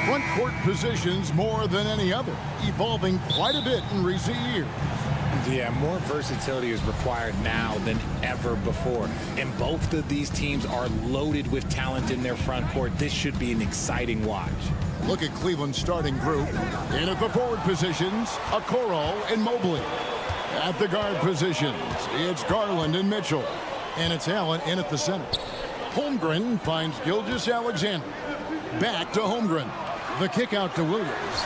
front court positions more than any other, evolving quite a bit in recent years. Yeah, more versatility is required now than ever before. And both of these teams are loaded with talent in their front court. This should be an exciting watch. Look at Cleveland's starting group. In at the forward positions, Okoro and Mobley. At the guard positions, it's Garland and Mitchell. And it's Allen in at the center. Holmgren finds Gilgeous-Alexander. Back to Holmgren. The kick out to Williams.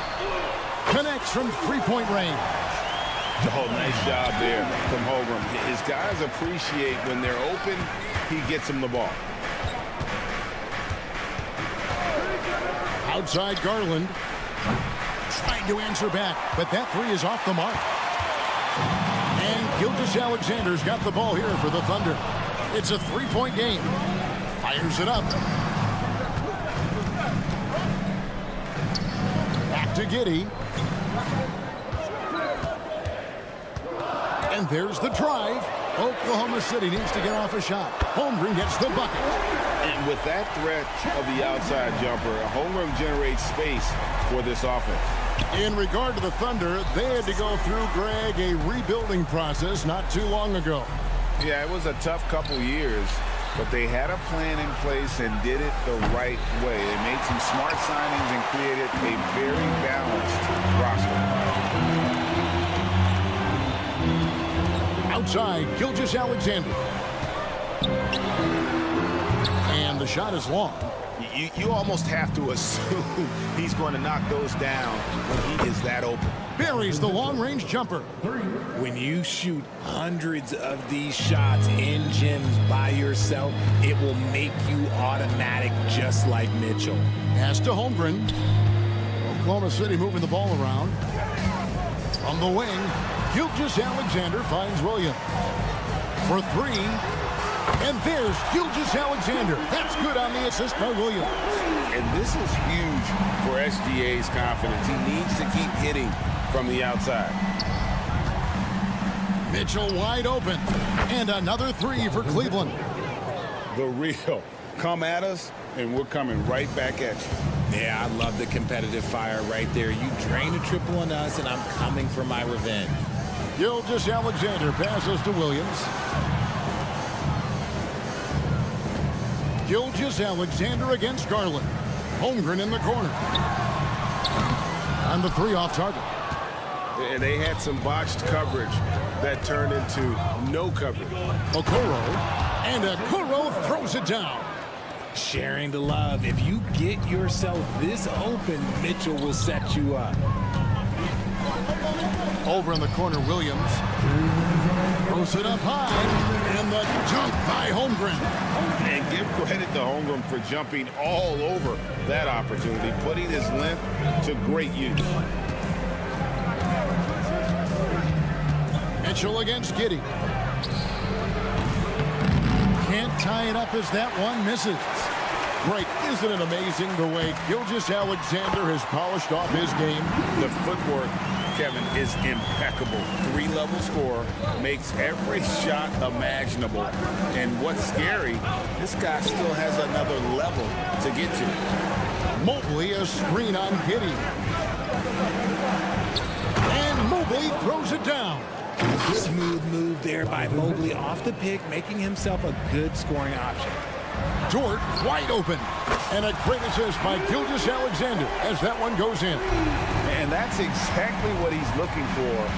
Connects from three-point range. Oh, nice job there from Holmgren. His guys appreciate when they're open, he gets them the ball. Outside Garland. Trying to answer back, but that three is off the mark. And Gilgeous-Alexander's got the ball here for the Thunder. It's a three-point game. Fires it up. Back to Giddey. And there's the drive. Oklahoma City needs to get off a shot. Holmgren gets the bucket. And with that threat of the outside jumper, Holmgren generates space for this offense. In regard to the Thunder, they had to go through, Greg, a rebuilding process not too long ago. Yeah, it was a tough couple years, but they had a plan in place and did it the right way. They made some smart signings and created a very balanced roster. Outside, Gilgeous-Alexander. And the shot is long. You almost have to assume he's going to knock those down when he is that open. Buries the long-range jumper. When you shoot hundreds of these shots in gyms by yourself, it will make you automatic just like Mitchell. Pass to Holmgren. Oklahoma City moving the ball around. From the wing, Gilgeous-Alexander finds Williams. For three. And there's Gilgeous-Alexander. That's good on the assist by Williams. And this is huge for SGA's confidence. He needs to keep hitting from the outside. Mitchell wide open. And another three for Cleveland. The real. Come at us, and we're coming right back at you. Yeah, I love the competitive fire right there. You drain a triple on us, and I'm coming for my revenge. Gilgeous-Alexander passes to Williams. Gilgeous-Alexander against Garland. Holmgren in the corner. On the three off target. And they had some botched coverage that turned into no coverage. Okoro. And Okoro throws it down. Sharing the love. If you get yourself this open, Mitchell will set you up. Over in the corner, Williams. Throws it up high. And the jump by Holmgren. And give credit to Holmgren for jumping all over that opportunity, putting his length to great use. Mitchell against Giddey. Can't tie it up as that one misses. Great. Isn't it amazing the way Gilgeous-Alexander has polished off his game? The footwork, Kevin, is impeccable. Three-level scorer, makes every shot imaginable. And what's scary, this guy still has another level to get to. Mobley, a screen on Giddey. And Mobley throws it down. Smooth move there by Mobley off the pick, making himself a good scoring option. Dort wide open. And a great assist by Gilgeous-Alexander as that one goes in. And that's exactly what he's looking for,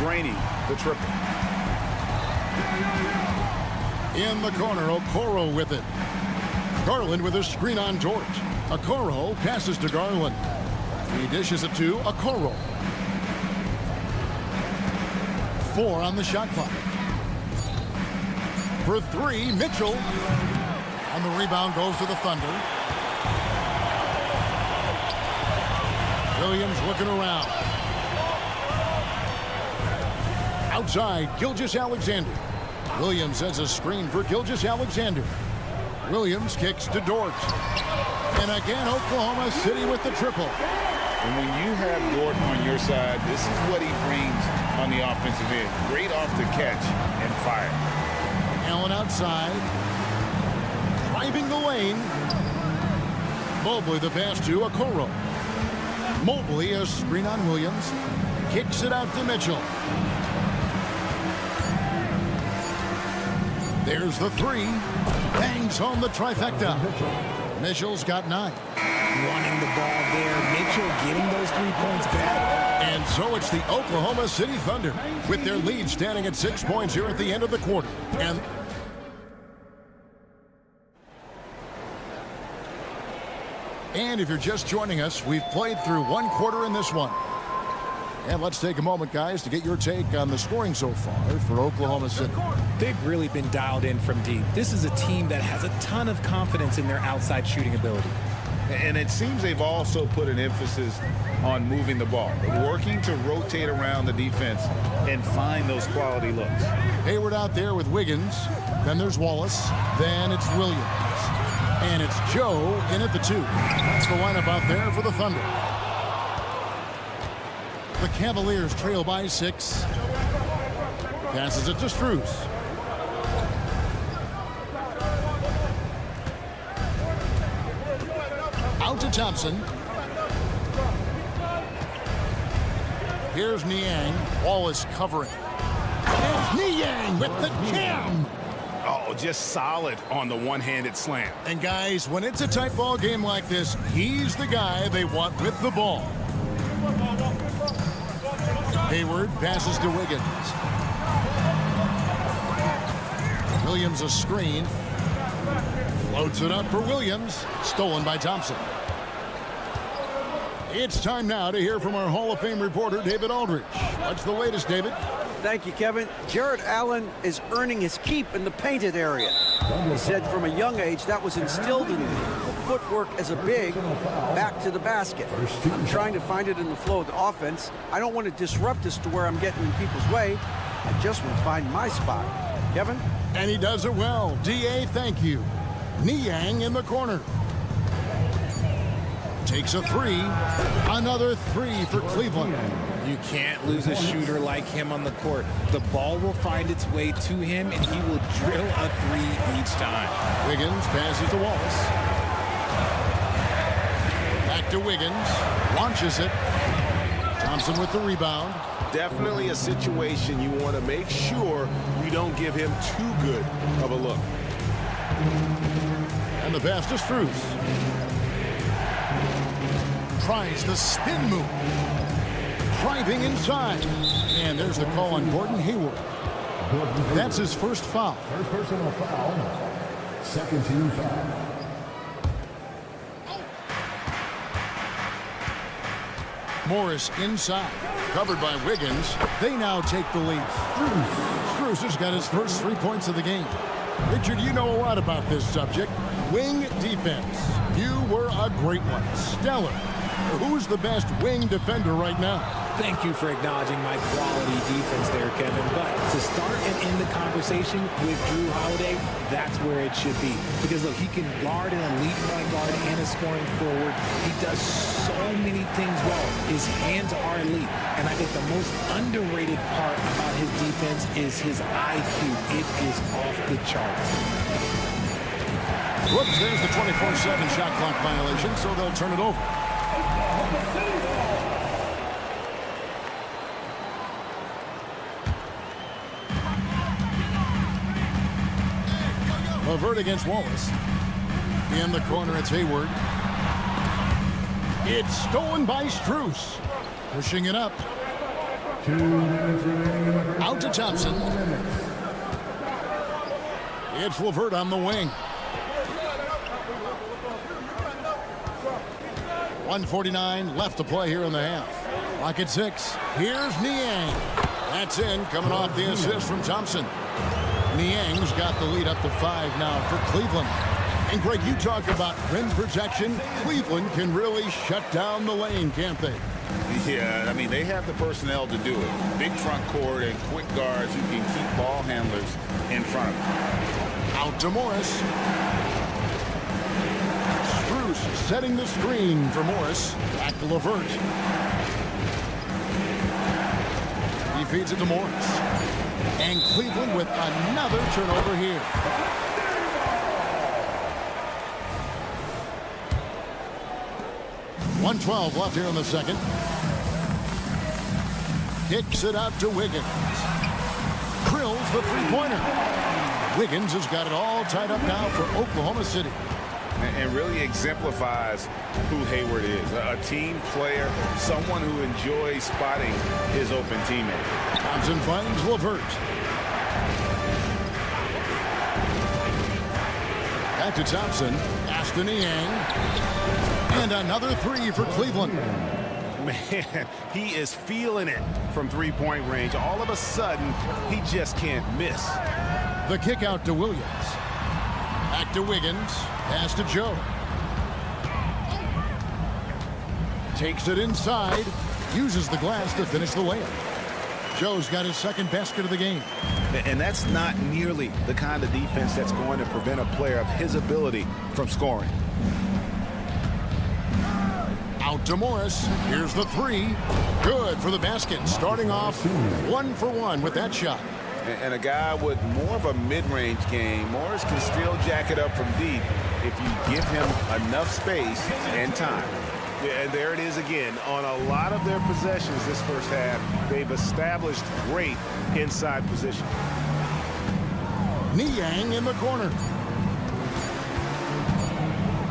draining the triple. In the corner, Okoro with it. Garland with a screen on Dort. Okoro passes to Garland. He dishes it to Okoro. 4 on the shot clock. For three, Mitchell. And the rebound goes to the Thunder. Williams looking around. Outside, Gilgeous-Alexander. Williams has a screen for Gilgeous-Alexander. Williams kicks to Dort. And again, Oklahoma City with the triple. And when you have Dort on your side, this is what he brings on the offensive end. Great off the catch and fire. Allen outside. Driving the lane. Mobley the pass to Okoro. Mobley, a screen on Williams. Kicks it out to Mitchell. There's the three. Bangs home the trifecta. Mitchell's got 9. Running the ball there. Mitchell getting those 3 points back. And so it's the Oklahoma City Thunder with their lead standing at 6 points here at the end of the quarter. And if you're just joining us, we've played through 1 quarter in this one. And let's take a moment, guys, to get your take on the scoring so far for Oklahoma City. They've really been dialed in from deep. This is a team that has a ton of confidence in their outside shooting ability. And it seems they've also put an emphasis on moving the ball, working to rotate around the defense and find those quality looks. Hayward out there with Wiggins. Then there's Wallace. Then it's Williams. And it's Joe in at the 2. That's the lineup out there for the Thunder. The Cavaliers trail by 6. Passes it to Strus. Out to Thompson. Here's Niang. Wallace covering. And Niang with the jam. Oh, just solid on the one-handed slam. And guys, when it's a tight ball game like this, he's the guy they want with the ball. Hayward passes to Wiggins. Williams a screen. Floats it up for Williams. Stolen by Thompson. It's time now to hear from our Hall of Fame reporter, David Aldridge. What's the latest, David? Thank you, Kevin. Jarrett Allen is earning his keep in the painted area. He said from a young age that was instilled in him. The footwork as a big, back to the basket. I'm trying to find it in the flow of the offense. I don't want to disrupt this to where I'm getting in people's way. I just want to find my spot. Kevin? And he does it well. D.A., thank you. Niang in the corner. Takes a 3. Another 3 for Cleveland. You can't lose a shooter like him on the court. The ball will find its way to him, and he will drill a 3 each time. Wiggins passes to Wallace. Back to Wiggins. Launches it. Thompson with the rebound. Definitely a situation you want to make sure you don't give him too good of a look. And the pass to Strus. Tries the spin move. Driving inside. And there's the call on Gordon Hayward. That's his first foul. First personal foul. Second team foul. Morris inside. Covered by Wiggins. They now take the lead. Strus has got his first 3 points of the game. Richard, you know a lot about this subject. Wing defense. You were a great one. Stellar. Who's the best wing defender right now? Thank you for acknowledging my quality defense there, Kevin. But to start and end the conversation with Drew Holiday, that's where it should be. Because, look, he can guard an elite point guard and a scoring forward. He does so many things well. His hands are elite. And I think the most underrated part about his defense is his IQ. It is off the charts. Whoops, there's the 24/7 shot clock violation, so they'll turn it over. Levert against Wallace. In the corner, it's Hayward. It's stolen by Strus. Pushing it up. 2 minutes remaining in the Out to Thompson. It's Levert on the wing. 1:49 left to play here in the half. Clock at 6. Here's Niang. That's in, coming off the assist from Thompson. Niang's got the lead up to 5 now for Cleveland. And Greg, you talk about rim protection. Cleveland can really shut down the lane, can't they? Yeah, I mean, they have the personnel to do it. Big front court and quick guards who can keep ball handlers in front of them. Out to Morris. Strus setting the screen for Morris. Back to Levert. He feeds it to Morris. And Cleveland with another turnover here. 1:12 left here in the second. Kicks it out to Wiggins. Drills the three-pointer. Wiggins has got it all tied up now for Oklahoma City. And really exemplifies who Hayward is. A team player, someone who enjoys spotting his open teammate. Thompson finds LeVert. Back to Thompson. Ashton Yang. And another three for Cleveland. Man, he is feeling it from three-point range. All of a sudden, he just can't miss. The kick out to Williams. Back to Wiggins. Pass to Joe. Takes it inside. Uses the glass to finish the layup. Joe's got his second basket of the game. And that's not nearly the kind of defense that's going to prevent a player of his ability from scoring. Out to Morris. Here's the three. Good for the basket. Starting off 1 for 1 with that shot. And a guy with more of a mid-range game, Morris can still jack it up from deep if you give him enough space and time. Yeah, and there it is again. On a lot of their possessions this first half, they've established great inside position. Niang in the corner.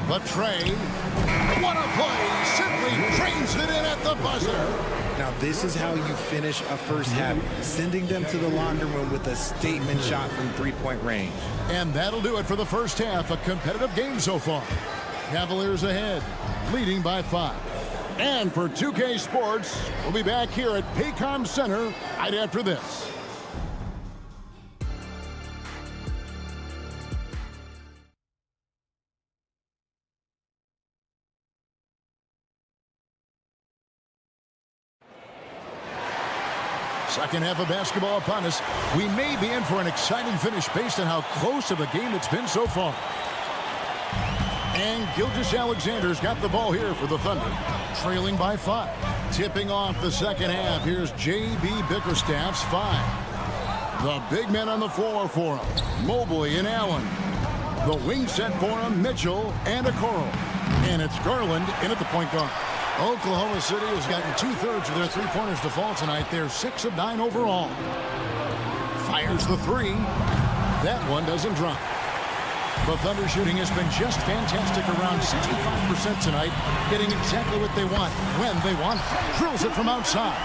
The trade. What a play. Simply trains it in at the buzzer. Now, this is how you finish a first half, sending them to the locker room with a statement shot from three-point range. And that'll do it for the first half. A competitive game so far. Cavaliers ahead, leading by 5. And for 2K Sports, we'll be back here at Paycom Center right after this. Second half of basketball upon us. We may be in for an exciting finish based on how close of a game it's been so far. And Gilgeous-Alexander's got the ball here for the Thunder, trailing by 5. Tipping off the second half, here's J.B. Bickerstaff's 5. The big men on the floor for him, Mobley and Allen. The wing set for him, Mitchell and Okoro. And it's Garland in at the point guard. Oklahoma City has gotten 2/3 of their three-pointers to fall tonight. They're 6 of 9 overall. Fires the three. That one doesn't drop. The Thunder shooting has been just fantastic, around 65% tonight, getting exactly what they want, when they want. Drills it from outside.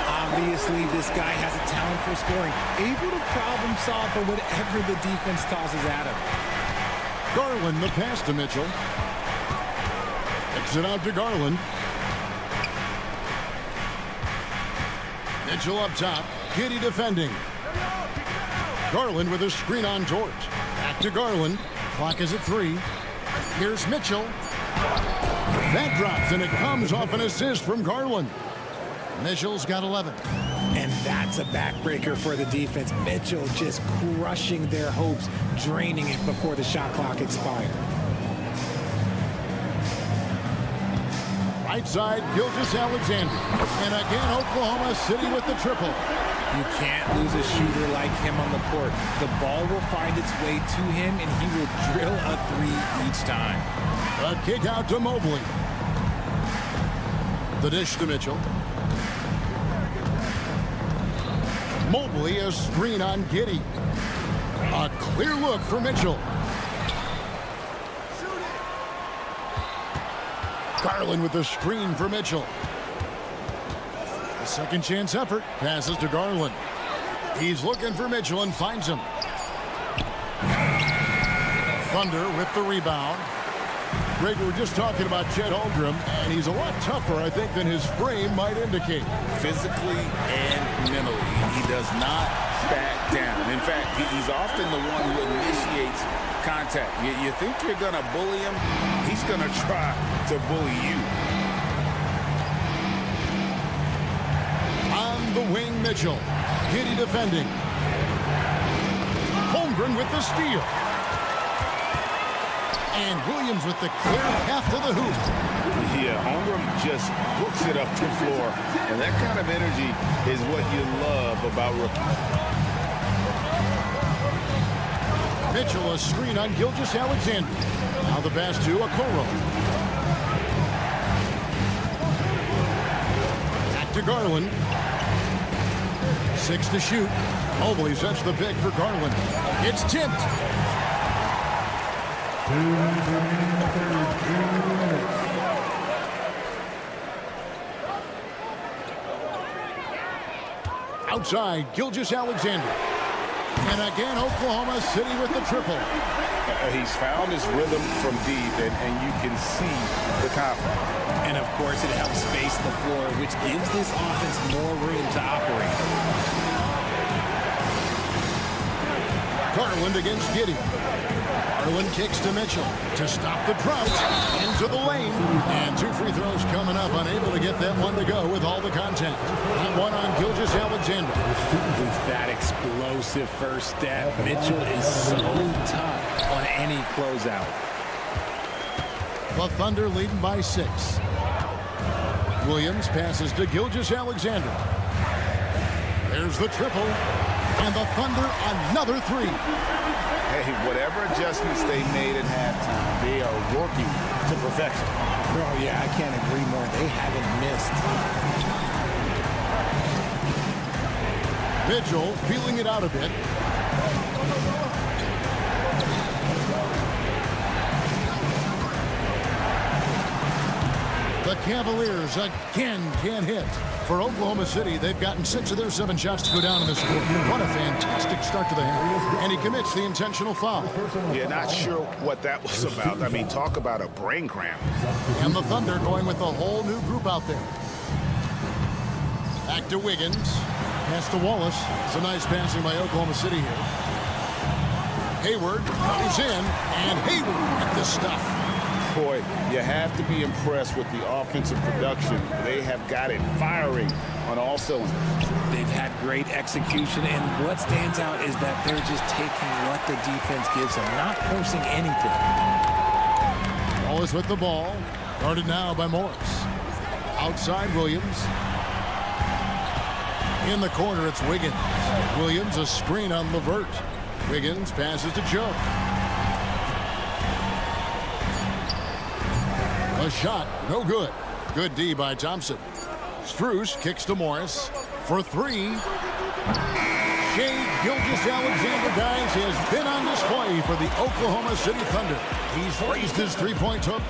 Obviously, this guy has a talent for scoring, able to problem solve for whatever the defense tosses at him. Garland, the pass to Mitchell. Kicks it out to Garland. Mitchell up top. Giddey defending. Garland with a screen on George. Back to Garland. Clock is at 3. Here's Mitchell. That drops, and it comes off an assist from Garland. Mitchell's got 11. And that's a backbreaker for the defense. Mitchell just crushing their hopes, draining it before the shot clock expired. Right side, Gilgeous-Alexander. And again, Oklahoma City with the triple. You can't lose a shooter like him on the court. The ball will find its way to him, and he will drill a three each time. A kick out to Mobley. The dish to Mitchell. Mobley, a screen on Giddey. A clear look for Mitchell. Garland with the screen for Mitchell. A second chance effort. Passes to Garland. He's looking for Mitchell and finds him. Thunder with the rebound. Greg, we were just talking about Chet Holmgren, and he's a lot tougher, I think, than his frame might indicate. Physically and mentally, he does not back down. In fact, he's often the one who initiates contact. You think you're going to bully him, he's going to try to bully you. On the wing, Mitchell. Giddey defending. Holmgren with the steal. And Williams with the clear path to the hoop. Yeah, Holmgren just hooks it up the floor. And that kind of energy is what you love about rookies. Mitchell, a screen on Gilgeous-Alexander. Now the pass to Okoro. Garland. 6 to shoot. Mobley sets the pick for Garland. It's tipped. 2 minutes remaining in the third. 2 minutes. Outside, Gilgeous-Alexander. And again, Oklahoma City with the triple. He's found his rhythm from deep, and you can see the confidence. And of course, it helps space the floor, which gives this offense more room to operate. Garland against Giddey. Garland kicks to Mitchell to stop the drought. Into the lane. And 2 free throws coming up. Unable to get that one to go with all the contact. That one on Gilgeous-Alexander. With that explosive first step, Mitchell is so tough on any closeout. The Thunder leading by 6. Williams passes to Gilgeous-Alexander. There's the triple. And the Thunder another 3. Hey, whatever adjustments they made at halftime, they are working to perfection. Oh, yeah, I can't agree more. They haven't missed. Mitchell feeling it out a bit. The Cavaliers again can't hit. For Oklahoma City, they've gotten 6 of their 7 shots to go down in this score. What a fantastic start to the half. And he commits the intentional foul. Yeah, not sure what that was about. I mean, talk about a brain cramp. And the Thunder going with a whole new group out there. Back to Wiggins. Pass to Wallace. It's a nice passing by Oklahoma City here. Hayward is in, and Hayward with this stuff. Boy, you have to be impressed with the offensive production. They have got it firing on all cylinders. They've had great execution, and what stands out is that they're just taking what the defense gives them, not forcing anything. Wallace with the ball. Guarded now by Morris. Outside Williams. In the corner, it's Wiggins. Williams, a screen on LeVert. Wiggins passes to Joe. A shot, no good. Good D by Thompson. Strus kicks to Morris for 3. Shai Gilgeous-Alexander, guys, has been on display for the Oklahoma City Thunder. He's raised his three-point hook.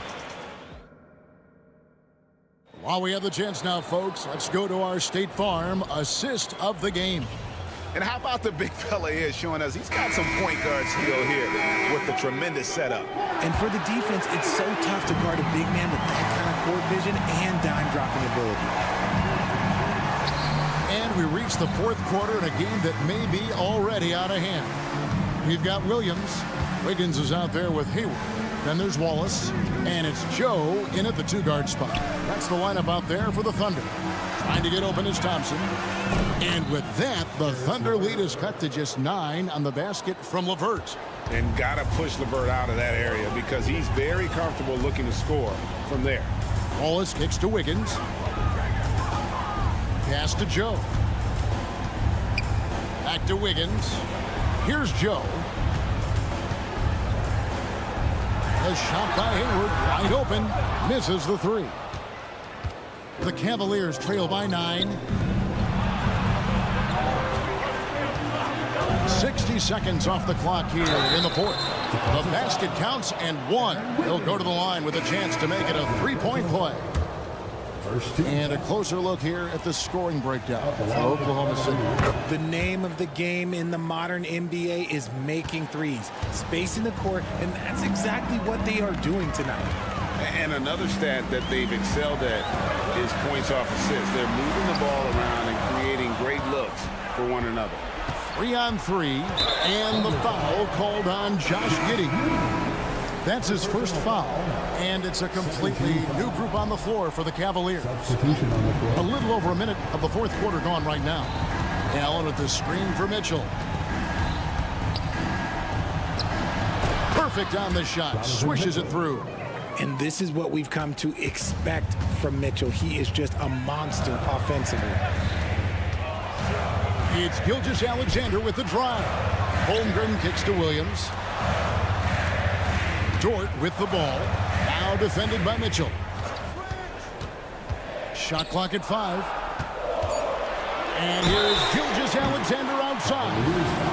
While we have the chance now, folks, let's go to our State Farm assist of the game. And how about the big fella here showing us he's got some point guard skill here with the tremendous setup. And for the defense, it's so tough to guard a big man with that kind of court vision and dime-dropping ability. And we reach the 4th quarter in a game that may be already out of hand. We've got Williams. Wiggins is out there with Hayward. Then there's Wallace. And it's Joe in at the 2-guard spot. That's the lineup out there for the Thunder. Trying to get open is Thompson. And with that, the Thunder lead is cut to just 9 on the basket from LeVert. And got to push LeVert out of that area because he's very comfortable looking to score from there. Wallace kicks to Wiggins. Pass to Joe. Back to Wiggins. Here's Joe. A shot by Hayward, wide open, misses the 3. The Cavaliers trail by 9. 60 seconds off the clock here in the 4th. The basket counts and 1. He'll go to the line with a chance to make it a 3-point play. And a closer look here at the scoring breakdown for Oklahoma City. The name of the game in the modern NBA is making threes, spacing the court, and that's exactly what they are doing tonight. And another stat that they've excelled at is points off assists. They're moving the ball around and creating great looks for one another. 3-on-3, and the foul called on Josh Giddey. That's his first foul, and it's a completely new group on the floor for the Cavaliers. A little over a minute of the 4th quarter gone right now. Allen with the screen for Mitchell. Perfect on the shot, swishes it through. And this is what we've come to expect from Mitchell. He is just a monster offensively. It's Gilgeous-Alexander with the drive. Holmgren kicks to Williams. Dort with the ball. Now defended by Mitchell. Shot clock at 5. And here's Gilgeous Alexander outside.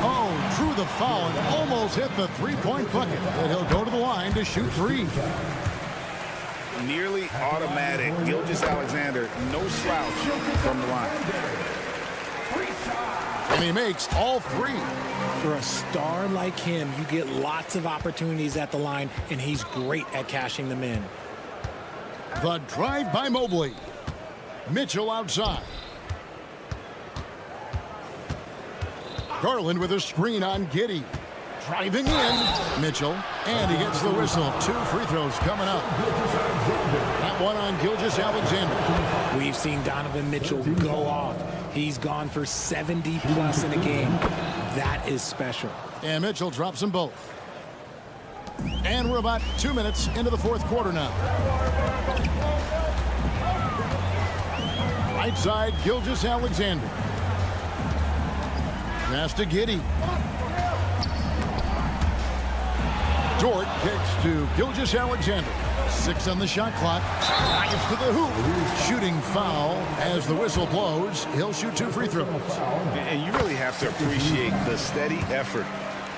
Oh, drew the foul and almost hit the three-point bucket. And he'll go to the line to shoot three. Nearly automatic. Gilgeous Alexander, no slouch from the line. And he makes all three. For a star like him, you get lots of opportunities at the line, and he's great at cashing them in. The drive by Mobley. Mitchell outside. Garland with a screen on Giddey. Driving in. Mitchell. And he gets the whistle. 2 free throws coming up. That one on Gilgeous Alexander. We've seen Donovan Mitchell go off. He's gone for 70-plus in a game. That is special. And Mitchell drops them both. And we're about 2 minutes into the fourth quarter now. Right side, Gilgeous Alexander. Pass to Giddey. Dort kicks to Gilgeous Alexander. 6 on the shot clock. Drives to the hoop. Shooting foul as the whistle blows. He'll shoot 2 free throws. And you really have to appreciate the steady effort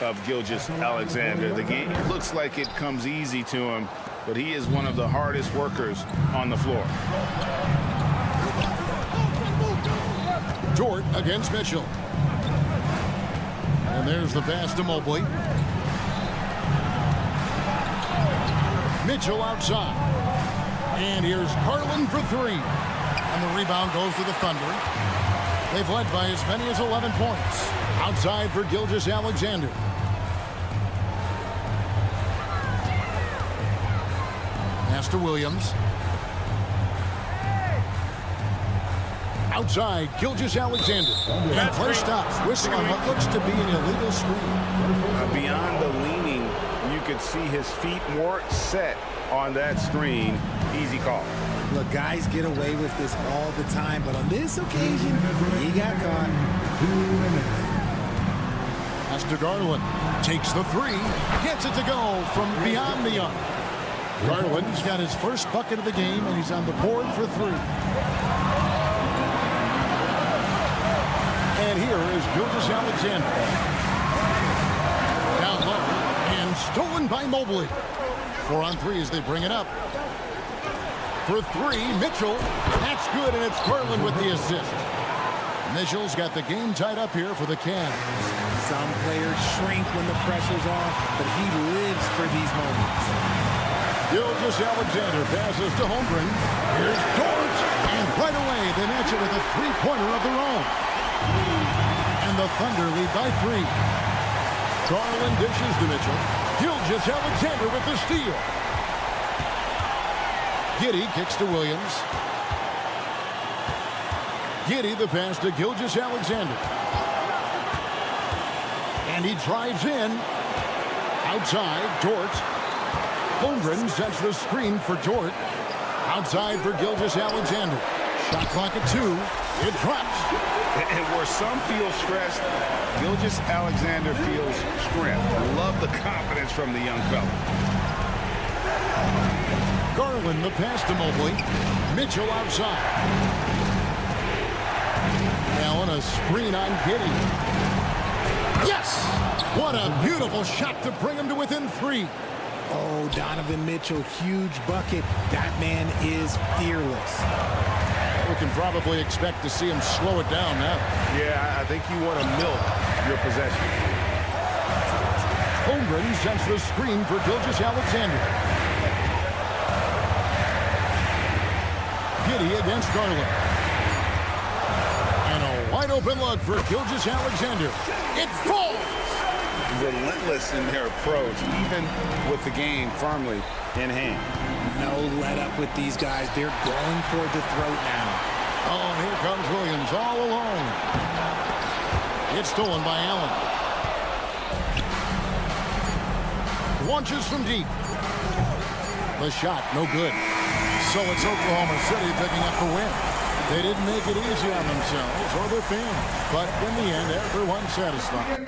of Gilgeous Alexander. The game looks like it comes easy to him, but he is one of the hardest workers on the floor. Dort against Mitchell. And there's the pass to Mobley. Mitchell outside. And here's Garland for 3. And the rebound goes to the Thunder. They've led by as many as 11 points. Outside for Gilgeous Alexander. Pass to Williams. Outside, Gilgeous Alexander. And play stops. Whistle on what looks to be an illegal screen. Beyond the leaning, you could see his feet weren't set on that screen. Easy call. Look, guys get away with this all the time, but on this occasion, he got caught. Pass to Garland. Takes the 3. Gets it to go from beyond the arc. Garland's got his first bucket of the game, and he's on the board for 3. And here is Gilgeous Alexander. Down low. And stolen by Mobley. 4 on 3 as they bring it up. For 3, Mitchell. That's good, and it's Garland with the assist. Mitchell's got the game tied up here for the Cavs. Some players shrink when the pressure's on, but he lives for these moments. Gilgeous Alexander passes to Holmgren. Here's Dort. And right away, they match it with a three-pointer of their own. And the Thunder lead by 3. Garland dishes to Mitchell. Gilgeous Alexander with the steal. Giddey kicks to Williams. Giddey the pass to Gilgeous Alexander. And he drives in. Outside, Dort. Holmgren sets the screen for Dort. Outside for Gilgeous Alexander. Shot clock at 2. It drops. And where some feel stressed, Gilgeous Alexander feels strength. Love the confidence from the young fella. Garland the pass to Mobley. Mitchell outside. Now on a screen on Giddey. Yes! What a beautiful shot to bring him to within 3. Oh, Donovan Mitchell, huge bucket. That man is fearless. We can probably expect to see him slow it down now. Yeah, I think you want to milk your possession. Holmgren sets the screen for Gilgeous Alexander. Giddey against Garland. And a wide open look for Gilgeous Alexander. It falls! Relentless in their approach, even with the game firmly in hand. No let up with these guys. They're going for the throat now. Oh, here comes Williams all alone. It's stolen by Allen. Launches from deep. The shot, no good. So it's Oklahoma City picking up the win. They didn't make it easy on themselves or their fans, but in the end, everyone's satisfied.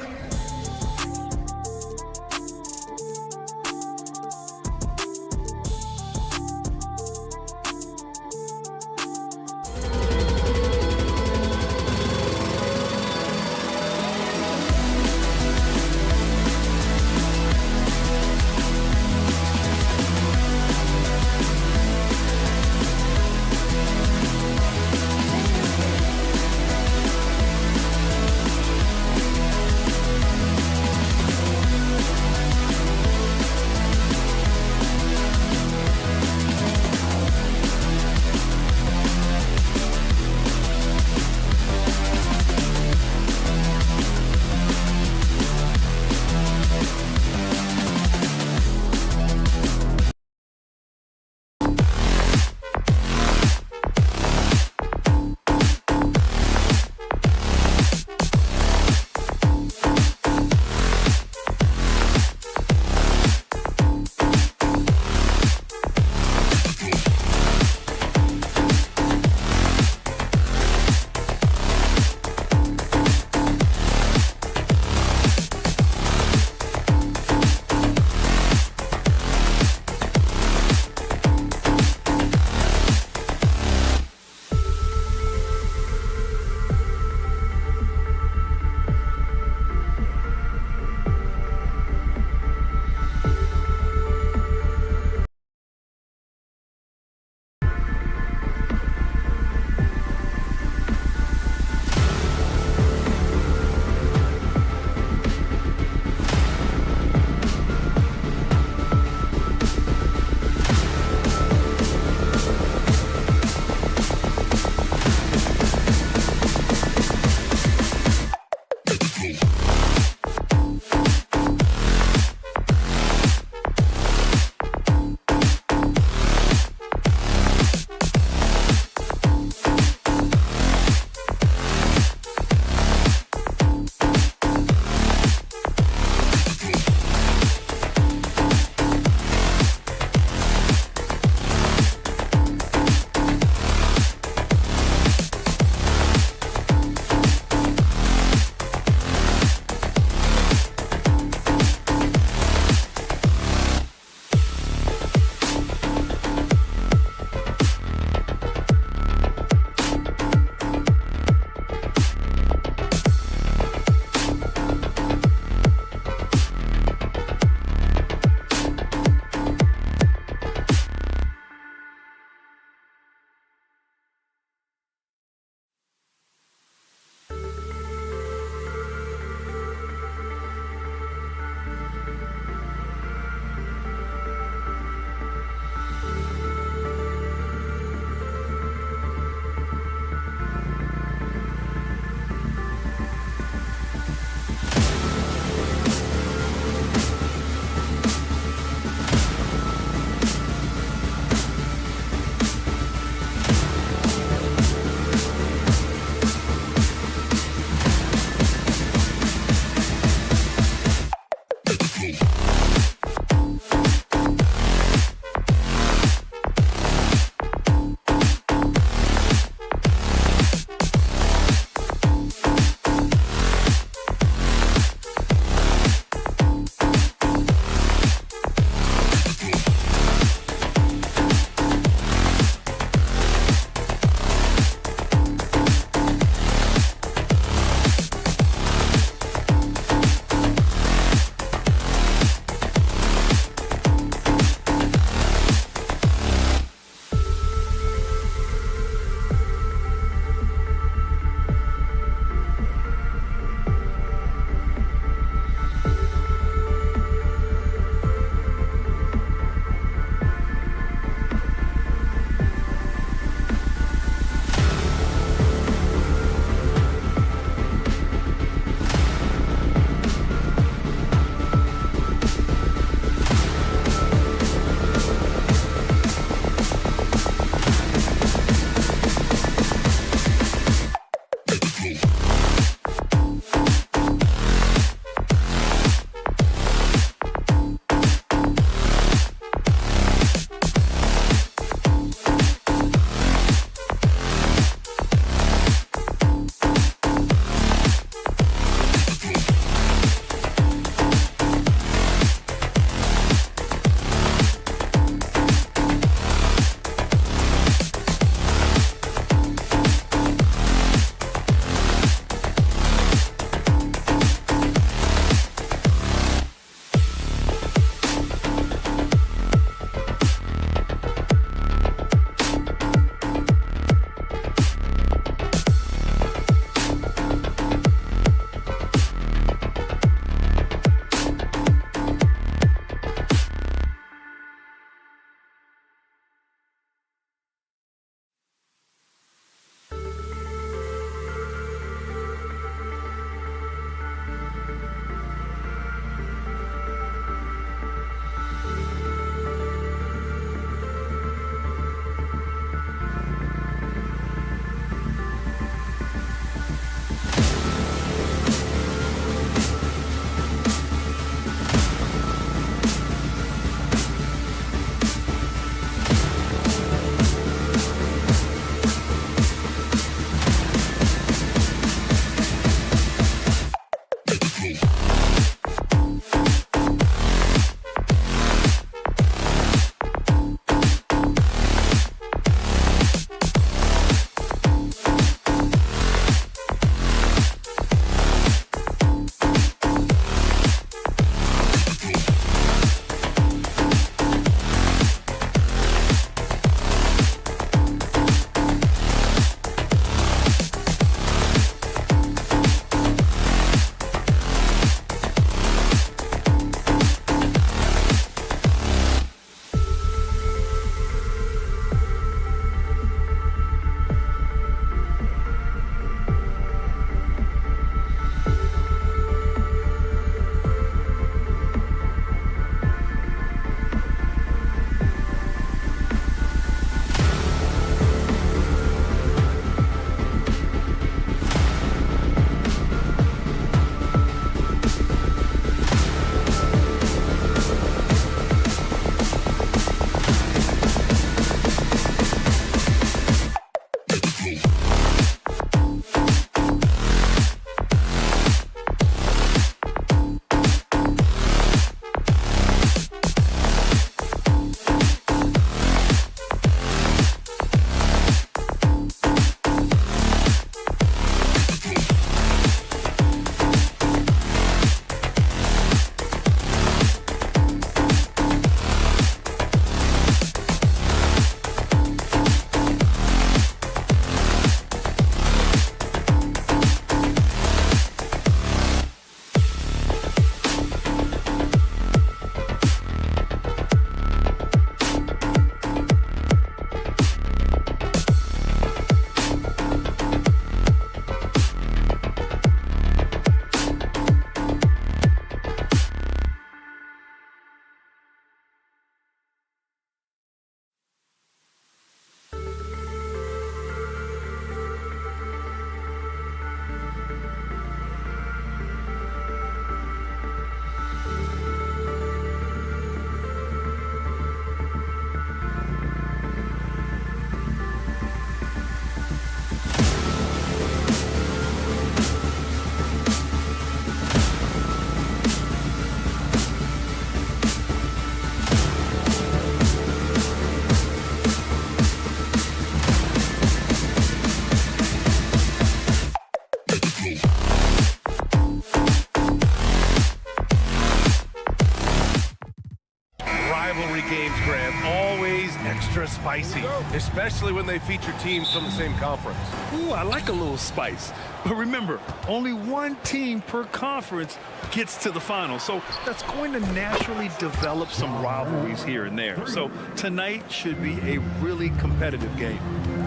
extra spicy, especially when they feature teams from the same conference. Ooh, I like a little spice. But remember, only one team per conference gets to the final. So that's going to naturally develop some rivalries here and there. So tonight should be a really competitive game.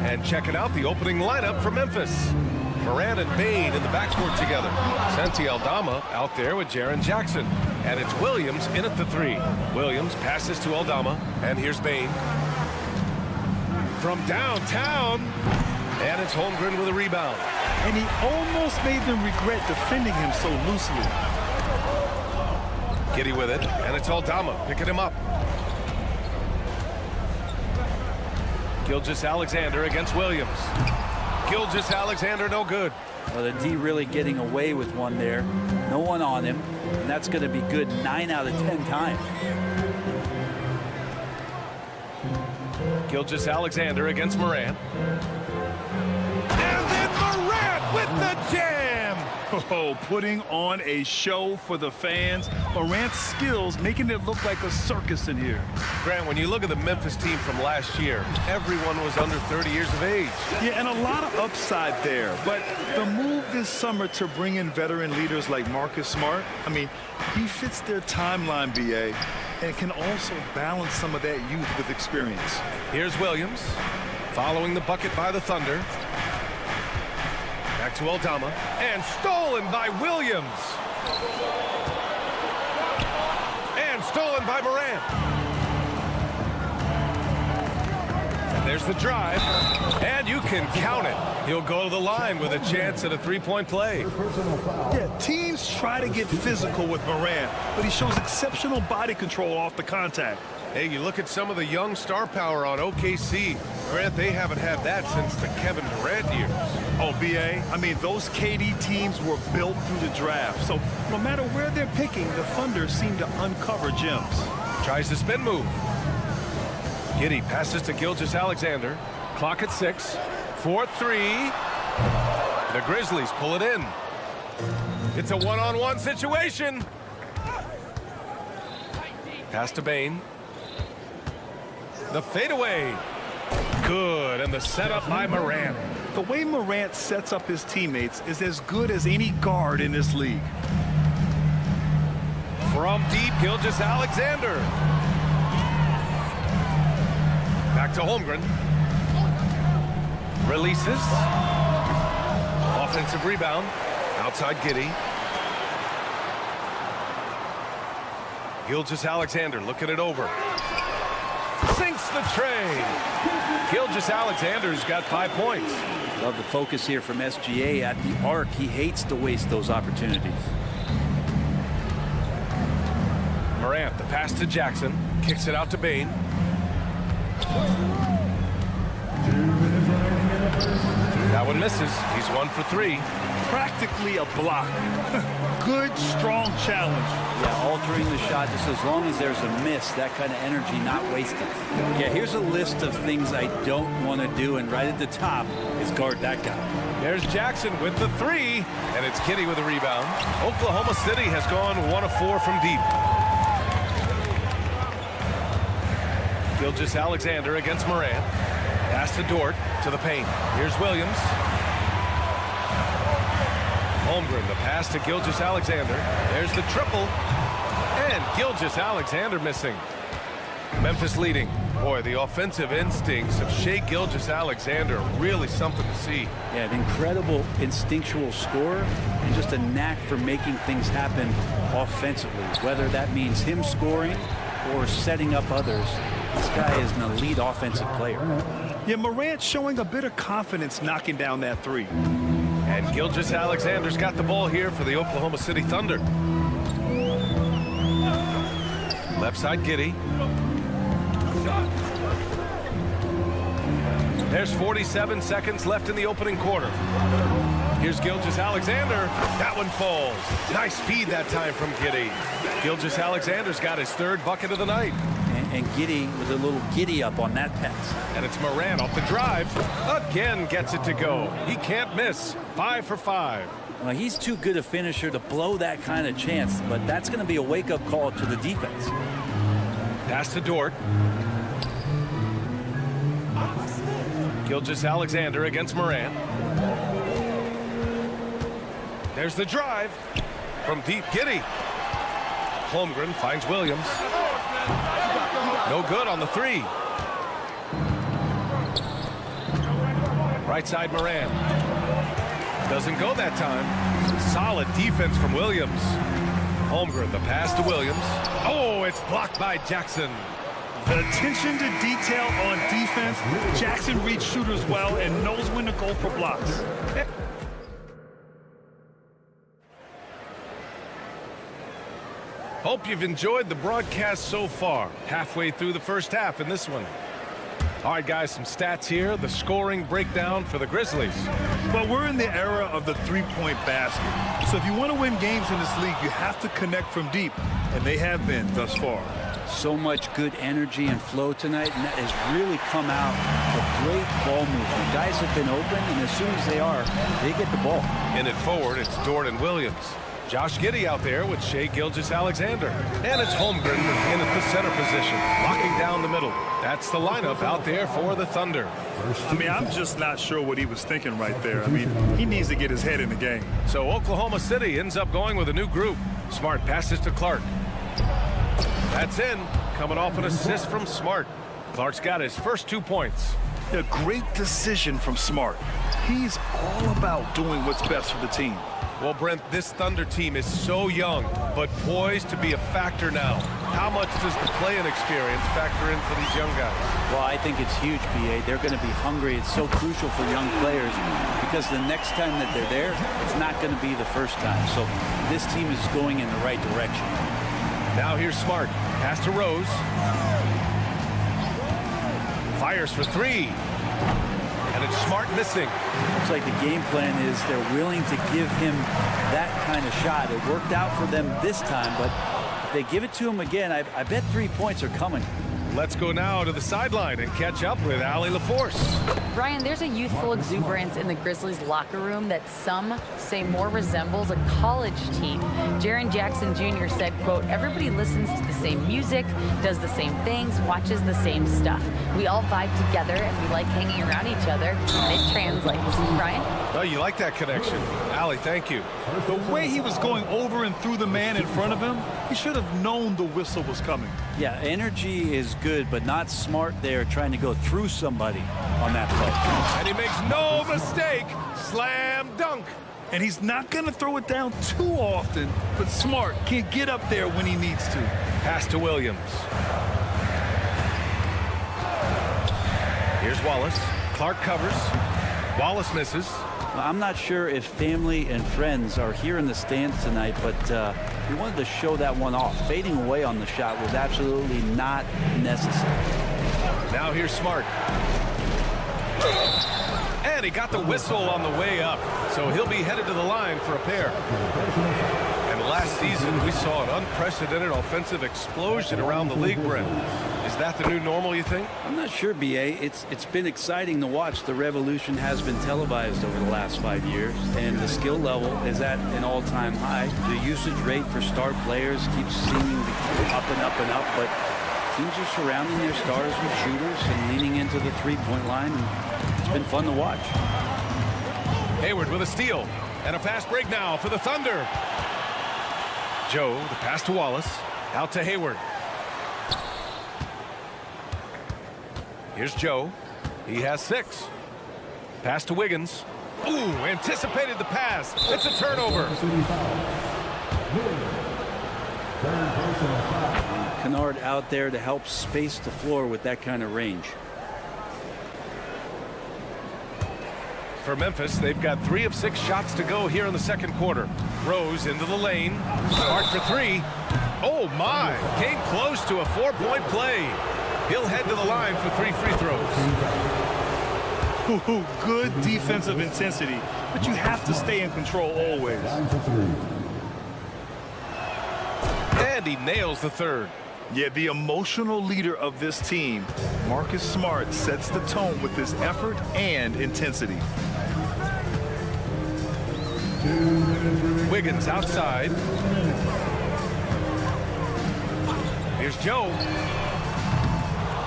And checking out the opening lineup for Memphis. Moran and Bain in the backcourt together. Santi Aldama out there with Jaren Jackson. And it's Williams in at the 3. Williams passes to Aldama. And here's Bain. From downtown. And it's Holmgren with a rebound. And he almost made them regret defending him so loosely. Giddey with it. And it's Aldama picking him up. Gilgeous-Alexander against Williams. Gilgeous-Alexander no good. Well, the D really getting away with one there. No one on him. And that's going to be good 9 out of 10 times. Gilgeous-Alexander against Moran. And then Moran with the jam! Oh, putting on a show for the fans. Morant's skills making it look like a circus in here. Grant, when you look at the Memphis team from last year, everyone was under 30 years of age. Yeah, and a lot of upside there. But the move this summer to bring in veteran leaders like Marcus Smart, I mean, he fits their timeline, BA, and can also balance some of that youth with experience. Here's Williams, following the bucket by the Thunder. Back to Aldama, and stolen by Williams. And stolen by Moran. And there's the drive, and you can count it. He'll go to the line with a chance at a three-point play. Yeah, teams try to get physical with Moran, but he shows exceptional body control off the contact. Hey, you look at some of the young star power on OKC. Grant, they haven't had that since the Kevin Durant years. Oh, BA, I mean, those KD teams were built through the draft. So no matter where they're picking, the Thunder seem to uncover gems. Tries the spin move. Giddey passes to Gilgeous-Alexander. Clock at 6. 4-3. The Grizzlies pull it in. It's a one-on-one situation. Pass to Bain. The fadeaway. Good, and the setup by Moran. The way Morant sets up his teammates is as good as any guard in this league. From deep, Gilgeous-Alexander. Back to Holmgren. Releases. Offensive rebound. Outside Giddey. Gilgeous-Alexander looking it over. Sinks the tray. Gilgeous-Alexander's got 5 points. Love the focus here from SGA at the arc. He hates to waste those opportunities. Morant, the pass to Jackson. Kicks it out to Bain. That one misses. He's 1 for 3. Practically a block. Good, strong challenge. Yeah, altering the shot just as long as there's a miss, that kind of energy not wasted. Yeah, here's a list of things I don't want to do, and right at the top is guard that guy. There's Jackson with the 3, and it's Giddey with a rebound. Oklahoma City has gone 1 of 4 from deep. Gilgeous-Alexander against Moran. Pass to Dort to the paint. Here's Williams. Holmgren, the pass to Gilgeous-Alexander. There's the triple. And Gilgeous-Alexander missing. Memphis leading. Boy, the offensive instincts of Shai Gilgeous-Alexander, really something to see. Yeah, an incredible instinctual scorer and just a knack for making things happen offensively, whether that means him scoring or setting up others. This guy is an elite offensive player. Yeah, Morant showing a bit of confidence knocking down that 3. And Gilgeous-Alexander's got the ball here for the Oklahoma City Thunder. Left side, Giddey. There's 47 seconds left in the opening quarter. Here's Gilgeous-Alexander. That one falls. Nice feed that time from Giddey. Gilgeous-Alexander's got his 3rd bucket of the night. And Giddey with a little giddy up on that pass. And it's Moran off the drive. Again gets it to go. He can't miss. 5 for 5. Well, he's too good a finisher to blow that kind of chance, but that's going to be a wake-up call to the defense. Pass to Dort. Gilgeous-Alexander against Moran. There's the drive from deep. Giddey. Holmgren finds Williams. No good on the three. Right side Moran. Doesn't go that time. Solid defense from Williams. Holmgren, the pass to Williams. Oh, it's blocked by Jackson. The attention to detail on defense. Jackson reads shooters well and knows when to go for blocks. Hope you've enjoyed the broadcast so far. Halfway through the first half in this one. All right, guys, some stats here. The scoring breakdown for the Grizzlies. Well, we're in the era of the three-point basket. So if you want to win games in this league, you have to connect from deep, and they have been thus far. So much good energy and flow tonight, and that has really come out with great ball movement. Guys have been open, and as soon as they are, they get the ball. In it forward, it's Jordan Williams. Josh Giddey out there with Shai Gilgeous-Alexander. And it's Holmgren in at the center position, locking down the middle. That's the lineup out there for the Thunder. I mean, I'm just not sure what he was thinking right there. I mean, he needs to get his head in the game. So Oklahoma City ends up going with a new group. Smart passes to Clark. That's in, coming off an assist from Smart. Clark's got his first 2 points. A great decision from Smart. He's all about doing what's best for the team. Well, Brent, this Thunder team is so young, but poised to be a factor now. How much does the play-in experience factor in for these young guys? Well, I think it's huge, B.A. They're going to be hungry. It's so crucial for young players because the next time that they're there, it's not going to be the first time. So this team is going in the right direction. Now here's Smart. Pass to Rose. Fires for three. And it's Smart missing. Looks like the game plan is they're willing to give him that kind of shot. It worked out for them this time, but if they give it to him again, I bet 3 points are coming. Let's go now to the sideline and catch up with Allie LaForce. Ryan, there's a youthful exuberance in the Grizzlies locker room that some say more resembles a college team. Jaren Jackson Jr. said, quote, everybody listens to the same music, does the same things, watches the same stuff. We all vibe together and we like hanging around each other, and it translates. Ryan? Oh, you like that connection. Allie, thank you. The way he was going over and through the man in front of him, he should have known the whistle was coming. Yeah, energy is good, but not smart there trying to go through somebody on that play. And he makes no mistake. Slam dunk. And he's not going to throw it down too often, but Smart can get up there when he needs to. Pass to Williams. Here's Wallace. Clark covers. Wallace misses. I'm not sure if family and friends are here in the stands tonight, but we wanted to show that one off. Fading away on the shot was absolutely not necessary. Now here's Smart. And he got the whistle on the way up, so he'll be headed to the line for a pair. And last season, we saw an unprecedented offensive explosion around the league, Brent. Is that the new normal, you think? I'm not sure, B.A. It's been exciting to watch. The revolution has been televised over the last 5 years, and the skill level is at an all-time high. The usage rate for star players keeps seeming to keep up and up and up, but teams are surrounding their stars with shooters and leaning into the three-point line, and it's been fun to watch. Hayward with a steal, and a fast break now for the Thunder. Joe, the pass to Wallace, out to Hayward. Here's Joe. He has 6. Pass to Wiggins. Ooh, anticipated the pass. It's a turnover. Kennard out there to help space the floor with that kind of range. For Memphis, they've got 3 of 6 shots to go here in the second quarter. Rose into the lane. Smart for 3. Oh, my. Came close to a 4-point play. He'll head to the line for 3 free throws. Ooh, good defensive intensity, but you have to stay in control always. And he nails the third. Yeah, the emotional leader of this team, Marcus Smart, sets the tone with his effort and intensity. Wiggins outside. Here's Joe.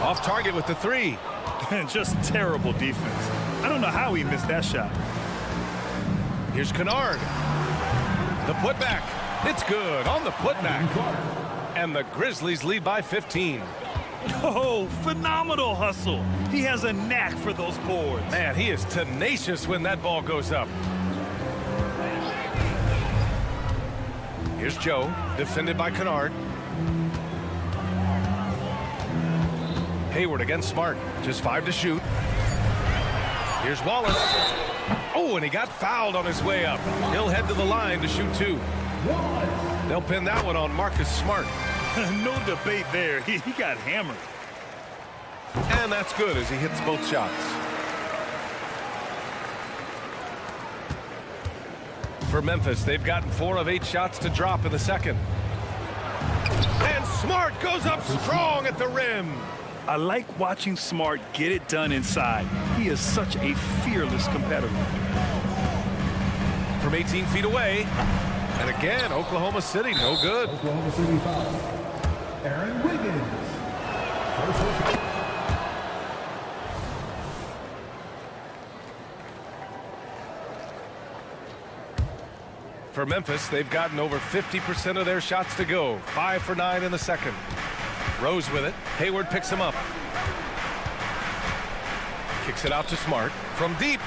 Off target with the 3. Just terrible defense. I don't know how he missed that shot. Here's Kennard. The putback. It's good on the putback. And the Grizzlies lead by 15. Oh, phenomenal hustle. He has a knack for those boards. Man, he is tenacious when that ball goes up. Here's Joe, defended by Kennard. Hayward against Smart, just 5 to shoot. Here's Wallace. Oh, and he got fouled on his way up. He'll head to the line to shoot 2. They'll pin that one on Marcus Smart. No debate there. He got hammered. And that's good as he hits both shots. For Memphis, they've gotten 4 of 8 shots to drop in the second. And Smart goes up strong at the rim. I like watching Smart get it done inside. He is such a fearless competitor. From 18 feet away. And again, Oklahoma City, no good. Oklahoma City foul. Aaron Wiggins. For Memphis, they've gotten over 50% of their shots to go. 5 for 9 in the second. Rose with it. Hayward picks him up. Kicks it out to Smart. From deep.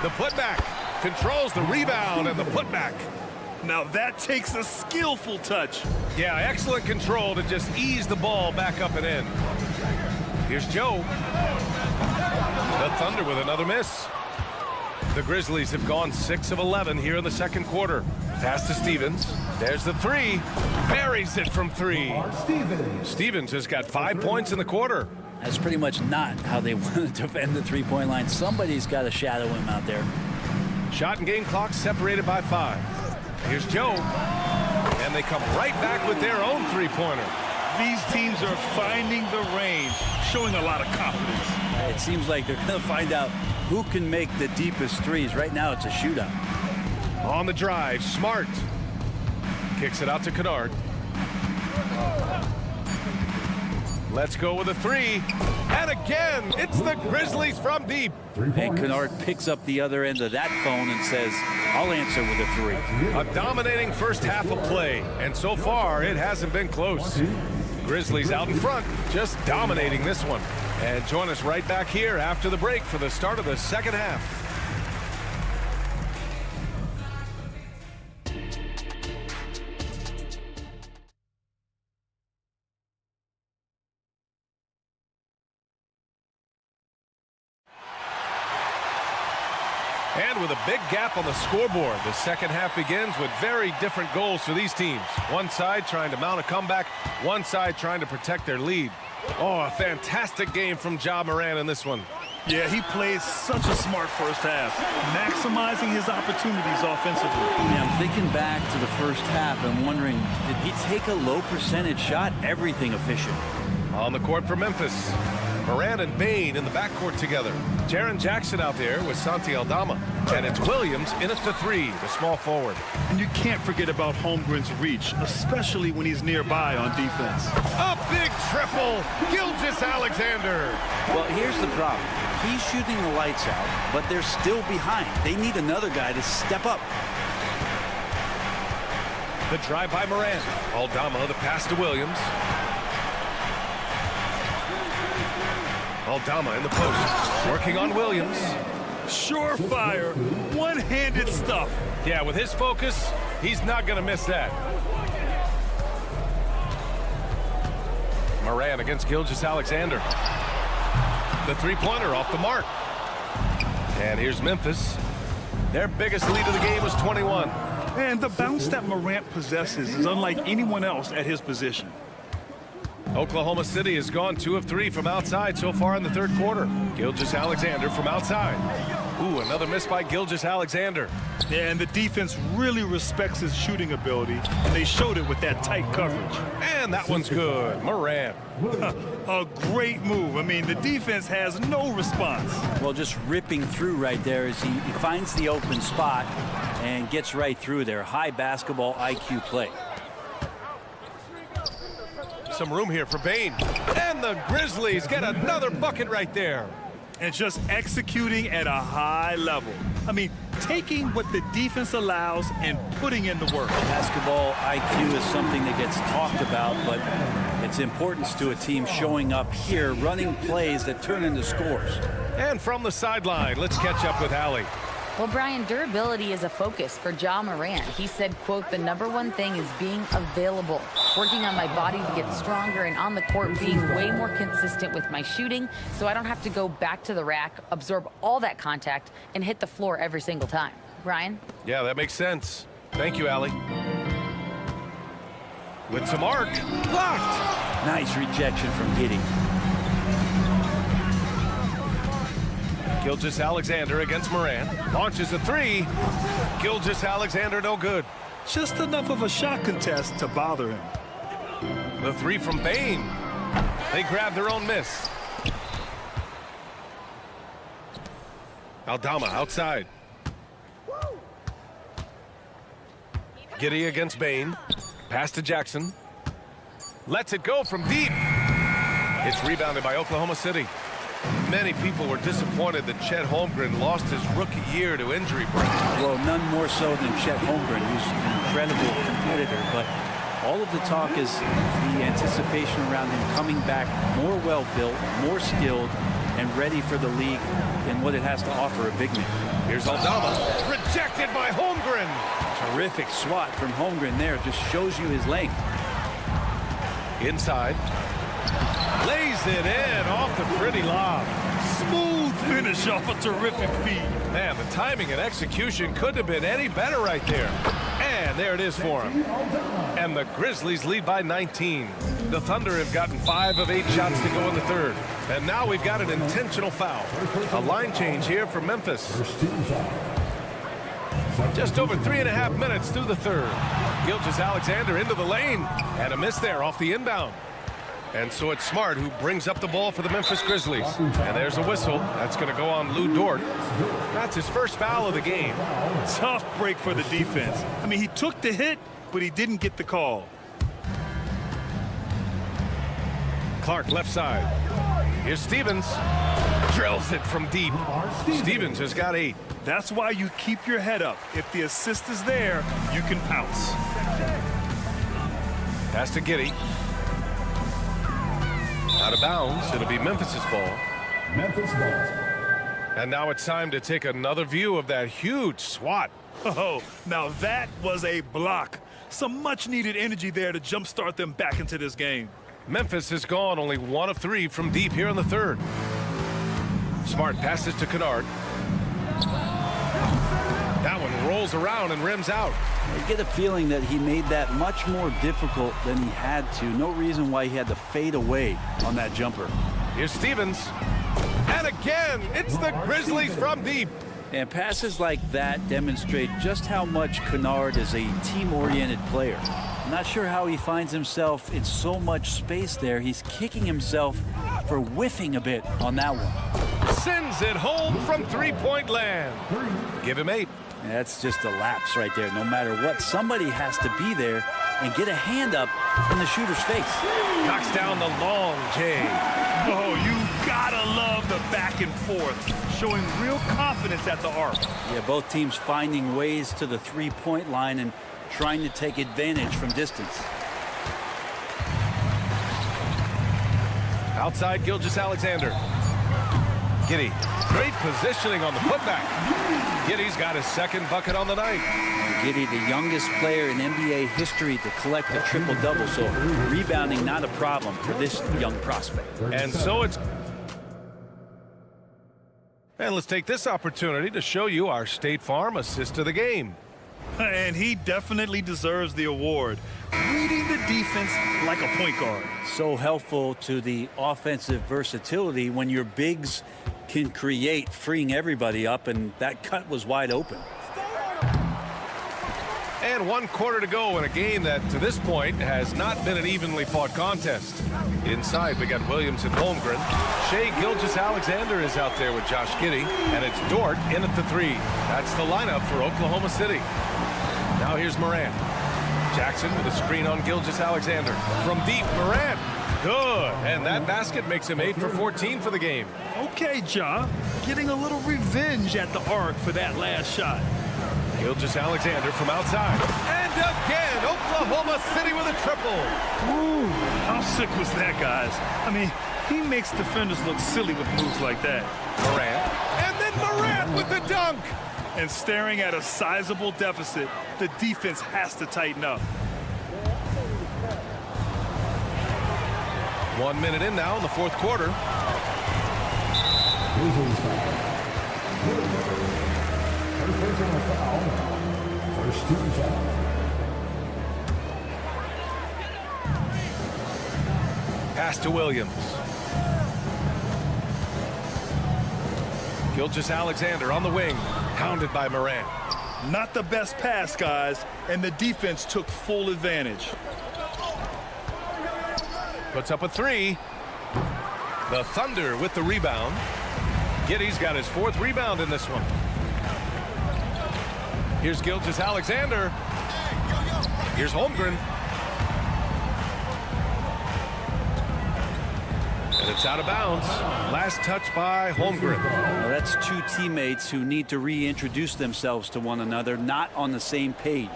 The putback. Controls the rebound and the putback. Now that takes a skillful touch. Yeah, excellent control to just ease the ball back up and in. Here's Joe. The Thunder with another miss. The Grizzlies have gone 6 of 11 here in the second quarter. Pass to Stevens. There's the 3. Buries it from 3. Stevens has got 5 points in the quarter. That's pretty much not how they want to defend the three-point line. Somebody's got to shadow him out there. Shot and game clock separated by 5. Here's Joe. And they come right back with their own three-pointer. These teams are finding the range, showing a lot of confidence. It seems like they're going to find out who can make the deepest threes. Right now, it's a shootout. On the drive, Smart. Kicks it out to Kennard. Let's go with a 3. And again, it's the Grizzlies from deep. And Kennard picks up the other end of that phone and says, I'll answer with a 3. A dominating first half of play. And so far, it hasn't been close. Grizzlies out in front, just dominating this one. And join us right back here after the break for the start of the second half. And with a big gap on the scoreboard, the second half begins with very different goals for these teams. One side trying to mount a comeback, one side trying to protect their lead. Oh, a fantastic game from Ja Morant in this one. Yeah, he plays such a smart first half, maximizing his opportunities offensively. Yeah, I'm thinking back to the first half and wondering, did he take a low percentage shot? Everything efficient. On the court for Memphis, Morant and Bain in the backcourt together. Jaren Jackson out there with Santi Aldama. And it's Williams in at the 3, the small forward. And you can't forget about Holmgren's reach, especially when he's nearby on defense. A big triple, Gilgeous-Alexander. Well, here's the problem. He's shooting the lights out, but they're still behind. They need another guy to step up. The drive by Morant. Aldama, the pass to Williams. Aldama in the post, working on Williams. Surefire, one-handed stuff. Yeah, with his focus, he's not going to miss that. Morant against Gilgeous-Alexander. The three-pointer off the mark. And here's Memphis. Their biggest lead of the game was 21. And the bounce that Morant possesses is unlike anyone else at his position. Oklahoma City has gone 2 of 3 from outside so far in the third quarter. Gilgeous-Alexander from outside. Ooh, another miss by Gilgeous-Alexander. Yeah, and the defense really respects his shooting ability, and they showed it with that tight coverage. And that one's good. Morant. A great move. I mean, the defense has no response. Well, just ripping through right there as he finds the open spot and gets right through there. High basketball IQ play. some room here for Bane. And the Grizzlies get another bucket right there. And just executing at a high level. I mean, taking what the defense allows and putting in the work. Basketball IQ is something that gets talked about, but its importance to a team showing up here, running plays that turn into scores. And from the sideline, let's catch up with Allie. Well, Brian, durability is a focus for Ja Morant. He said, quote, "The #1 thing is being available, working on my body to get stronger, and on the court being way more consistent with my shooting so I don't have to go back to the rack, absorb all that contact, and hit the floor every single time." Brian? Yeah, that makes sense. Thank you, Allie. With some arc. Blocked. Nice rejection from Giddey. Gilgeous-Alexander against Morant. Launches a three. Gilgeous-Alexander no good. Just enough of a shot contest to bother him. The three from Bane. They grab their own miss. Aldama outside. Giddey against Bane. Pass to Jackson. Lets it go from deep. It's rebounded by Oklahoma City. Many people were disappointed that Chet Holmgren lost his rookie year to injury break. Well, none more so than Chet Holmgren, who's an incredible competitor, but all of the talk is the anticipation around him coming back more well-built, more skilled, and ready for the league and what it has to offer a big man. Here's Aldama, rejected by Holmgren. Terrific swat from Holmgren there, just shows you his length. Inside. Lays it in off the pretty lob. Smooth finish off a terrific feed. Man, the timing and execution couldn't have been any better right there. And there it is for him. And the Grizzlies lead by 19. The Thunder have gotten 5 of 8 shots to go in the third. And now we've got an intentional foul. A line change here for Memphis. Just over 3.5 minutes through the third. Gilgeous-Alexander into the lane. And a miss there off the inbound. And so it's Smart who brings up the ball for the Memphis Grizzlies. And there's a whistle. That's going to go on Lou Dort. That's his first foul of the game. Tough break for the defense. I mean, he took the hit, but he didn't get the call. Clark left side. Here's Stevens. Drills it from deep. Stevens has got 8. That's why you keep your head up. If the assist is there, you can pounce. Pass to Giddey. Out of bounds. It'll be Memphis's ball. Memphis ball. And now it's time to take another view of that huge swat. Oh, now that was a block. Some much-needed energy there to jumpstart them back into this game. Memphis has gone only 1 of 3 from deep here in the third. Smart passes to Kennard. That one rolls around and rims out. I get a feeling that he made that much more difficult than he had to. No reason why he had to fade away on that jumper. Here's Stevens. And again, it's the Grizzlies from deep. And passes like that demonstrate just how much Kennard is a team-oriented player. I'm not sure how he finds himself in so much space there. He's kicking himself for whiffing a bit on that one. Sends it home from three-point land. Give him 8. And that's just a lapse right there. No matter what, somebody has to be there and get a hand up in the shooter's face. Knocks down the long J. Oh, you gotta love the back and forth, showing real confidence at the arc. Yeah, both teams finding ways to the three-point line and trying to take advantage from distance. Outside Gilgeous-Alexander. Giddey, great positioning on the putback. Giddey's got his second bucket on the night. Giddey, the youngest player in NBA history to collect a triple-double, so rebounding not a problem for this young prospect. And so it's... And let's take this opportunity to show you our State Farm assist of the game. And he definitely deserves the award. Reading the defense like a point guard. So helpful to the offensive versatility when your bigs can create, freeing everybody up, and that cut was wide open. And 1 quarter to go in a game that, to this point, has not been an evenly fought contest. Inside, we got Williams and Holmgren. Shai Gilgeous-Alexander is out there with Josh Giddey, and it's Dort in at the 3. That's the lineup for Oklahoma City. Now here's Morant. Jackson with a screen on Gilgeous-Alexander. From deep, Morant. Good. And that basket makes him 8 for 14 for the game. Okay, Ja. Getting a little revenge at the arc for that last shot. Gilgeous-Alexander from outside. And again, Oklahoma City with a triple. Ooh, how sick was that, guys? I mean, he makes defenders look silly with moves like that. Morant. And then Morant with the dunk. And staring at a sizable deficit, the defense has to tighten up. 1 minute in now in the fourth quarter. First team foul. Pass to Williams. Gilgeous-Alexander on the wing, hounded by Morant. Not the best pass, guys, and the defense took full advantage. Puts up a three. The Thunder with the rebound. Giddey's got his 4th rebound in this one. Here's Gilgeous-Alexander. Here's Holmgren. And it's out of bounds. Last touch by Holmgren. Now that's two teammates who need to reintroduce themselves to one another, not on the same page.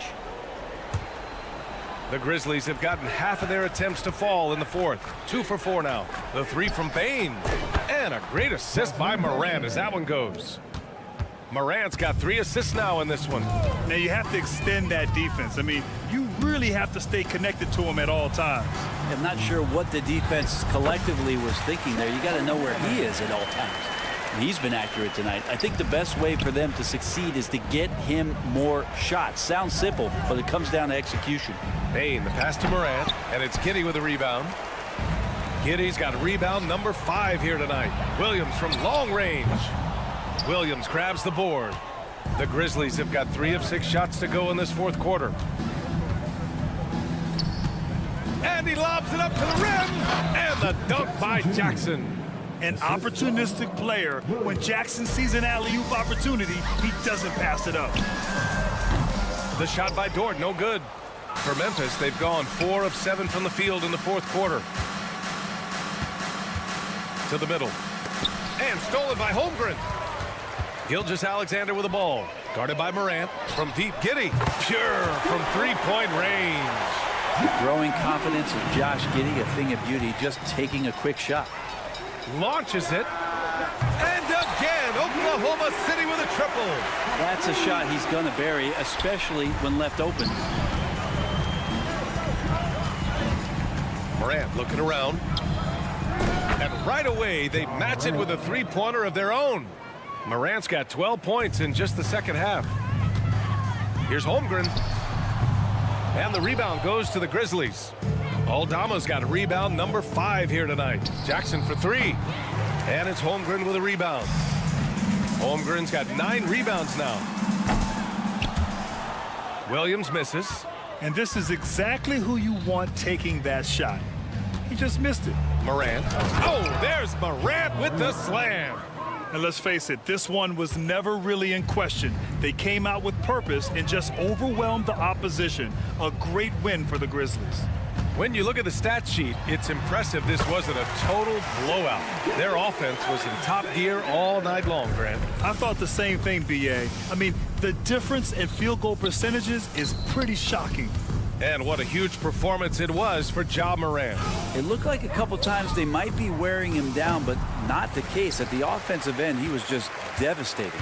The Grizzlies have gotten half of their attempts to fall in the fourth. 2 for 4 now. The three from Bain. And a great assist by Morant as that one goes. Morant's got 3 assists now in this one. Now you have to extend that defense. I mean, you really have to stay connected to him at all times. I'm not sure what the defense collectively was thinking there. You got to know where he is at all times. And he's been accurate tonight. I think the best way for them to succeed is to get him more shots. Sounds simple, but it comes down to execution. Bain, the pass to Morant, and it's Giddey with a rebound. Giddey's got rebound number 5 here tonight. Williams from long range. Williams grabs the board. The Grizzlies have got 3 of 6 shots to go in this fourth quarter. And he lobs it up to the rim. And the dunk by Jackson. An opportunistic player. When Jackson sees an alley-oop opportunity, he doesn't pass it up. The shot by Dort, no good. For Memphis, they've gone 4 of 7 from the field in the fourth quarter. To the middle. And stolen by Holmgren. Gilgeous-Alexander with the ball. Guarded by Morant. From deep, Giddey. Pure from 3-point range. Growing confidence of Josh Giddey, a thing of beauty, just taking a quick shot. Launches it. And again, Oklahoma City with a triple. That's a shot he's going to bury, especially when left open. Morant looking around. And right away, they match it with a 3-pointer of their own. Morant's got 12 points in just the second half. Here's Holmgren. And the rebound goes to the Grizzlies. Aldama's got rebound number 5 here tonight. Jackson for 3. And it's Holmgren with a rebound. Holmgren's got 9 rebounds now. Williams misses. And this is exactly who you want taking that shot. He just missed it. Morant. Oh, there's Morant with the slam. And let's face it, this one was never really in question. They came out with purpose and just overwhelmed the opposition. A great win for the Grizzlies. When you look at the stat sheet, it's impressive this wasn't a total blowout. Their offense was in top gear all night long, Grant. I thought the same thing, B.A. I mean, the difference in field goal percentages is pretty shocking. And what a huge performance it was for Ja Morant. It looked like a couple times they might be wearing him down, but not the case. At the offensive end, he was just devastating.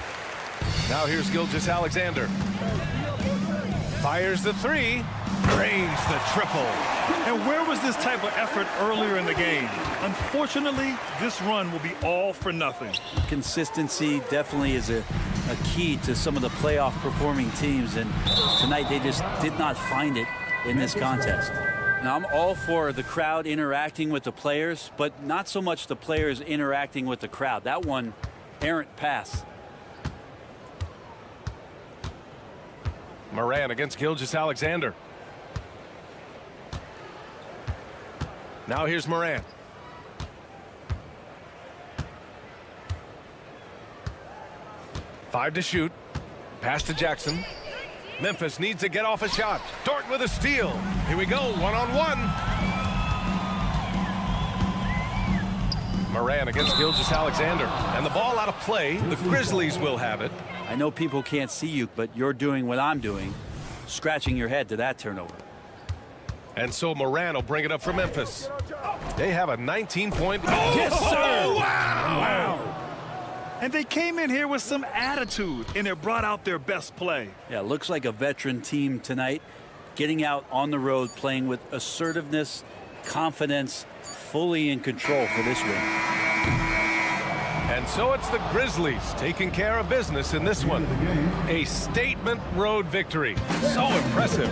Now here's Gilgeous-Alexander. Fires the 3. Drains the triple. And where was this type of effort earlier in the game? Unfortunately, this run will be all for nothing. Consistency definitely is a key to some of the playoff performing teams, and tonight they just did not find it in this contest. Now, I'm all for the crowd interacting with the players, but not so much the players interacting with the crowd. That one, errant pass. Morant against Gilgeous-Alexander. Now here's Morant. Five to shoot. Pass to Jackson. Memphis needs to get off a shot. Dort with a steal. Here we go, one-on-one. Moran against Gilgeous-Alexander. And the ball out of play. The Grizzlies will have it. I know people can't see you, but you're doing what I'm doing, scratching your head to that turnover. And so Moran will bring it up for Memphis. They have a 19-point. Yes, sir! Wow. And they came in here with some attitude, and it brought out their best play. Yeah, looks like a veteran team tonight, getting out on the road, playing with assertiveness, confidence, fully in control for this win. And so it's the Grizzlies taking care of business in this one. A statement road victory. So impressive.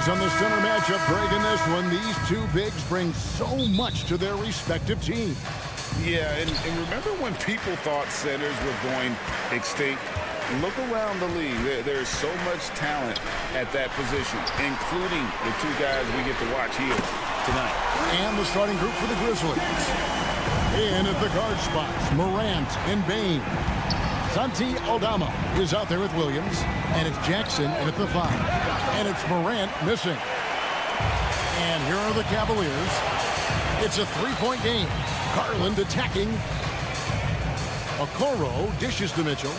On the center matchup, Greg, in this one, these two bigs bring so much to their respective teams. Yeah, and remember when people thought centers were going extinct? Look around the league. There's so much talent at that position, including the two guys we get to watch here tonight. And the starting group for the Grizzlies. In at the guard spots, Morant and Bain. Santi Aldama is out there with Williams, and it's Jackson in at the 5. And it's Morant missing. And here are the Cavaliers. It's a three-point game. Garland attacking. Okoro dishes to Mitchell.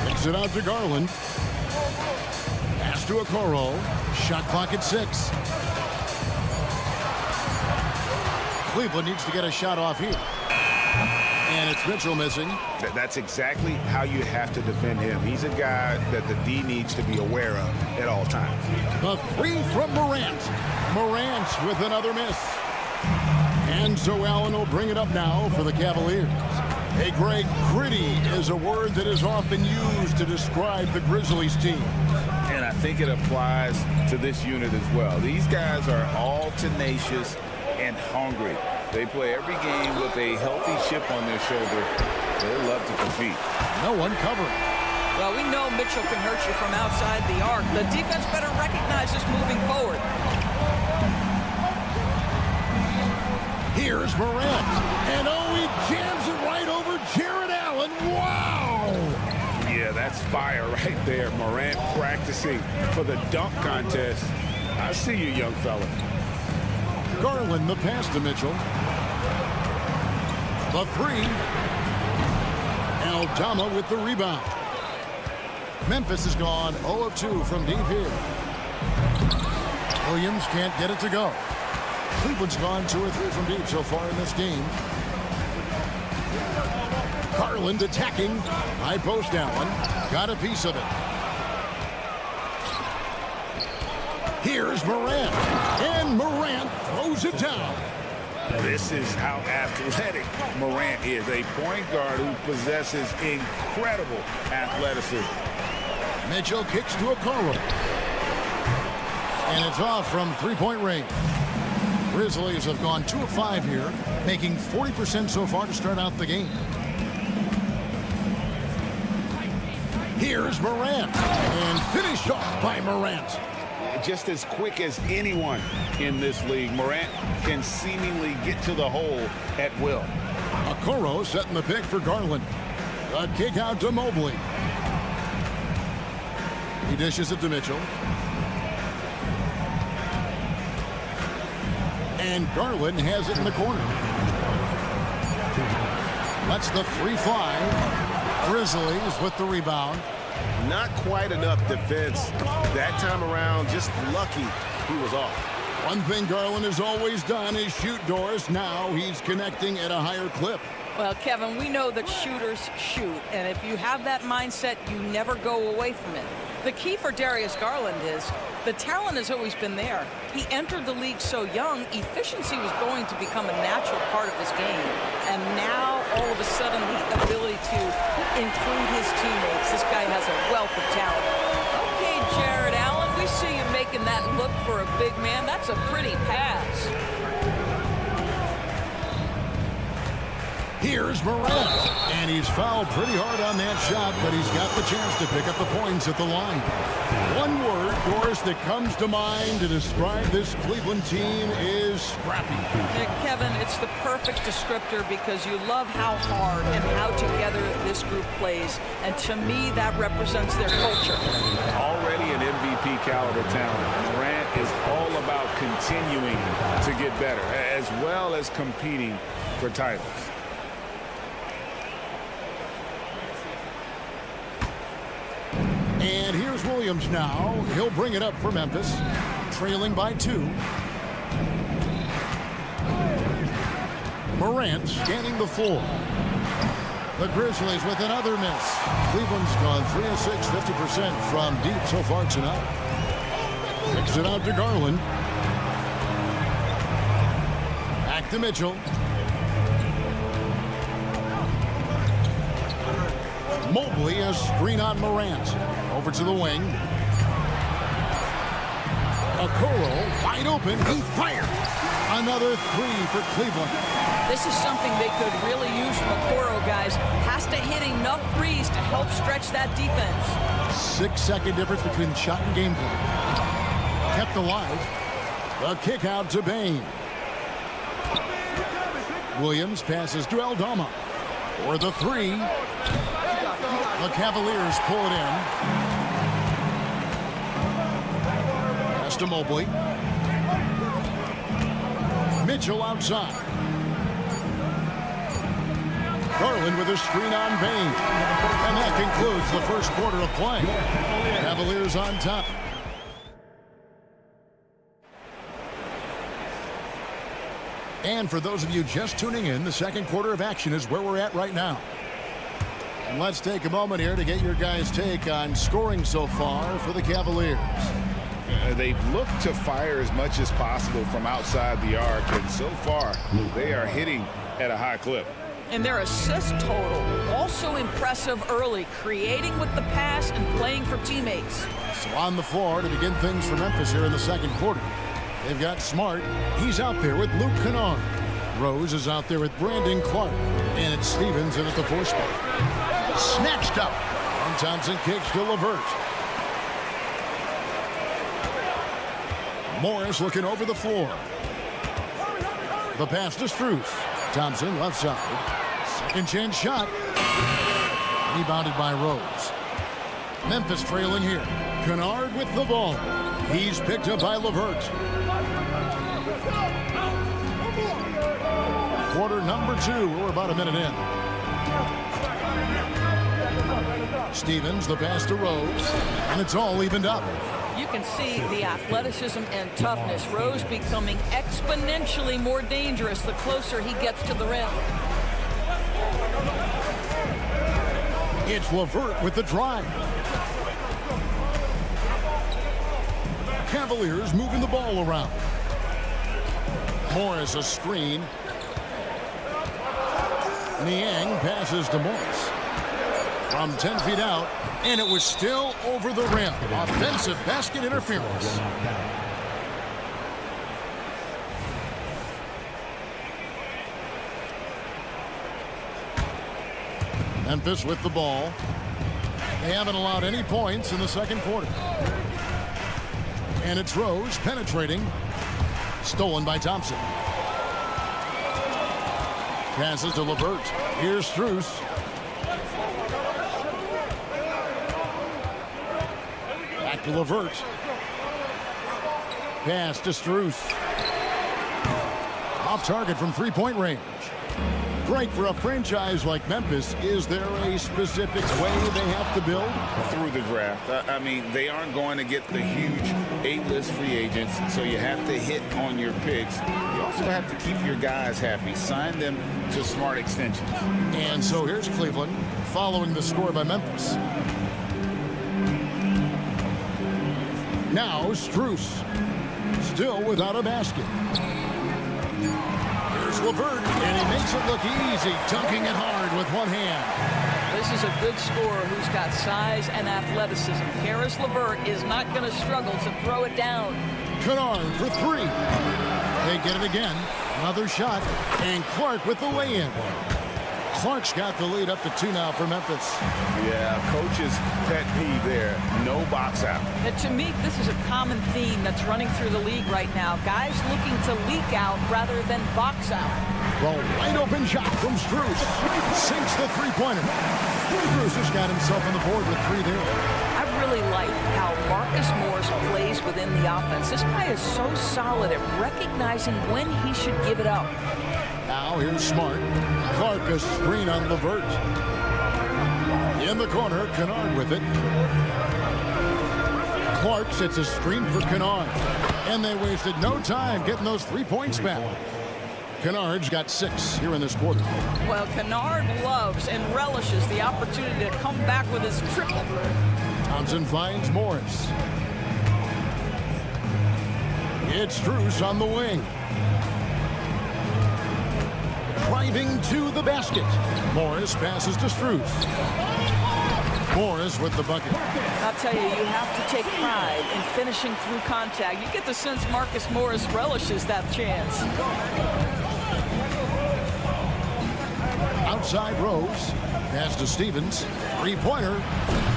Kicks it out to Garland. Pass to Okoro. Shot clock at 6. Cleveland needs to get a shot off here. And it's Mitchell missing. That's exactly how you have to defend him. He's a guy that the D needs to be aware of at all times. The three from Morant. Morant with another miss. And so Allen will bring it up now for the Cavaliers. Hey, Greg, gritty is a word that is often used to describe the Grizzlies team. And I think it applies to this unit as well. These guys are all tenacious and hungry. They play every game with a healthy chip on their shoulder. They love to compete. No one covering. Well, we know Mitchell can hurt you from outside the arc. The defense better recognize this moving forward. Here's Morant. And oh, he jams it right over Jared Allen. Wow! Yeah, that's fire right there. Morant practicing for the dunk contest. I see you, young fella. Garland the pass to Mitchell. The three. Aldama with the rebound. Memphis has gone 0 of 2 from deep here. Williams can't get it to go. Cleveland's gone 2 or 3 from deep so far in this game. Garland attacking. High post Allen. Got a piece of it. Here's Morant. And Morant throws it down. This is how athletic Morant is. A point guard who possesses incredible athleticism. Mitchell kicks to Okoro. And it's off from three-point range. Grizzlies have gone 2 of 5 here, making 40% so far to start out the game. Here's Morant. And finished off by Morant. Just as quick as anyone in this league, Morant can seemingly get to the hole at will. Okoro setting the pick for Garland. A kick out to Mobley. He dishes it to Mitchell. And Garland has it in the corner. Lets the 3 fly. Grizzlies with the rebound. Not quite enough defense that time around. Just lucky he was off. One thing Garland has always done is shoot doors. Now he's connecting at a higher clip. Well, Kevin, we know that shooters shoot, and if you have that mindset, you never go away from it. The key for Darius Garland is the talent has always been there. He entered the league so young, efficiency was going to become a natural part of his game. And now, all of a sudden, the ability to include his teammates. This guy has a wealth of talent. Okay, Jared Allen, we see you making that look for a big man. That's a pretty pass. Here's Morant. And he's fouled pretty hard on that shot, but he's got the chance to pick up the points at the line. One word, of course, that comes to mind to describe this Cleveland team is scrappy. Kevin, it's the perfect descriptor because you love how hard and how together this group plays. And to me, that represents their culture. Already an MVP caliber talent. Morant is all about continuing to get better, as well as competing for titles. And here's Williams now. He'll bring it up for Memphis, trailing by 2. Morant scanning the floor. The Grizzlies with another miss. Cleveland's gone 3 of 6, 50% from deep so far tonight. Kicks it out to Garland. Back to Mitchell. Mobley, a screen on Morant. Over to the wing. Okoro wide open. He fires. Another 3 for Cleveland. This is something they could really use from Okoro, guys. Has to hit enough threes to help stretch that defense. 6-second difference between shot and game play. Kept alive. The kick out to Bain. Williams passes to Aldama. For the 3. The Cavaliers pull it in. Pass to Mobley. Mitchell outside. Garland with a screen on Bain. And that concludes the first quarter of play. Cavaliers on top. And for those of you just tuning in, the second quarter of action is where we're at right now. And let's take a moment here to get your guys' take on scoring so far for the Cavaliers. They've looked to fire as much as possible from outside the arc, and so far they are hitting at a high clip. And their assist total, also impressive early, creating with the pass and playing for teammates. So on the floor to begin things for Memphis here in the second quarter. They've got Smart. He's out there with Luke Kennard. Rose is out there with Brandon Clark. And it's Stevens in at the 4 spot. Snatched up. And Thompson kicks to LeVert. Morris looking over the floor. The pass to Strus. Thompson left side. Second chance shot. Rebounded by Rose. Memphis trailing here. Kennard with the ball. He's picked up by LeVert. Quarter number 2. We're about a minute in. Stevens, the pass to Rose. And it's all evened up. You can see the athleticism and toughness. Rose becoming exponentially more dangerous the closer he gets to the rim. It's LeVert with the drive. Cavaliers moving the ball around. Morris a screen. Niang passes to Morris. From 10 feet out, and it was still over the rim. Offensive basket interference. Memphis with the ball. They haven't allowed any points in the second quarter. And it's Rose penetrating. Stolen by Thompson. Passes to LeVert. Here's Strus. Back to LeVert. Pass to Strus. Off target from three-point range. Great for a franchise like Memphis. Is there a specific way they have to build? Through the draft. I mean, they aren't going to get the huge A-list free agents, so you have to hit on your picks. You also have to keep your guys happy. Sign them to smart extensions. And so here's Cleveland following the score by Memphis. Now Strus. Still without a basket. Here's LeVert, and he makes it look easy, dunking it hard with one hand. This is a good scorer who's got size and athleticism. Karis LeVert is not going to struggle to throw it down. Kennard for 3. They get it again. Another shot, and Clark with the lay-in. Clark's got the lead up to 2 now for Memphis. Yeah, coach's pet peeve there. No box out. And to me, this is a common theme that's running through the league right now. Guys looking to leak out rather than box out. Well, wide open shot from Strus. Sinks the three-pointer. Strus has got himself on the board with 3 there. I really like how Marcus Morris plays within the offense. This guy is so solid at recognizing when he should give it up. Now here's Smart. Clark a screen on LeVert. In the corner, Kennard with it. Clark sets a screen for Kennard. And they wasted no time getting those 3 points back. Kennard's got 6 here in this quarter. Well, Kennard loves and relishes the opportunity to come back with his triple. Thompson finds Morris. It's Strus on the wing. Driving to the basket. Morris passes to Strus. Morris with the bucket. I'll tell you, you have to take pride in finishing through contact. You get the sense Marcus Morris relishes that chance. Outside Rose. Pass to Stevens. 3-pointer.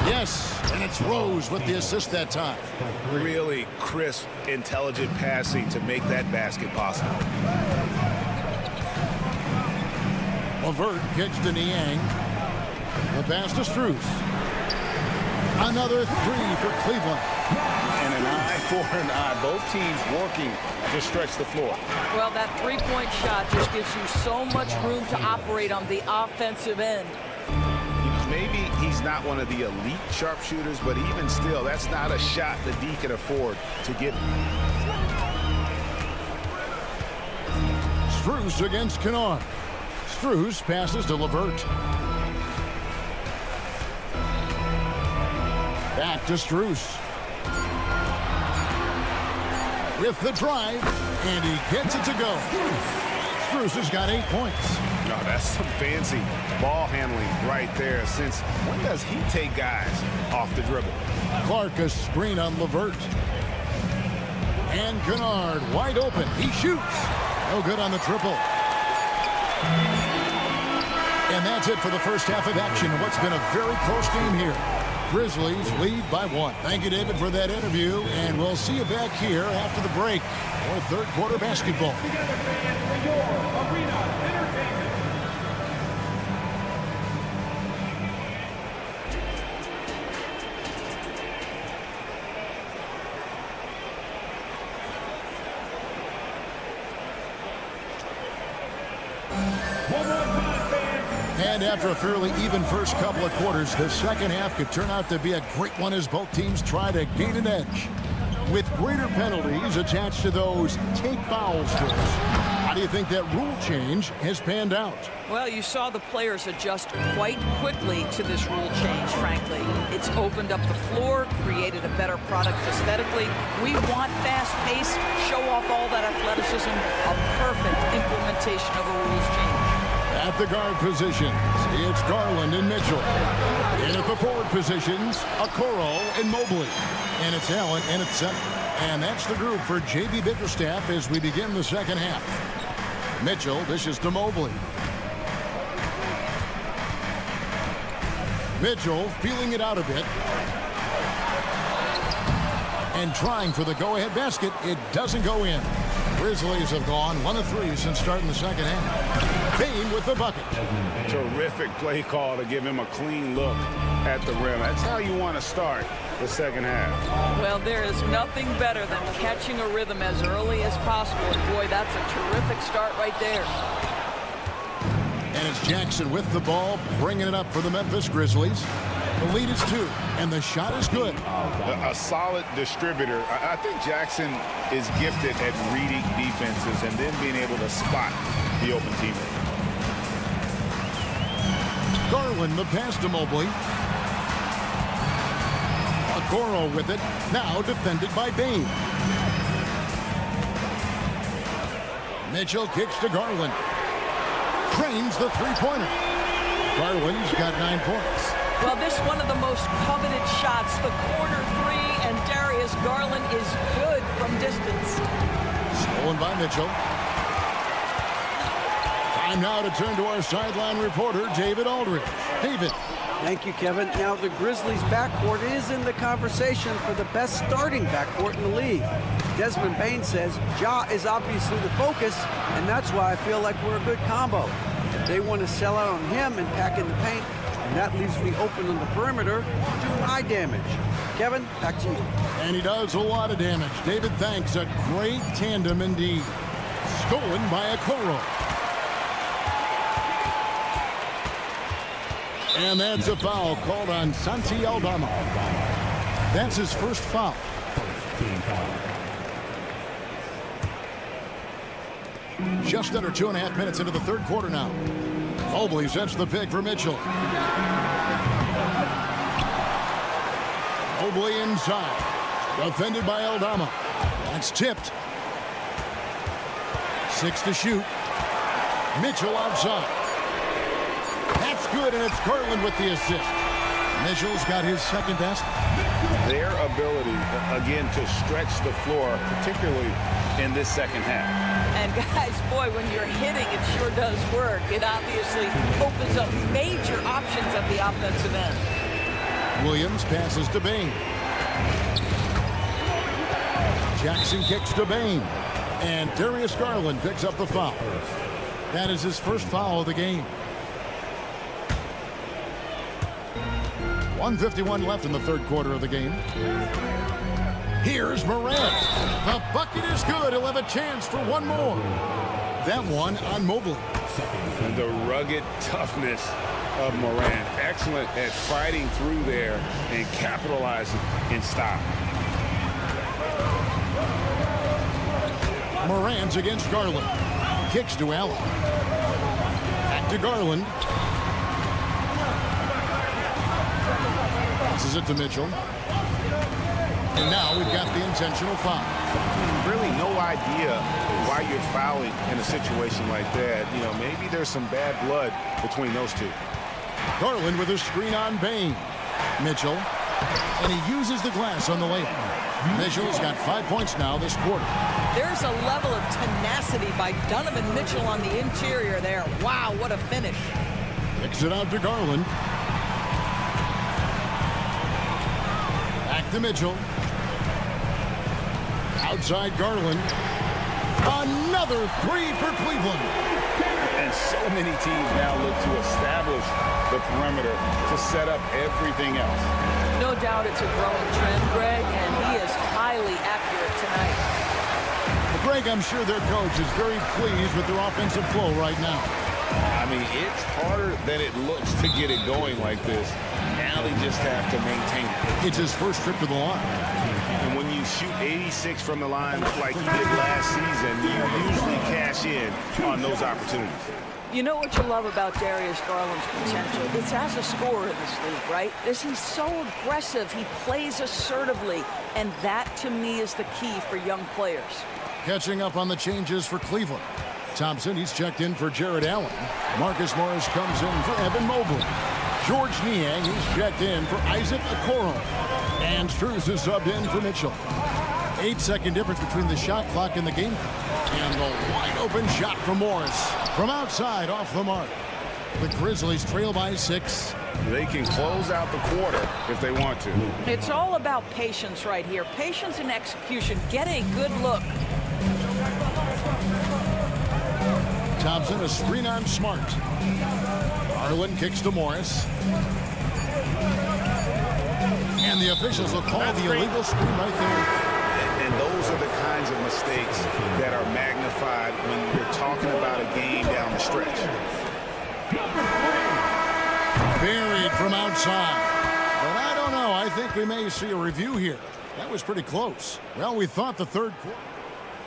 Yes, and it's Rose with the assist that time. Really crisp, intelligent passing to make that basket possible. LeVert kicks to Niang. The pass to Strus. Another 3 for Cleveland. And an eye for an eye. Both teams working to stretch the floor. Well, that three-point shot just gives you so much room to operate on the offensive end. Maybe he's not one of the elite sharpshooters, but even still, that's not a shot the D can afford to give. Strus against Kennard. Strus passes to LeVert. Back to Strus. With the drive, and he gets it to go. Strus has got 8 points. No, that's some fancy ball handling right there. Since when does he take guys off the dribble? Clark a screen on LeVert. And Kennard wide open. He shoots. No good on the triple. And that's it for the first half of action in what's been a very close game here. Grizzlies lead by 1. Thank you, David, for that interview. And we'll see you back here after the break for third quarter basketball. And after a fairly even first couple of quarters, the second half could turn out to be a great one as both teams try to gain an edge. With greater penalties attached to those take fouls rules. How do you think that rule change has panned out? Well, you saw the players adjust quite quickly to this rule change, frankly. It's opened up the floor, created a better product aesthetically. We want fast pace, show off all that athleticism, a perfect implementation of a rules change. At the guard positions, it's Garland and Mitchell. And at the forward positions, Okoro and Mobley. And it's Allen and it's center. And that's the group for J.B. Bickerstaff as we begin the second half. Mitchell dishes to Mobley. Mitchell feeling it out a bit. And trying for the go-ahead basket. It doesn't go in. Grizzlies have gone 1 of 3 since starting the second half. Payne with the bucket. Terrific play call to give him a clean look at the rim. That's how you want to start the second half. Well, there is nothing better than catching a rhythm as early as possible. And boy, that's a terrific start right there. And it's Jackson with the ball, bringing it up for the Memphis Grizzlies. The lead is 2, and the shot is good. A solid distributor. I think Jackson is gifted at reading defenses and then being able to spot the open teammate. Garland the pass to Mobley. Okoro with it, now defended by Bain. Mitchell kicks to Garland. Trains the three-pointer. Garland's got 9 points. Well, this one of the most coveted shots, the corner three, and Darius Garland is good from distance. Stolen by Mitchell. Time now to turn to our sideline reporter, David Aldridge. David. Thank you, Kevin. Now the Grizzlies backcourt is in the conversation for the best starting backcourt in the league. Desmond Bain says Ja is obviously the focus, and that's why I feel like we're a good combo. If they want to sell out on him and pack in the paint, and that leaves me open on the perimeter, do my damage. Kevin, back to you. And he does a lot of damage. David, thanks. A great tandem indeed. Stolen by Okoro. And that's a foul called on Santi Aldama. That's his first foul. Just under 2.5 minutes into the third quarter now. Mobley sets the pick for Mitchell. Mobley inside. Defended by Aldama. That's tipped. 6 to shoot. Mitchell outside. That's good, and it's Garland with the assist. Mitchell's got his second basket. Their ability, again, to stretch the floor, particularly in this second half. And guys, boy, when you're hitting, it sure does work. It obviously opens up major options at the offensive end. Williams passes to Bain. Jackson kicks to Bain. And Darius Garland picks up the foul. That is his first foul of the game. 1:51 left in the third quarter of the game. Here's Morant. The bucket is good. He'll have a chance for one more. That one on Mobley. And the rugged toughness of Morant. Excellent at fighting through there and capitalizing in style. Morant against Garland. kicks to Allen. Back to Garland. Passes it to Mitchell. And now we've got the intentional foul. Really no idea why you're fouling in a situation like that. You know, maybe there's some bad blood between those two. Garland with a screen on Bain. Mitchell. And he uses the glass on the layup. Mitchell's got 5 points now this quarter. There's a level of tenacity by Donovan Mitchell on the interior there. Wow, what a finish. Kicks it out to Garland. Back to Mitchell. Outside Garland. Another three for Cleveland. And so many teams now look to establish the perimeter to set up everything else. No doubt it's a growing trend, Greg, and he is highly accurate tonight. Well, Greg, I'm sure their coach is very pleased with their offensive flow right now. I mean, it's harder than it looks to get it going like this. Now they just have to maintain it. It's his first trip to the line. And when you shoot 86 from the line like he did last season, you usually cash in on those opportunities. You know what you love about Darius Garland's potential? It's as a scorer in this league, right? He's so aggressive. He plays assertively. And that, to me, is the key for young players. Catching up on the changes for Cleveland. Thompson, he's checked in for Jared Allen. Marcus Morris comes in for Evan Mobley. George Niang, he's checked in for Isaac Okoro. And Strus is subbed in for Mitchell. 8-second difference between the shot clock and the game clock. And the wide open shot from Morris. From outside, off the mark. The Grizzlies trail by 6. They can close out the quarter if they want to. It's all about patience right here. Patience and execution. Get a good look. Thompson, a screen on Smart. Garland kicks to Morris. And the officials will call the illegal screen right there. And those are the kinds of mistakes that are magnified when you're talking about a game down the stretch. Buried from outside. But I don't know. I think we may see a review here. That was pretty close. Well, we thought the third quarter.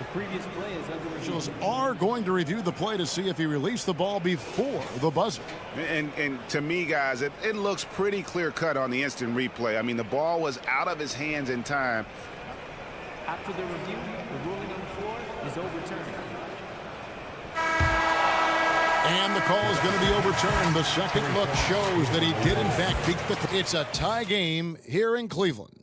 The previous play is under review. Officials are going to review the play to see if he released the ball before the buzzer. And to me, guys, it looks pretty clear-cut on the instant replay. I mean, the ball was out of his hands in time. After the review, the ruling on the floor is overturned. And the call is going to be overturned. The second look shows that he did, in fact, beat the... It's a tie game here in Cleveland.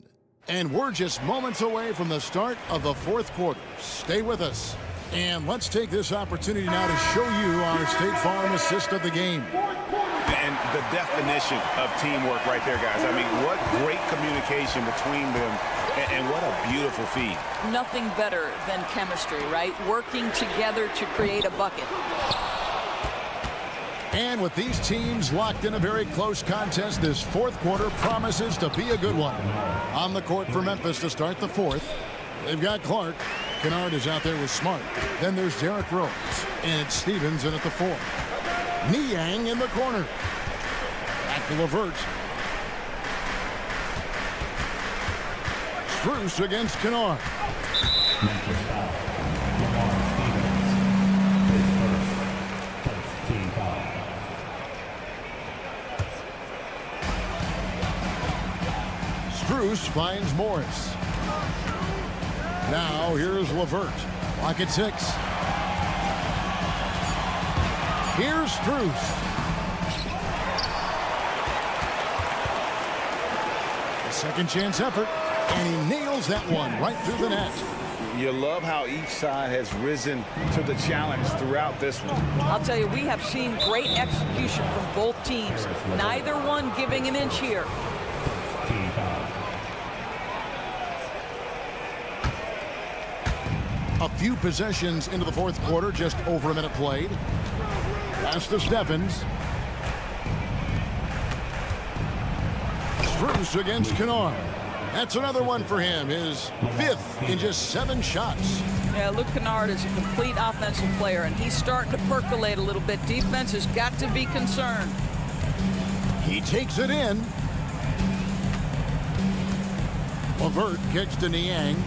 And we're just moments away from the start of the fourth quarter. Stay with us. And let's take this opportunity now to show you our State Farm assist of the game. And the definition of teamwork right there, guys. I mean, what great communication between them, and what a beautiful feed. Nothing better than chemistry, right? Working together to create a bucket. And with these teams locked in a very close contest, this fourth quarter promises to be a good one. On the court for Memphis to start the fourth, they've got Clark. Kennard is out there with Smart. Then there's Derrick Rose. And it's Stevens in at the 4. Niang in the corner. Back to Levert. Strus against Kennard. Strus finds Morris. Now here's Levert. Clock at 6. Here's Strus. A second chance effort, and he nails that one right through the net. You love how each side has risen to the challenge throughout this one. I'll tell you, we have seen great execution from both teams. Neither one giving an inch here. A few possessions into the fourth quarter, just over a minute played. Pass to Steffens. Strus against Kennard. That's another one for him, his 5th in just 7 shots. Yeah, Luke Kennard is a complete offensive player, and he's starting to percolate a little bit. Defense has got to be concerned. He takes it in. Levert kicks to Niang.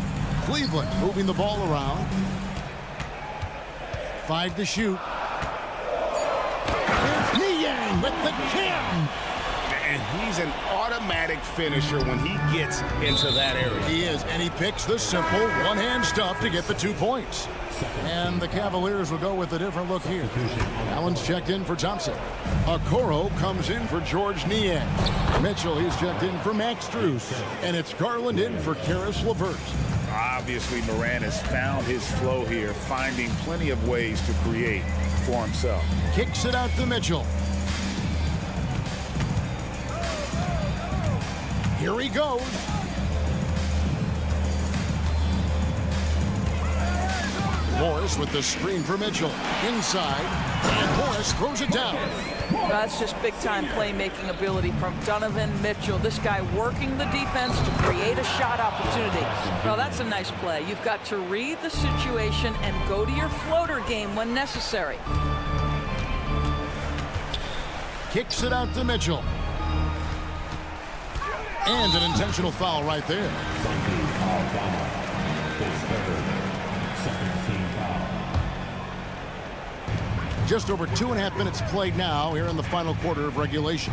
Cleveland moving the ball around. 5 to shoot. Here's Niang with the jam. And he's an automatic finisher when he gets into that area. He is, and he picks the simple one-hand stuff to get the 2 points. And the Cavaliers will go with a different look here. Allen's checked in for Thompson. Okoro comes in for George Niang. Mitchell, he's checked in for Max Strus. And it's Garland in for Karis LeVert. Obviously, Morant has found his flow here, finding plenty of ways to create for himself. Kicks it out to Mitchell. Here he goes. Morris with the screen for Mitchell. Inside, and Morris throws it down. That's just big-time playmaking ability from Donovan Mitchell. This guy working the defense to create a shot opportunity. Well, that's a nice play. You've got to read the situation and go to your floater game when necessary. Kicks it out to Mitchell. And an intentional foul right there. Just over 2.5 minutes played now here in the final quarter of regulation.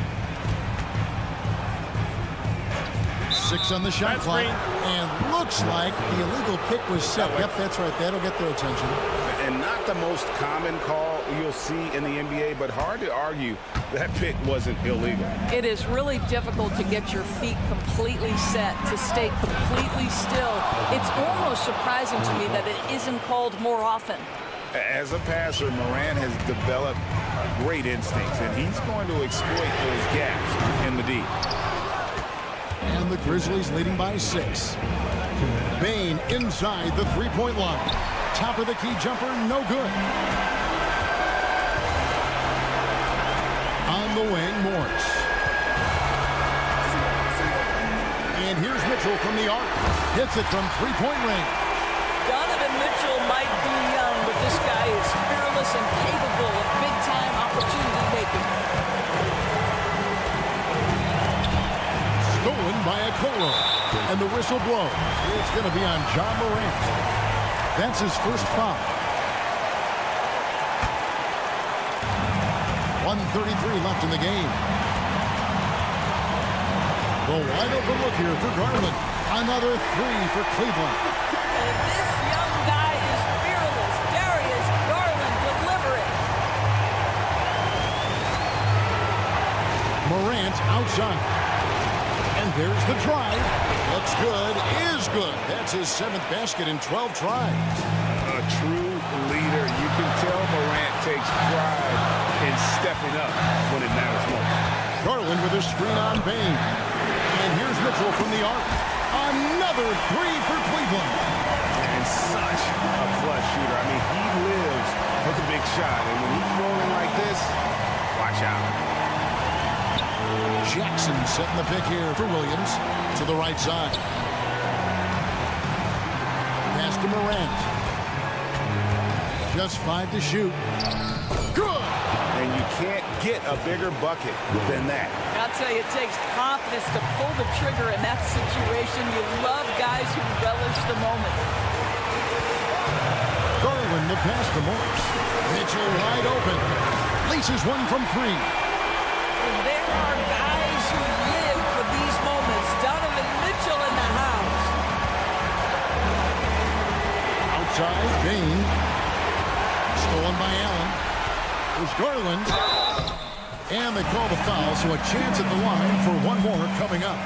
6 on the shot clock. And looks like the illegal kick was set. Yep, that's right. That'll get their attention. And not the most common call you'll see in the NBA, but hard to argue that pick wasn't illegal. It is really difficult to get your feet completely set, to stay completely still. It's almost surprising to me that it isn't called more often. As a passer, Morant has developed great instincts, and he's going to exploit those gaps in the D. And the Grizzlies leading by 6. Bane inside the three-point line. Top of the key jumper, no good. On the wing, Morris. And here's Mitchell from the arc. Hits it from three-point range. Donovan Mitchell might be young, but this guy is fearless and capable of big-time opportunity making. Stolen by Okoro. And the whistle blows. It's going to be on John Morant. That's his first foul. 1:33 left in the game. The wide open look here for Garland. Another 3 for Cleveland. And this young guy is fearless. Darius Garland delivering. Morant outside. And there's the drive. Looks good, is good. That's his 7th basket in 12 tries. A true leader. You can tell Morant takes pride in stepping up when it matters most. Garland with a screen on Bane. And here's Mitchell from the arc. Another 3 for Cleveland. And such a clutch shooter. I mean, he lives for the big shot. And when he's rolling like this, watch out. Jackson setting the pick here for Williams to the right side. Pass to Morant. Just 5 to shoot. Good! And you can't get a bigger bucket than that. I'll tell you, it takes confidence to pull the trigger in that situation. You love guys who relish the moment. Garland the pass to Morris. Mitchell wide open. Laces one from 3. And there are guys who live for these moments. Donovan Mitchell in the house. Outside, Bane. Stolen by Allen. There's Garland. And they call the foul, so a chance at the line for one more coming up.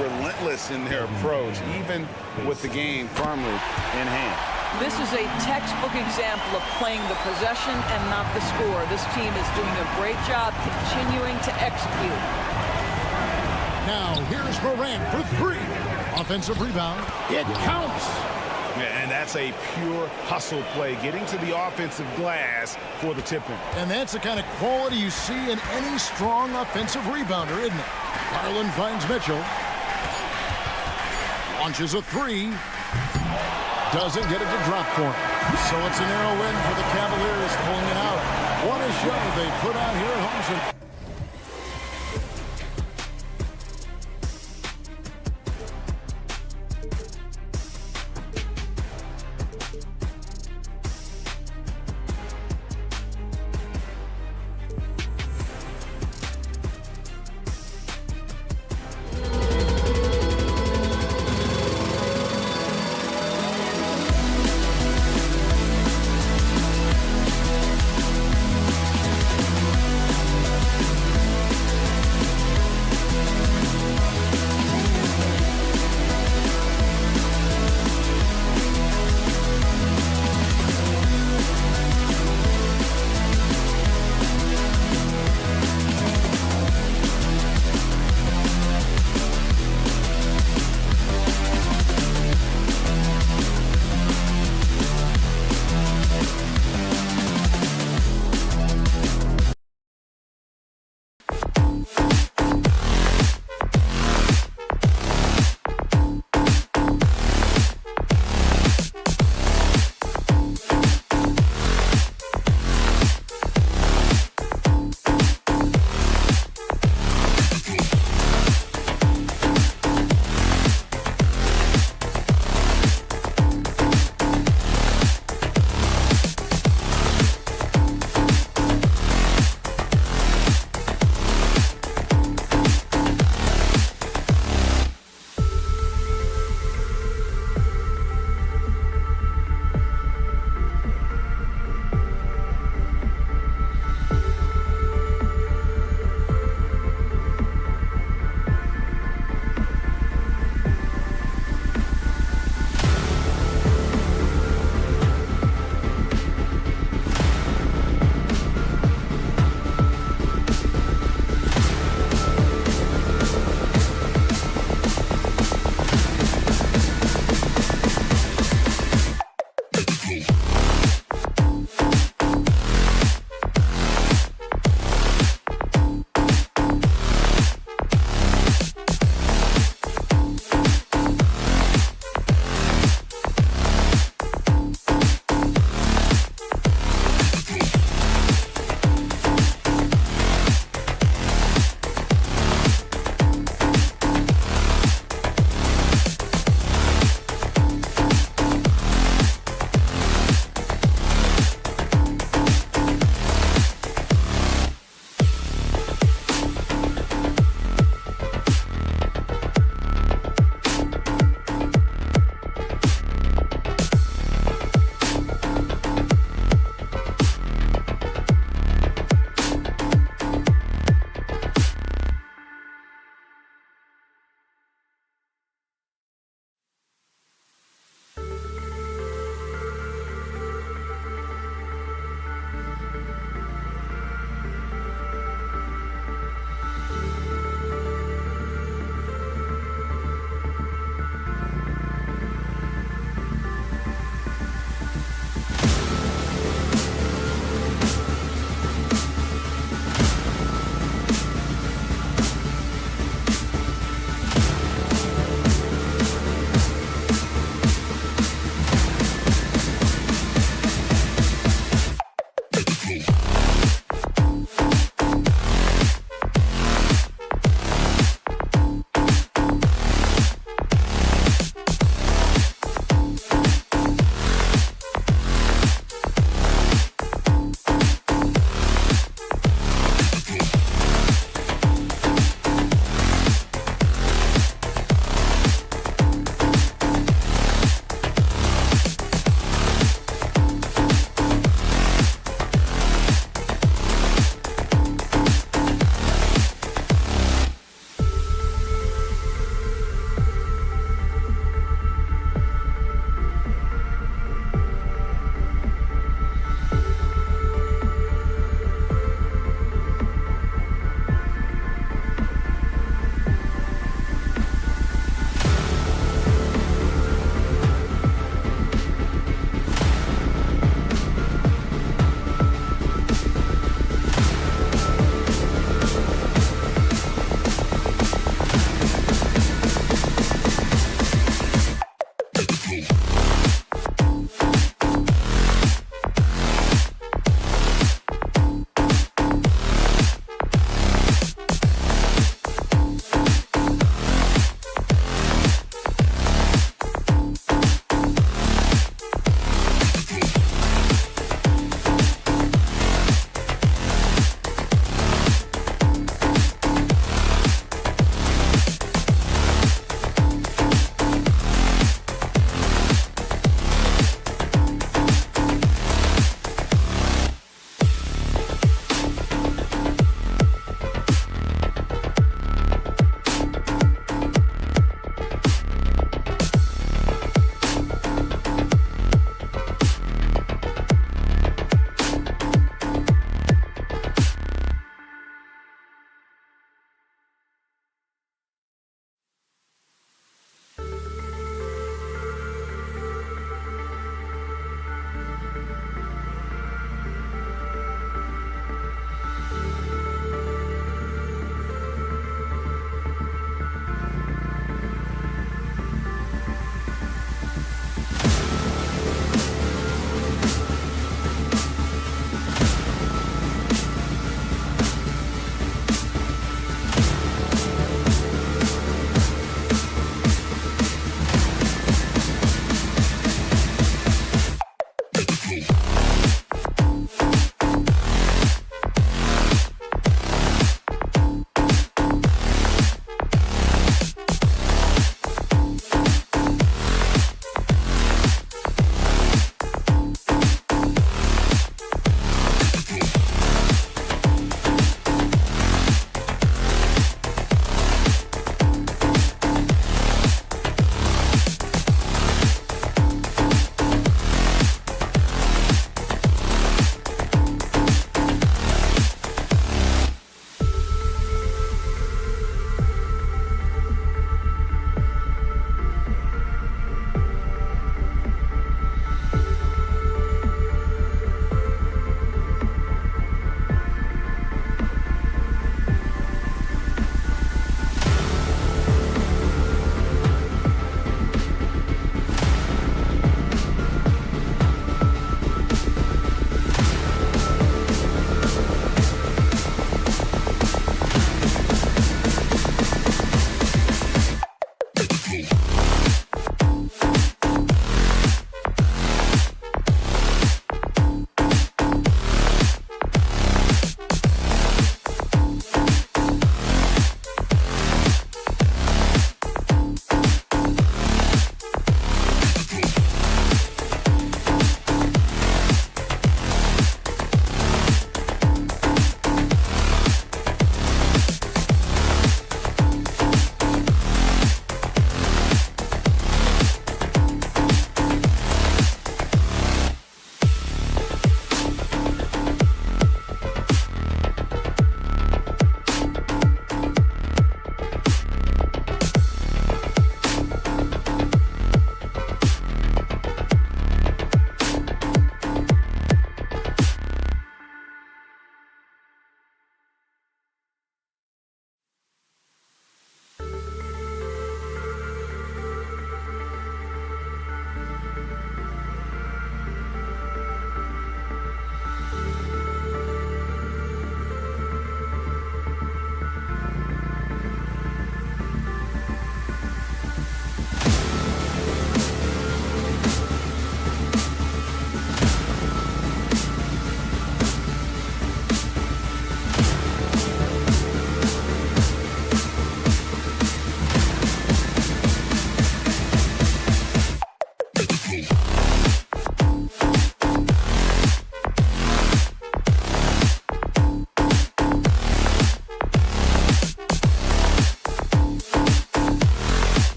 Relentless in their approach, even with the game firmly in hand. This is a textbook example of playing the possession and not the score. This team is doing a great job continuing to execute. Now, here's Morant for 3. Offensive rebound. It counts. And that's a pure hustle play, getting to the offensive glass for the tip-in. And that's the kind of quality you see in any strong offensive rebounder, isn't it? Garland finds Mitchell. Launches a 3. Doesn't get it to drop for him. So it's a narrow win for the Cavaliers, pulling it out. What a show they put out here at home.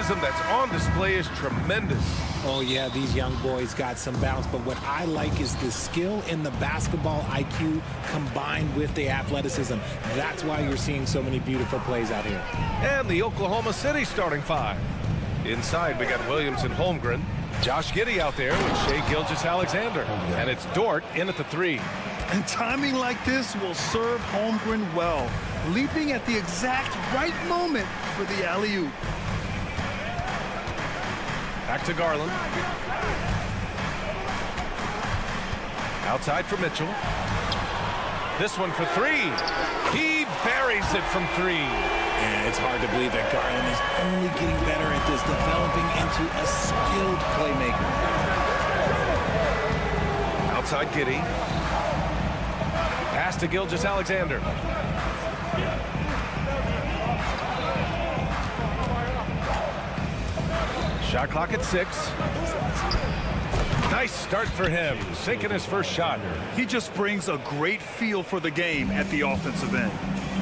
athleticism that's on display is tremendous. Oh, yeah, these young boys got some bounce, but what I like is the skill and the basketball IQ combined with the athleticism. That's why you're seeing so many beautiful plays out here. And the Oklahoma City starting five. Inside, we got Williams and Holmgren. Josh Giddey out there with Shai Gilgeous-Alexander. And it's Dort in at the 3. And timing like this will serve Holmgren well, leaping at the exact right moment for the alley-oop. Back to Garland. Outside for Mitchell. This one for 3. He buries it from 3. And it's hard to believe that Garland is only getting better at this, developing into a skilled playmaker. Outside Giddey. Pass to Gilgeous-Alexander. Shot clock at 6. Nice start for him, sinking his first shot. He just brings a great feel for the game at the offensive end.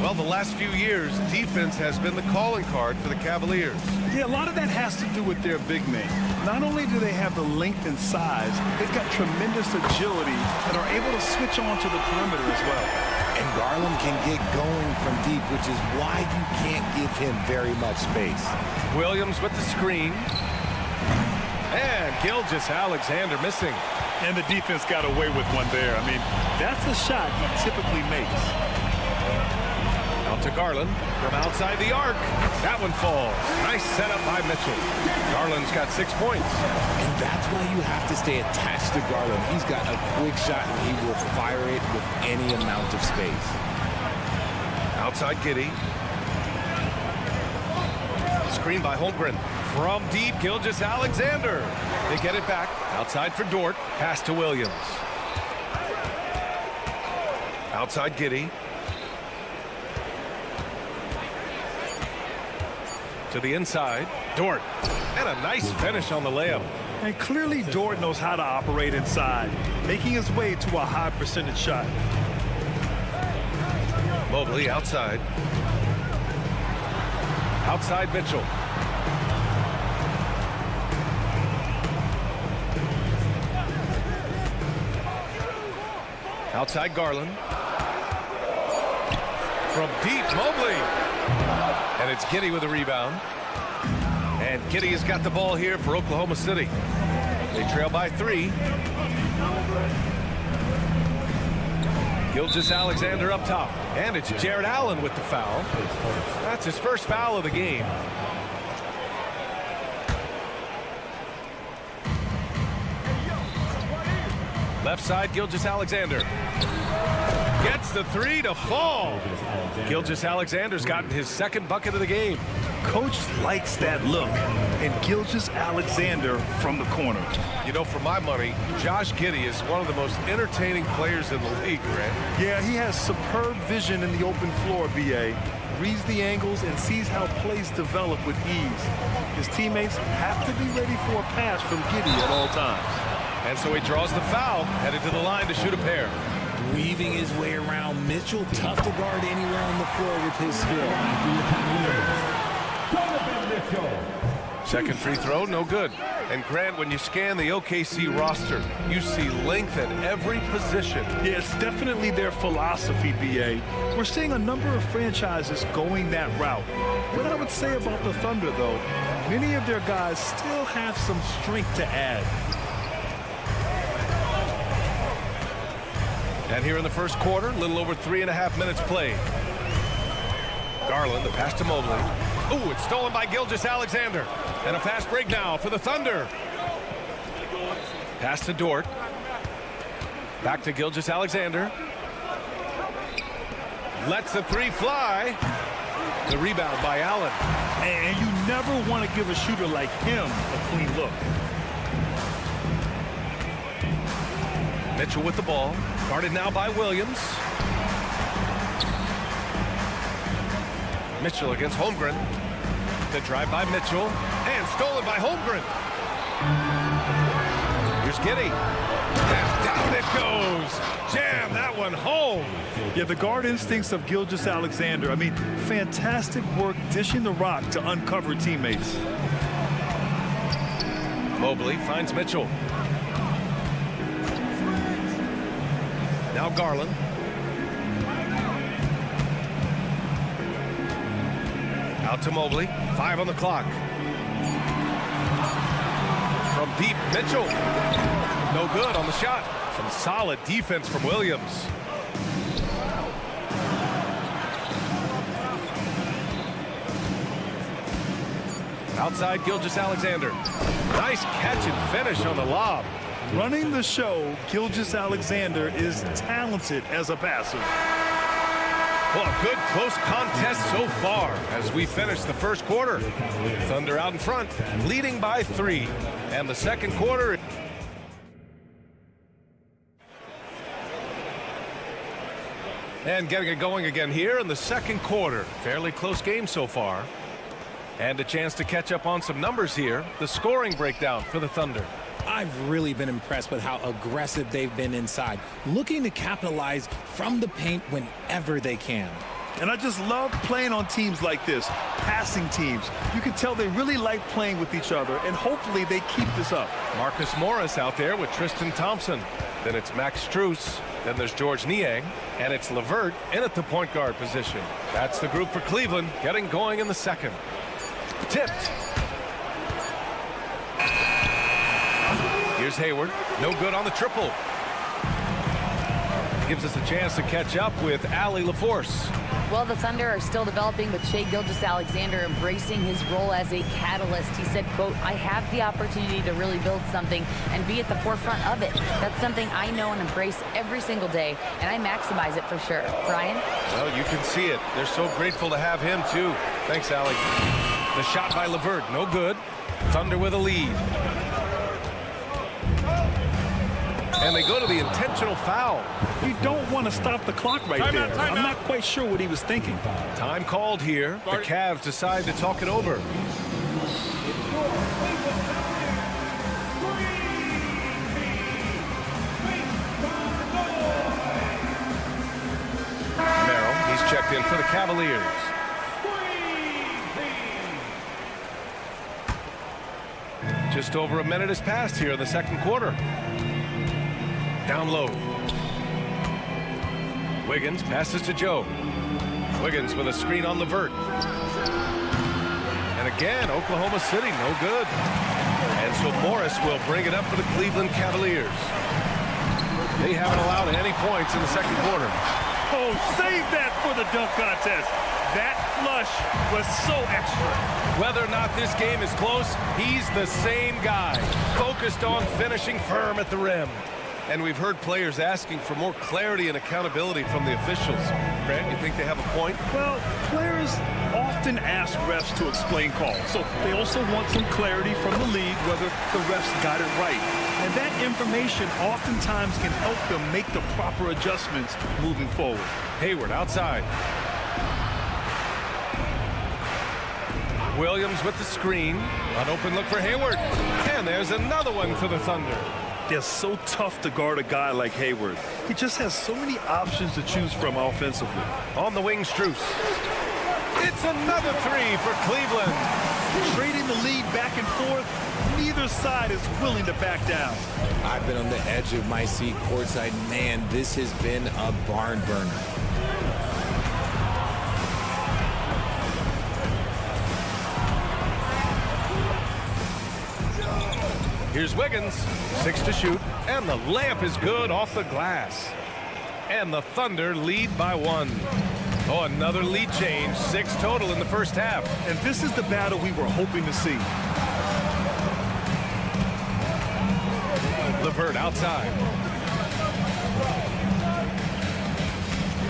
Well, the last few years, defense has been the calling card for the Cavaliers. Yeah, a lot of that has to do with their big men. Not only do they have the length and size, they've got tremendous agility and are able to switch on to the perimeter as well. And Garland can get going from deep, which is why you can't give him very much space. Williams with the screen. And Gilgeous-Alexander missing. And the defense got away with one there. I mean, that's a shot he typically makes. Out to Garland from outside the arc. That one falls. Nice setup by Mitchell. Garland's got 6 points. And that's why you have to stay attached to Garland. He's got a quick shot, and he will fire it with any amount of space. Outside Giddey. Screen by Holmgren. From deep, Gilgeous-Alexander. They get it back. Outside for Dort. Pass to Williams. Outside Giddey. To the inside. Dort. And a nice finish on the layup. And clearly Dort knows how to operate inside, making his way to a high percentage shot. Mobley outside. Outside Mitchell. Outside Garland. From deep, Mobley. And it's Giddey with a rebound. And Giddey has got the ball here for Oklahoma City. They trail by 3. Gilgeous-Alexander up top. And it's Jared Allen with the foul. That's his first foul of the game. Left side, Gilgeous-Alexander. Gets the 3 to fall. Gilgeous-Alexander's gotten his second bucket of the game. Coach likes that look. And Gilgeous-Alexander from the corner. You know, for my money, Josh Giddey is one of the most entertaining players in the league, Grant. Yeah, he has superb vision in the open floor, B.A. Reads the angles and sees how plays develop with ease. His teammates have to be ready for a pass from Giddey at all times. And so he draws the foul, headed to the line to shoot a pair. Weaving his way around Mitchell, tough to guard anywhere on the floor with his skill. Second free throw, no good. And Grant, when you scan the OKC roster, you see length at every position. Yeah, it's definitely their philosophy, B.A. We're seeing a number of franchises going that route. What I would say about the Thunder, though, many of their guys still have some strength to add. And here in the first quarter, a little over 3.5 minutes played. Garland, the pass to Mobley. Ooh, it's stolen by Gilgeous-Alexander. And a fast break now for the Thunder. Pass to Dort. Back to Gilgeous-Alexander. Lets the 3 fly. The rebound by Allen. And you never want to give a shooter like him a clean look. Mitchell with the ball. Guarded now by Williams. Mitchell against Holmgren. The drive by Mitchell. And stolen by Holmgren. Here's Giddey. And down it goes. Jam that one home. Yeah, the guard instincts of Gilgeous-Alexander. I mean, fantastic work dishing the rock to uncover teammates. Mobley finds Mitchell. Now Garland. Out to Mobley. 5 on the clock. From deep, Mitchell. No good on the shot. Some solid defense from Williams. Outside Gilgeous-Alexander. Nice catch and finish on the lob. Running the show, Gilgeous-Alexander is talented as a passer. Well, a good close contest so far as we finish the first quarter. Thunder out in front, leading by 3. And the second quarter. And getting it going again here in the second quarter. Fairly close game so far. And a chance to catch up on some numbers here. The scoring breakdown for the Thunder. I've really been impressed with how aggressive they've been inside, looking to capitalize from the paint whenever they can. And I just love playing on teams like this, passing teams. You can tell they really like playing with each other, and hopefully they keep this up. Marcus Morris out there with Tristan Thompson. Then it's Max Strus. Then there's George Niang. And it's LeVert in at the point guard position. That's the group for Cleveland getting going in the second. Tipped. Here's Hayward. No good on the triple. Gives us a chance to catch up with Allie LaForce. Well, the Thunder are still developing with Shai Gilgeous-Alexander embracing his role as a catalyst. He said, quote, I have the opportunity to really build something and be at the forefront of it. That's something I know and embrace every single day, and I maximize it for sure. Brian? Well, you can see it. They're so grateful to have him, too. Thanks, Allie. The shot by LeVert, no good. Thunder with a lead. And they go to the intentional foul. You don't want to stop the clock right there. I'm not quite sure what he was thinking. Time called here. The Cavs decide to talk it over. Merrill, he's checked in for the Cavaliers. Just over a minute has passed here in the second quarter. Down low. Wiggins passes to Joe. Wiggins with a screen on LeVert. And again, Oklahoma City, no good. And so Morris will bring it up for the Cleveland Cavaliers. They haven't allowed any points in the second quarter. Oh, save that for the dunk contest. That flush was so extra. Whether or not this game is close, he's the same guy. Focused on finishing firm at the rim. And we've heard players asking for more clarity and accountability from the officials. Grant, you think they have a point? Well, players often ask refs to explain calls. So they also want some clarity from the league whether the refs got it right. And that information oftentimes can help them make the proper adjustments moving forward. Hayward outside. Williams with the screen. An open look for Hayward. And there's another one for the Thunder. They're so tough to guard a guy like Hayward. He just has so many options to choose from offensively. On the wing, Strus. It's another three for Cleveland. Trading the lead back and forth, neither side is willing to back down. I've been on the edge of my seat courtside. Man, this has been a barn burner. Here's Wiggins, 6 to shoot, and the layup is good off the glass. And the Thunder lead by 1. Oh, another lead change, 6 total in the first half. And this is the battle we were hoping to see. LeVert outside.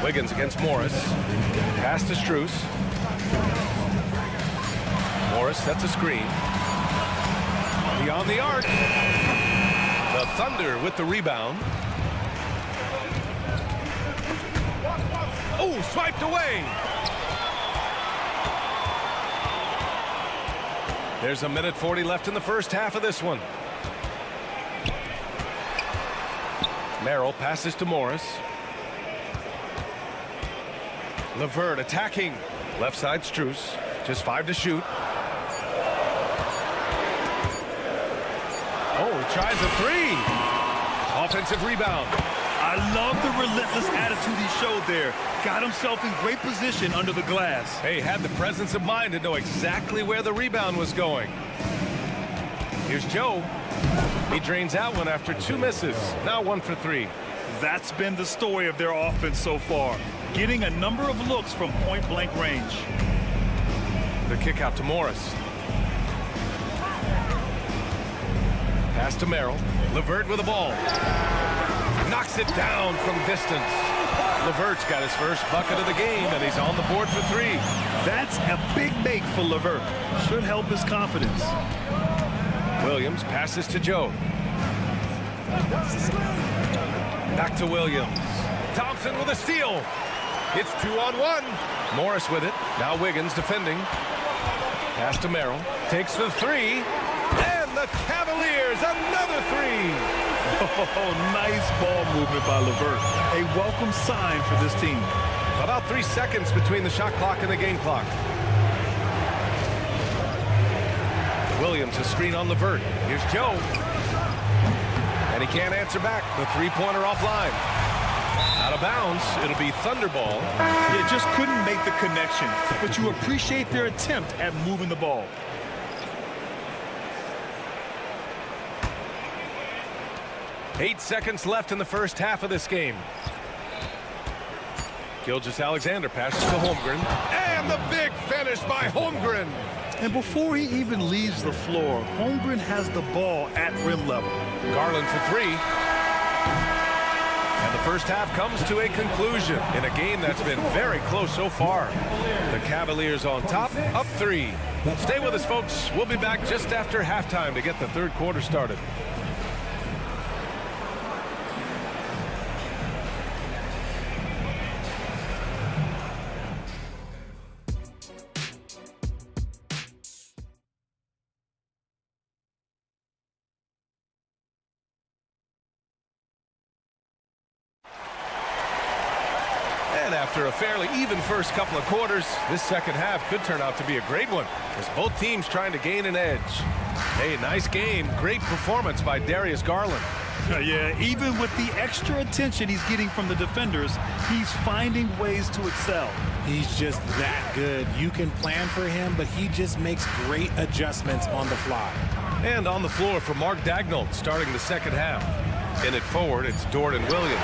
Wiggins against Morris. Pass to Strus. Morris sets a screen. Beyond the arc. The Thunder with the rebound. Oh, swiped away. There's a minute 40 left in the first half of this one. Merrill passes to Morris. LeVert attacking. Left side Strus. Just 5 to shoot. tries a three. Offensive rebound. I love the relentless attitude he showed there. Got himself in great position under the glass. Hey, had the presence of mind to know exactly where the rebound was going. Here's Joe. He drains that one after 2 misses. Now 1 for 3. That's been the story of their offense so far. Getting a number of looks from point-blank range. The kick out to Morris. Pass to Merrill. LeVert with the ball. Knocks it down from distance. LeVert's got his first bucket of the game, and he's on the board for 3. That's a big make for LeVert. Should help his confidence. Williams passes to Joe. Back to Williams. Thompson with a steal. It's 2-on-1. Morris with it. Now Wiggins defending. Pass to Merrill. Takes the 3. And the Cavaliers, another 3. Oh, nice ball movement by LeVert. A welcome sign for this team. About 3 seconds between the shot clock and the game clock. Williams, a screen on LeVert. Here's Joe. And he can't answer back. The three-pointer offline. Out of bounds. It'll be Thunderball. They just couldn't make the connection, but you appreciate their attempt at moving the ball. Eight seconds left in the first half of this game. Gilgeous-Alexander passes to Holmgren. And the big finish by Holmgren. And before he even leaves the floor, Holmgren has the ball at rim level. Garland for 3. And the first half comes to a conclusion in a game that's been very close so far. The Cavaliers on top, up 3. Stay with us, folks. We'll be back just after halftime to get the third quarter started. And after a fairly even first couple of quarters, this second half could turn out to be a great one as both teams trying to gain an edge. Hey, nice game. Great performance by Darius Garland. Yeah, even with the extra attention he's getting from the defenders, he's finding ways to excel. He's just that good. You can plan for him, but he just makes great adjustments on the fly. And on the floor for Mark Daigneault starting the second half. In it forward, it's Jordan Williams.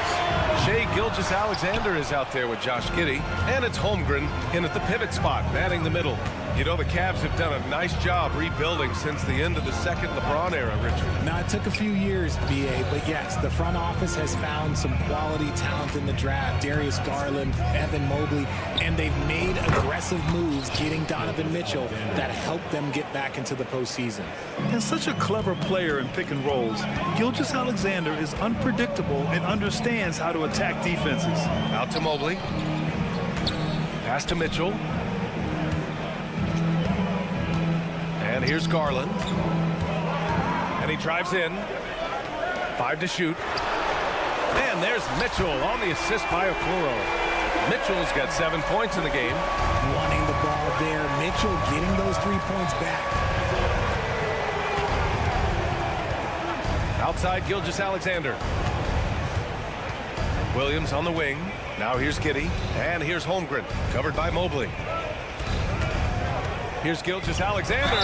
Shai Gilgeous-Alexander is out there with Josh Giddey. And it's Holmgren in at the pivot spot, manning the middle. You know, the Cavs have done a nice job rebuilding since the end of the second LeBron era, Richard. Now, it took a few years, B.A., but yes, the front office has found some quality talent in the draft. Darius Garland, Evan Mobley, and they've made aggressive moves getting Donovan Mitchell that helped them get back into the postseason. And such a clever player in pick and rolls. Gilgeous-Alexander is unpredictable and understands how to attack defenses. Out to Mobley. Pass to Mitchell. And here's Garland. And he drives in. 5 to shoot. And there's Mitchell on the assist by Okoro. Mitchell's got 7 points in the game. Wanting the ball there. Mitchell getting those 3 points back. Outside Gilgeous-Alexander. Williams on the wing. Now here's Giddey. And here's Holmgren. Covered by Mobley. Here's Gilgeous-Alexander.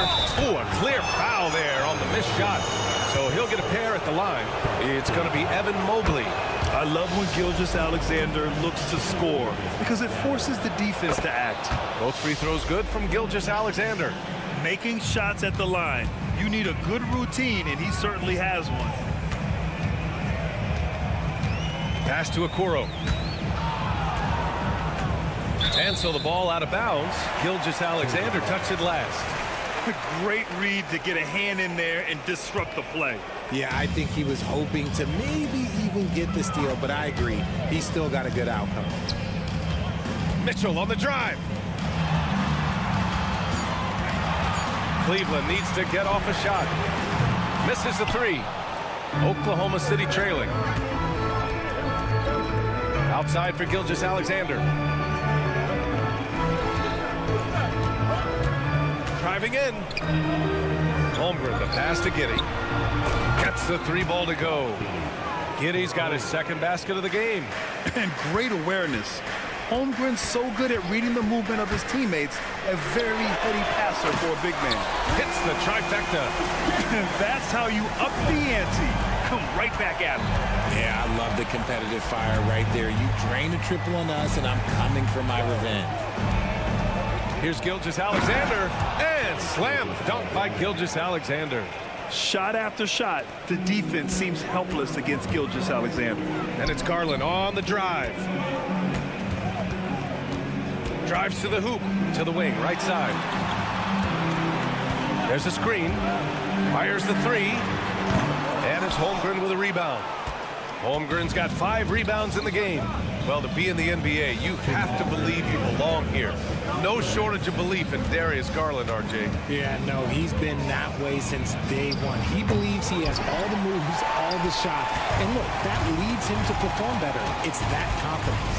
Ooh, a clear foul there on the missed shot. So he'll get a pair at the line. It's going to be Evan Mobley. I love when Gilgeous-Alexander looks to score because it forces the defense to act. Both free throws good from Gilgeous-Alexander. Making shots at the line. You need a good routine, and he certainly has one. Pass to Okoro. And so the ball out of bounds. Gilgeous-Alexander touched it last. Great read to get a hand in there and disrupt the play. Yeah, I think he was hoping to maybe even get the steal, but I agree. He still got a good outcome. Mitchell on the drive. Cleveland needs to get off a shot. Misses the 3. Oklahoma City trailing. Outside for Gilgeous-Alexander. Driving in. Holmgren, the pass to Giddey. Gets the 3-ball to go. Giddey's got his second basket of the game. And great awareness. Holmgren's so good at reading the movement of his teammates, a very heady passer for a big man. Hits the trifecta. That's how you up the ante. Come right back at him. Yeah, I love the competitive fire right there. You drain a triple on us, and I'm coming for my revenge. Here's Gilgeous-Alexander, and slam dunk by Gilgeous-Alexander. Shot after shot, the defense seems helpless against Gilgeous-Alexander. And it's Garland on the drive. Drives to the hoop, to the wing, right side. There's a screen. Fires the 3. And it's Holmgren with a rebound. Holmgren's got 5 rebounds in the game. Well, to be in the NBA, you have to believe you belong here. No shortage of belief in Darius Garland, RJ. Yeah, no, he's been that way since day one. He believes he has all the moves, all the shots. And look, that leads him to perform better. It's that confidence.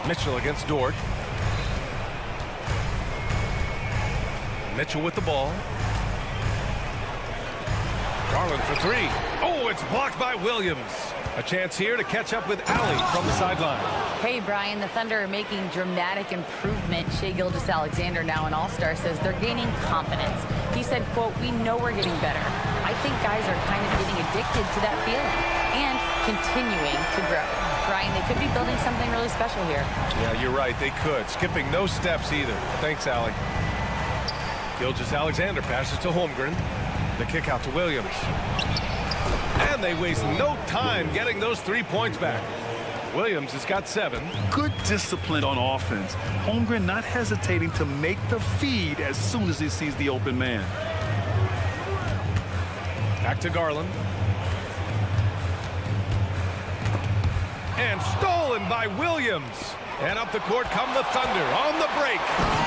Mitchell against Dort. Mitchell with the ball. Garland for 3. Oh, it's blocked by Williams. A chance here to catch up with Allie from the sideline. Hey, Brian, the Thunder are making dramatic improvement. Shai Gilgeous-Alexander, now an all-star, says they're gaining confidence. He said, quote, "We know we're getting better. I think guys are kind of getting addicted to that feeling and continuing to grow." Brian, they could be building something really special here. Yeah, you're right. They could. Skipping no steps either. Thanks, Allie. Gilgeous-Alexander passes to Holmgren. The kick out to Williams. And they waste no time getting those 3 points back. Williams has got 7. Good discipline on offense. Holmgren not hesitating to make the feed as soon as he sees the open man. Back to Garland. And stolen by Williams. And up the court come the Thunder on the break.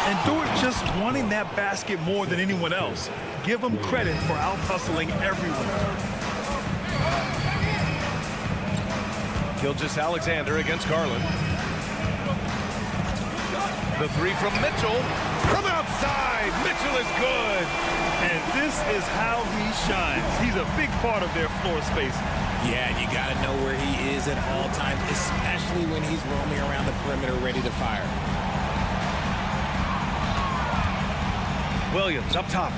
And Dort just wanting that basket more than anyone else. Give him credit for out-hustling everyone. Gilgeous-Alexander against Garland. The 3 from Mitchell. From outside, Mitchell is good. And this is how he shines. He's a big part of their floor space. Yeah, and you got to know where he is at all times, especially when he's roaming around the perimeter ready to fire. Williams up top.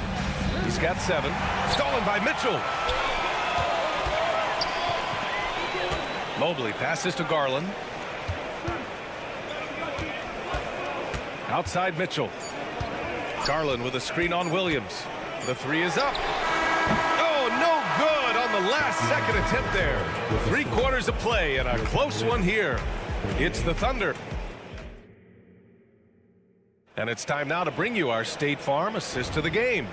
He's got 7. Stolen by Mitchell. Mobley passes to Garland. Outside Mitchell. Garland with a screen on Williams. The 3 is up. Oh, no good on the last second attempt there. 3 quarters of play and a close one here. It's the Thunder. And it's time now to bring you our State Farm assist to the game.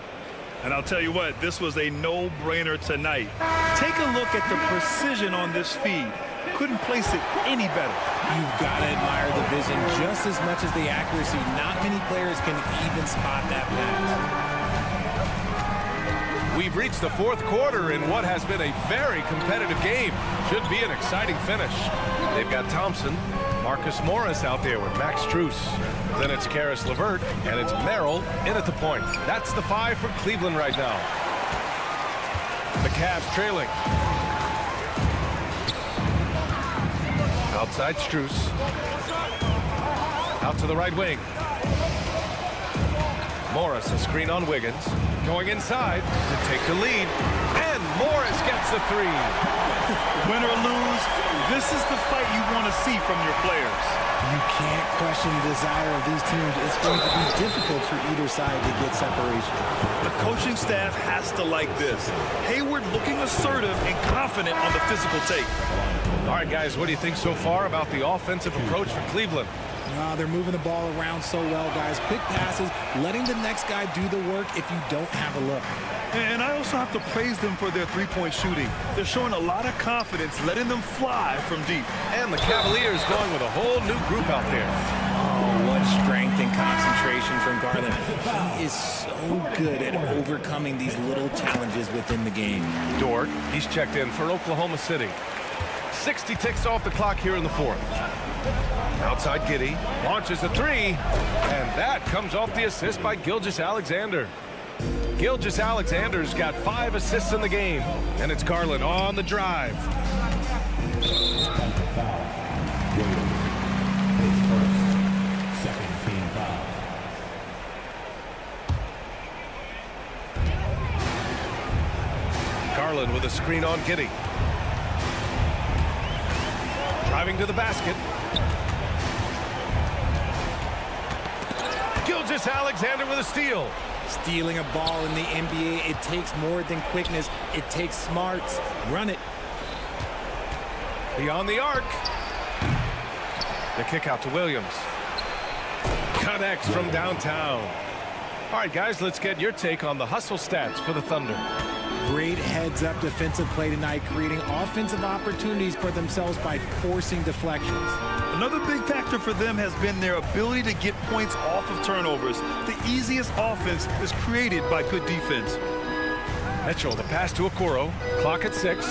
And I'll tell you what, this was a no-brainer tonight. Take a look at the precision on this feed. Couldn't place it any better. You've got to admire the vision just as much as the accuracy. Not many players can even spot that pass. We've reached the 4th quarter in what has been a very competitive game. Should be an exciting finish. They've got Thompson, Marcus Morris out there with Max Strus. Then it's Karis LeVert, and it's Merrill in at the point. That's the 5 for Cleveland right now. The Cavs trailing. Outside Strus. Out to the right wing. Morris, a screen on Wiggins. Going inside to take the lead. And Morris gets the 3. Win or lose, this is the fight you want to see from your players. You can't question the desire of these teams. It's going to be difficult for either side to get separation. The coaching staff has to like this. Hayward looking assertive and confident on the physical take. All right, guys, what do you think so far about the offensive approach for Cleveland? They're moving the ball around so well, guys. Quick passes, letting the next guy do the work if you don't have a look. And I also have to praise them for their three-point shooting. They're showing a lot of confidence, letting them fly from deep. And the Cavaliers going with a whole new group out there. Oh, what strength and concentration from Garland. He is so good at overcoming these little challenges within the game. Dort, he's checked in for Oklahoma City. 60 ticks off the clock here in the 4th. Outside Giddey, launches a 3, and that comes off the assist by Gilgeous-Alexander. Gilgeous-Alexander's got 5 assists in the game, and it's Garland on the drive. Second team foul. Garland with a screen on Giddey. Driving to the basket. Gilgeous-Alexander with a steal. Stealing a ball in the NBA, it takes more than quickness. It takes smarts. Run it. Beyond the arc. The kick out to Williams. Connects from downtown. All right, guys, let's get your take on the hustle stats for the Thunder. Great heads-up defensive play tonight, creating offensive opportunities for themselves by forcing deflections. Another big factor for them has been their ability to get points off of turnovers. The easiest offense is created by good defense. Mitchell, the pass to Okoro. Clock at 6.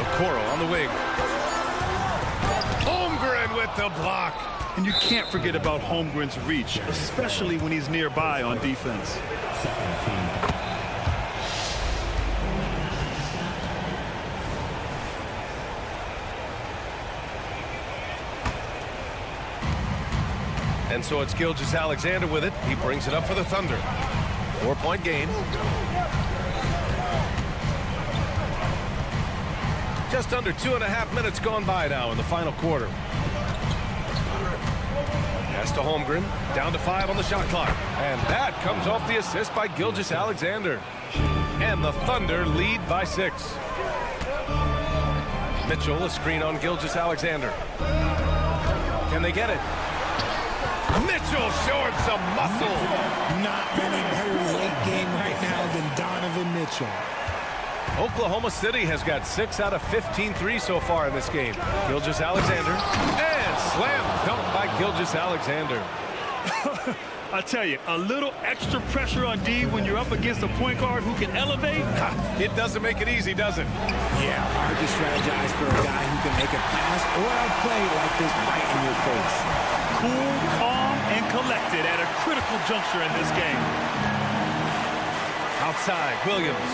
Okoro on the wing. Holmgren with the block. And you can't forget about Holmgren's reach, especially when he's nearby on defense. Second team. And so it's Gilgeous-Alexander with it. He brings it up for the Thunder. 4-point game. Just under 2.5 minutes gone by now in the final quarter. Pass to Holmgren. Down to 5 on the shot clock. And that comes off the assist by Gilgeous-Alexander. And the Thunder lead by 6. Mitchell, a screen on Gilgeous-Alexander. Can they get it? Mitchell showing some muscle. Not many better late game right now than Donovan Mitchell. Oklahoma City has got 6 out of 15 threes so far in this game. Gilgeous-Alexander. And slam dunk by Gilgeous-Alexander. I tell you, a little extra pressure on D when you're up against a point guard who can elevate. It doesn't make it easy, does it? Yeah, hard to strategize for a guy who can make a pass or a play like this right in your face. Cool, calm, and collected at a critical juncture in this game. Outside, Williams.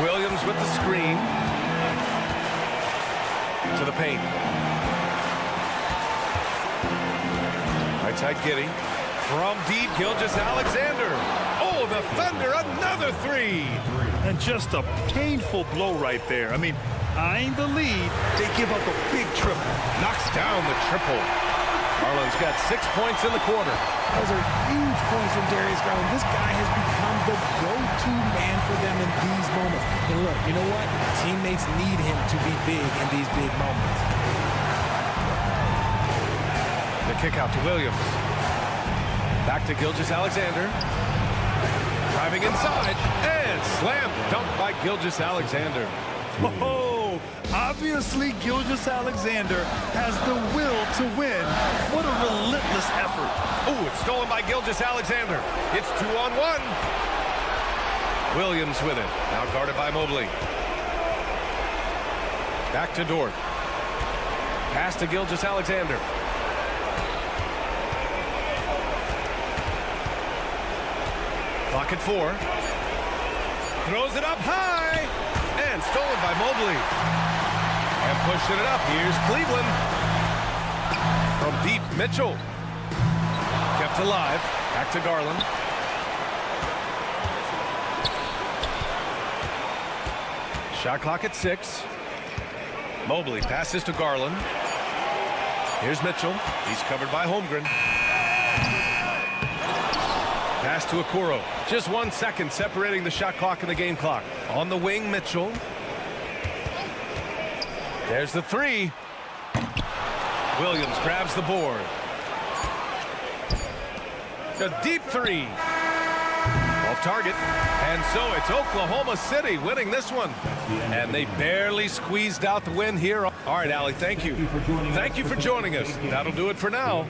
Williams with the screen. To the paint. Right side, Giddey. From deep, Gilgeous-Alexander. Oh, the Thunder, another 3. And just a painful blow right there. I mean, eyeing the lead, they give up a big triple. Knocks down the triple. Garland's got 6 points in the quarter. Those are huge points from Darius Garland. This guy has become the go-to man for them in these moments. And look, you know what? Teammates need him to be big in these big moments. The kick out to Williams. Back to Gilgeous-Alexander. Driving inside. And slam dunk by Gilgeous-Alexander. Oh, obviously Gilgeous-Alexander has the will to win. What a relentless effort. Oh, it's stolen by Gilgeous-Alexander. It's 2-on-1. Williams with it. Now guarded by Mobley. Back to Dort. Pass to Gilgeous-Alexander. Clock at 4. Throws it up high. And stolen by Mobley. And pushing it up. Here's Cleveland. From deep, Mitchell. Kept alive. Back to Garland. Shot clock at 6. Mobley passes to Garland. Here's Mitchell. He's covered by Holmgren. Pass to Okoro. Just 1 second separating the shot clock and the game clock. On the wing, Mitchell. There's the 3. Williams grabs the board. A deep 3. Off target. And so it's Oklahoma City winning this one. And they barely squeezed out the win here. All right, Allie, thank you. Thank you for joining us. That'll do it for now.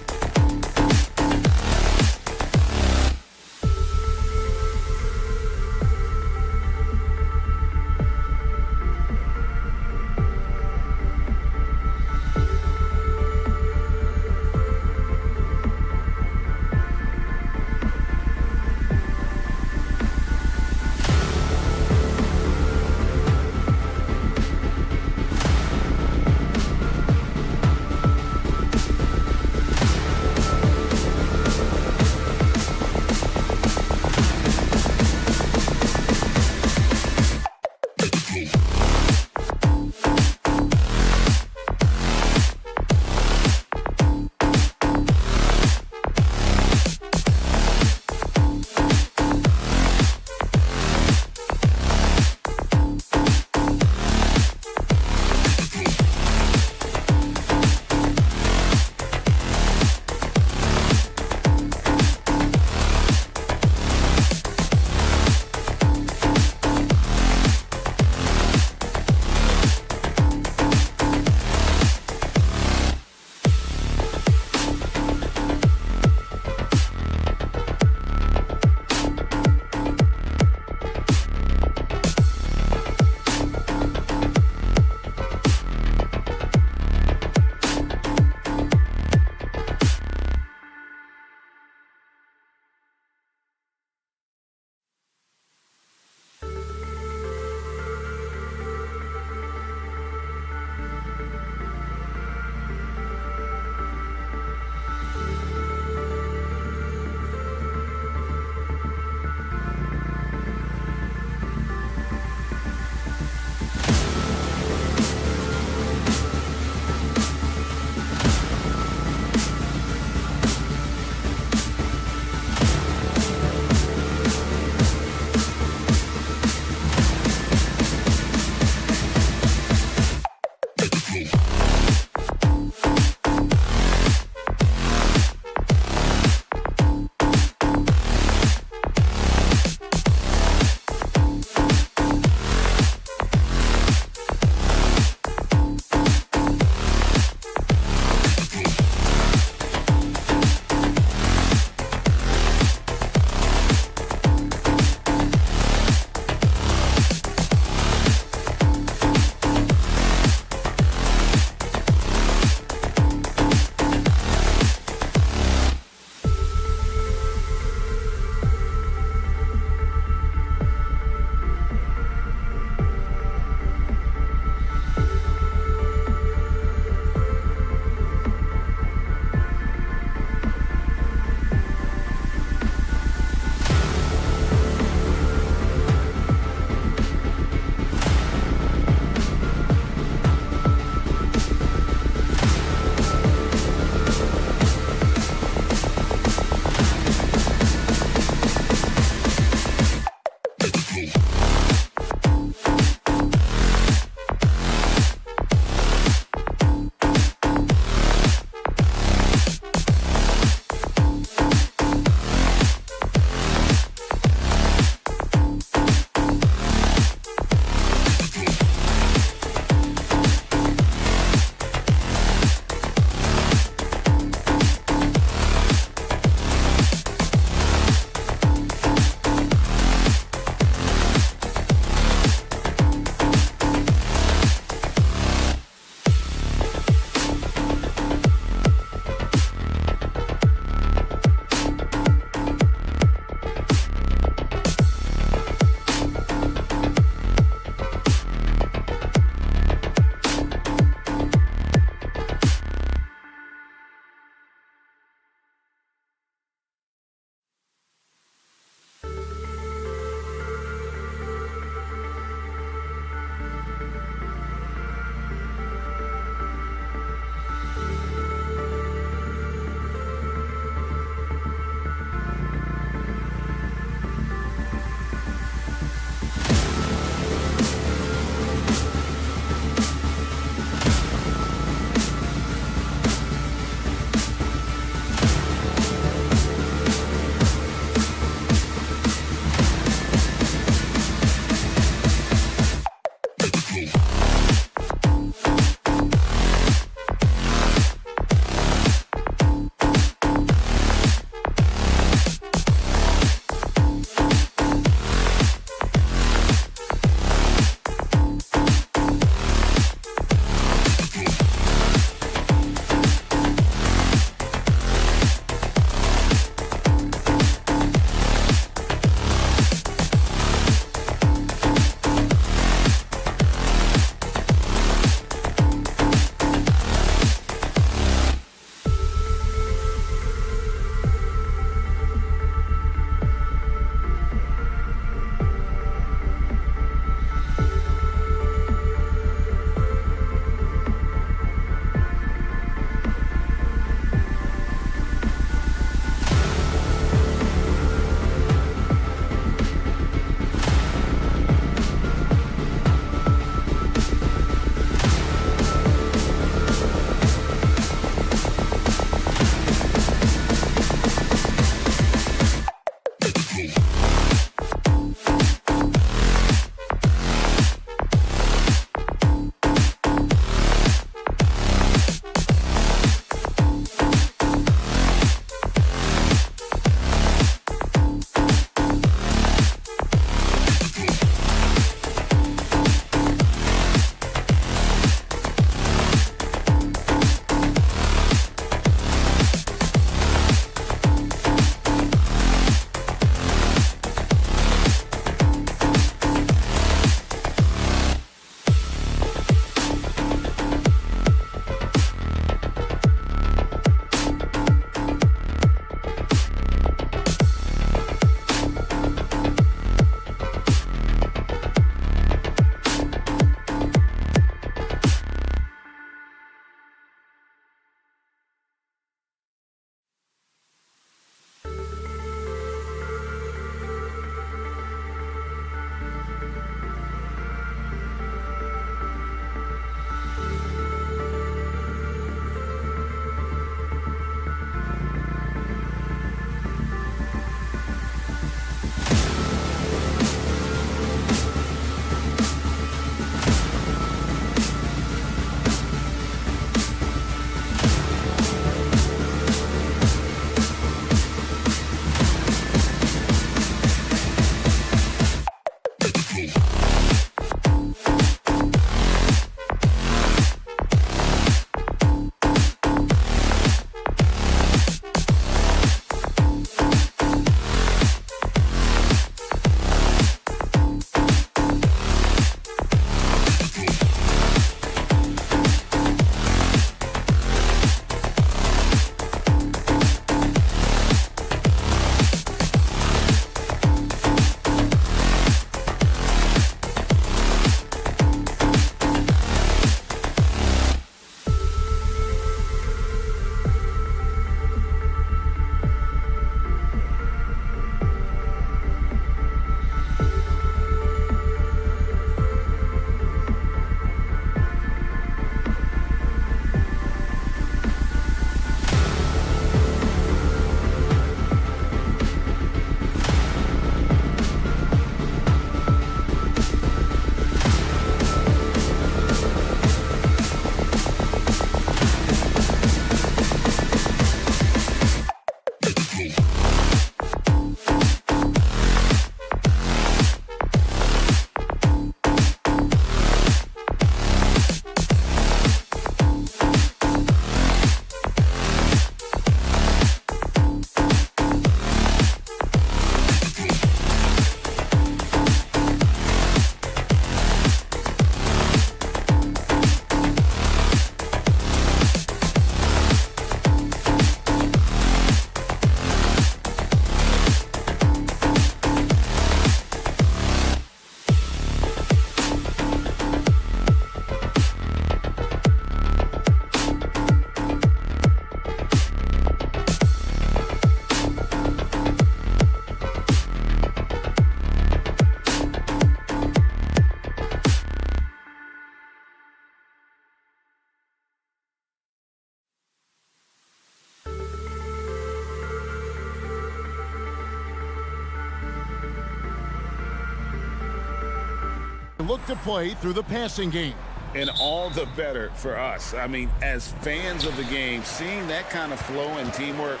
Look to play through the passing game. And all the better for us. I mean, as fans of the game, seeing that kind of flow and teamwork,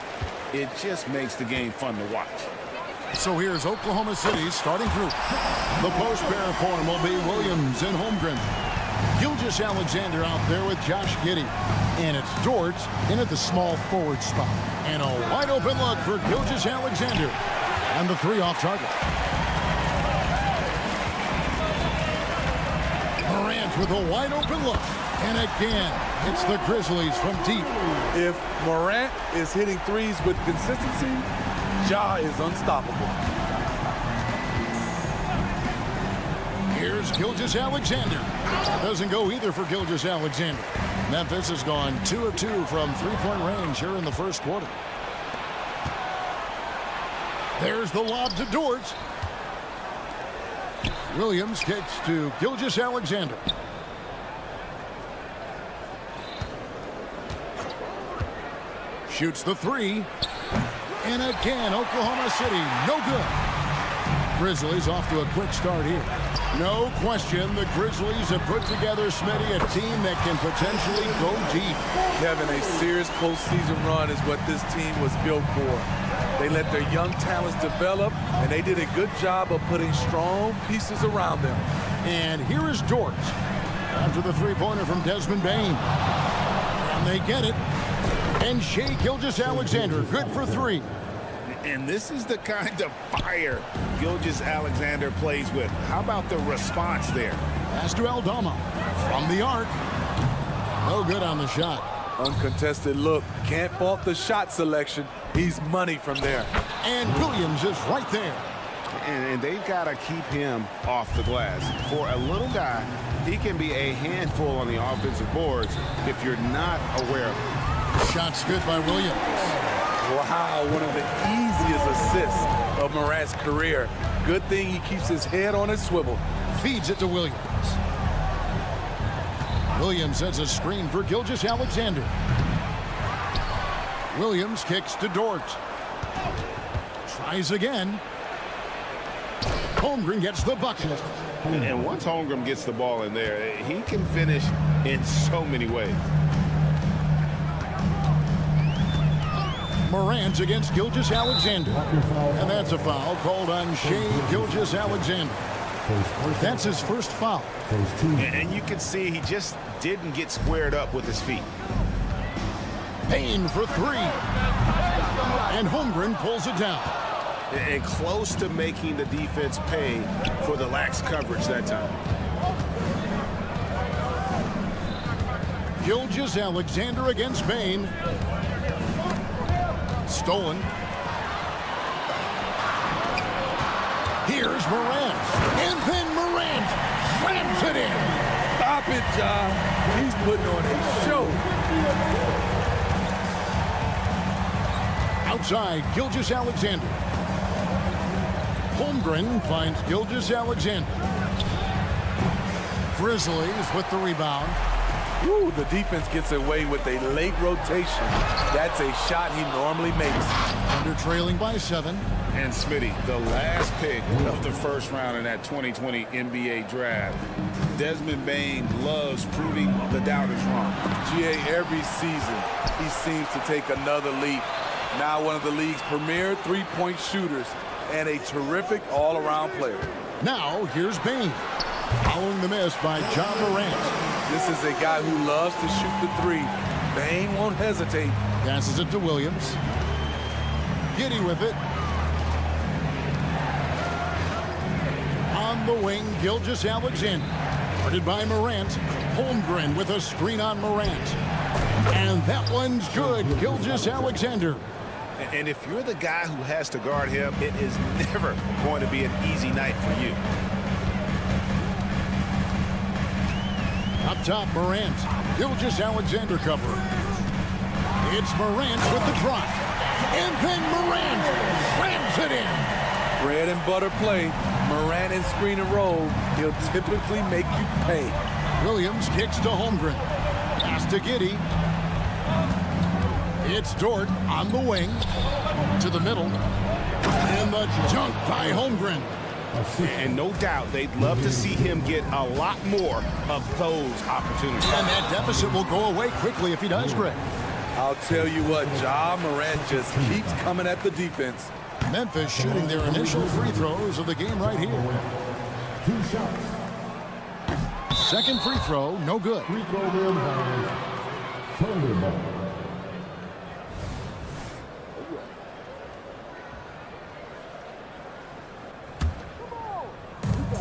it just makes the game fun to watch. So here's Oklahoma City's starting group. The post pair form will be Williams and Holmgren. Gilgeous-Alexander out there with Josh Giddey. And it's George in at the small forward spot. And a wide open look for Gilgeous-Alexander. And the 3 off target. Morant with a wide open look. And again, it's the Grizzlies from deep. If Morant is hitting threes with consistency, Ja is unstoppable. Here's Gilgeous-Alexander. Doesn't go either for Gilgeous-Alexander. Memphis has gone 2 of 2 from three-point range here in the first quarter. There's the lob to Dort. Williams kicks to Gilgeous-Alexander. Shoots the 3. And again, Oklahoma City, no good. Grizzlies off to a quick start here. No question, the Grizzlies have put together, Smitty, a team that can potentially go deep. Kevin, a serious postseason run is what this team was built for. They let their young talents develop, and they did a good job of putting strong pieces around them. And here is Dort after the three-pointer from Desmond Bain. And they get it. And Shai Gilgeous-Alexander, good for three. And this is the kind of fire Gilgeous-Alexander plays with. How about the response there? Pass to Aldama from the arc. No good on the shot. Uncontested look. Can't fault the shot selection. He's money from there. And Williams is right there. And they've got to keep him off the glass. For a little guy, he can be a handful on the offensive boards if you're not aware of it. Shots good by Williams. Wow, one of the easiest assists of Morant's career. Good thing he keeps his head on his swivel. Feeds it to Williams. Williams sets a screen for Gilgeous-Alexander. Williams kicks to Dort. Tries again. Holmgren gets the bucket. And once Holmgren gets the ball in there, he can finish in so many ways. Morant against Gilgeous-Alexander. And that's a foul called on Shai Gilgeous-Alexander. That's his first foul. And you can see he just didn't get squared up with his feet. Payne for three. And Holmgren pulls it down. And close to making the defense pay for the lax coverage that time. Gilgeous-Alexander against Bain. Stolen. Here's Morant. And then Morant slams it in. Stop it, John. He's putting on a show. Outside, Gilgeous-Alexander. Holmgren finds Gilgeous-Alexander. Grizzlies with the rebound. Ooh, the defense gets away with a late rotation. That's a shot he normally makes. Under trailing by 7. And Smitty, the last pick of the first round in that 2020 NBA draft. Desmond Bain loves proving the doubters wrong. GA, every season, he seems to take another leap. Now one of the league's premier three-point shooters and a terrific all-around player. Now, here's Bain. Following the miss by John Morant. This is a guy who loves to shoot the three. Bain won't hesitate. Passes it to Williams. Giddy with it. On the wing, Gilgeous-Alexander. Guarded by Morant. Holmgren with a screen on Morant. And that one's good. Gilgeous-Alexander. And if you're the guy who has to guard him, it is never going to be an easy night for you. Up top, Morant. Gilgeous-Alexander cover. It's Morant with the drop. And then Morant slams it in. Bread and butter play. Morant and screen and roll. He'll typically make you pay. Williams kicks to Holmgren. Pass to Giddey. It's Dort on the wing. To the middle. And the dunk by Holmgren. And no doubt they'd love to see him get a lot more of those opportunities. And that deficit will go away quickly if he does, Greg. I'll tell you what, Ja Morant just keeps coming at the defense. Memphis shooting their initial free throws of the game right here. 2 shots. Second free throw, no good. Free throw good by Thunderbolt.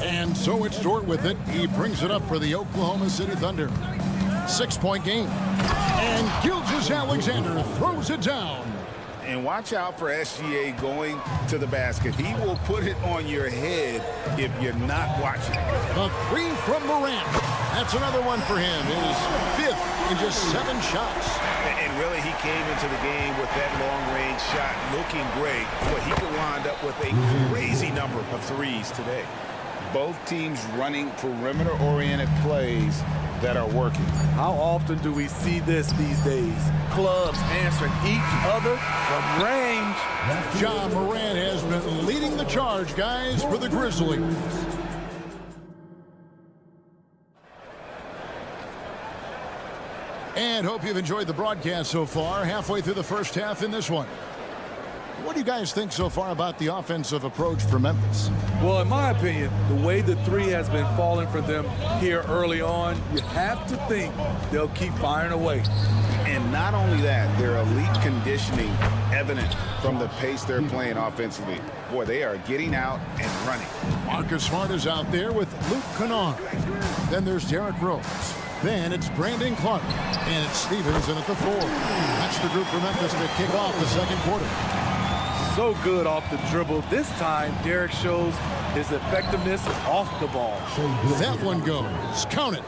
And so it's Dort with it. He brings it up for the Oklahoma City Thunder. 6-point game. And Gilgeous-Alexander throws it down. And watch out for SGA going to the basket. He will put it on your head if you're not watching. A three from Morant. That's another one for him. His 5th in just 7 shots. And really, he came into the game with that long-range shot looking great, but he could wind up with a crazy number of threes today. Both teams running perimeter-oriented plays that are working. How often do we see this these days? Clubs answering each other from range. Ja Morant has been leading the charge, guys, for the Grizzlies. And hope you've enjoyed the broadcast so far. Halfway through the first half in this one. What do you guys think so far about the offensive approach for Memphis? Well, in my opinion, the way the three has been falling for them here early on, you have to think they'll keep firing away. And not only that, their elite conditioning evident from the pace they're playing offensively. Boy, they are getting out and running. Marcus Smart is out there with Luke Kennard. Then there's Derrick Rose. Then it's Brandon Clark. And it's Stevenson at the 4. That's the group for Memphis to kick off the second quarter. So good off the dribble. This time, Derrick shows his effectiveness off the ball. That one goes. Count it.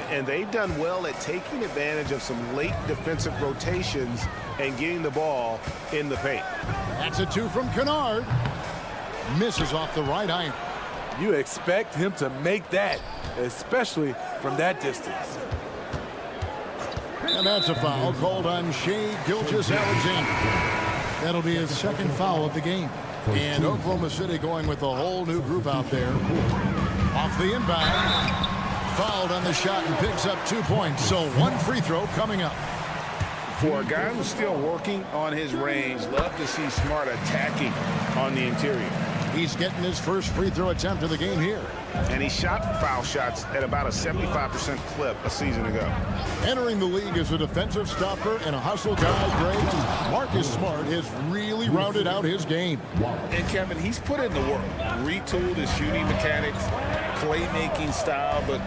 And they've done well at taking advantage of some late defensive rotations and getting the ball in the paint. That's a 2 from Kennard. Misses off the right iron. You expect him to make that, especially from that distance. And that's a foul called on Shai Gilgeous-Alexander. That'll be his second foul of the game. And Oklahoma City going with a whole new group out there. Off the inbound. Fouled on the shot and picks up 2 points. So 1 free throw coming up. For a guy who's still working on his range, love to see Smart attacking on the interior. He's getting his first free throw attempt of the game here. And he shot foul shots at about a 75% clip a season ago. Entering the league as a defensive stopper and a hustle guy, Greg, Marcus Smart has really rounded out his game. And Kevin, he's put in the work. Retooled his shooting mechanics, playmaking style, but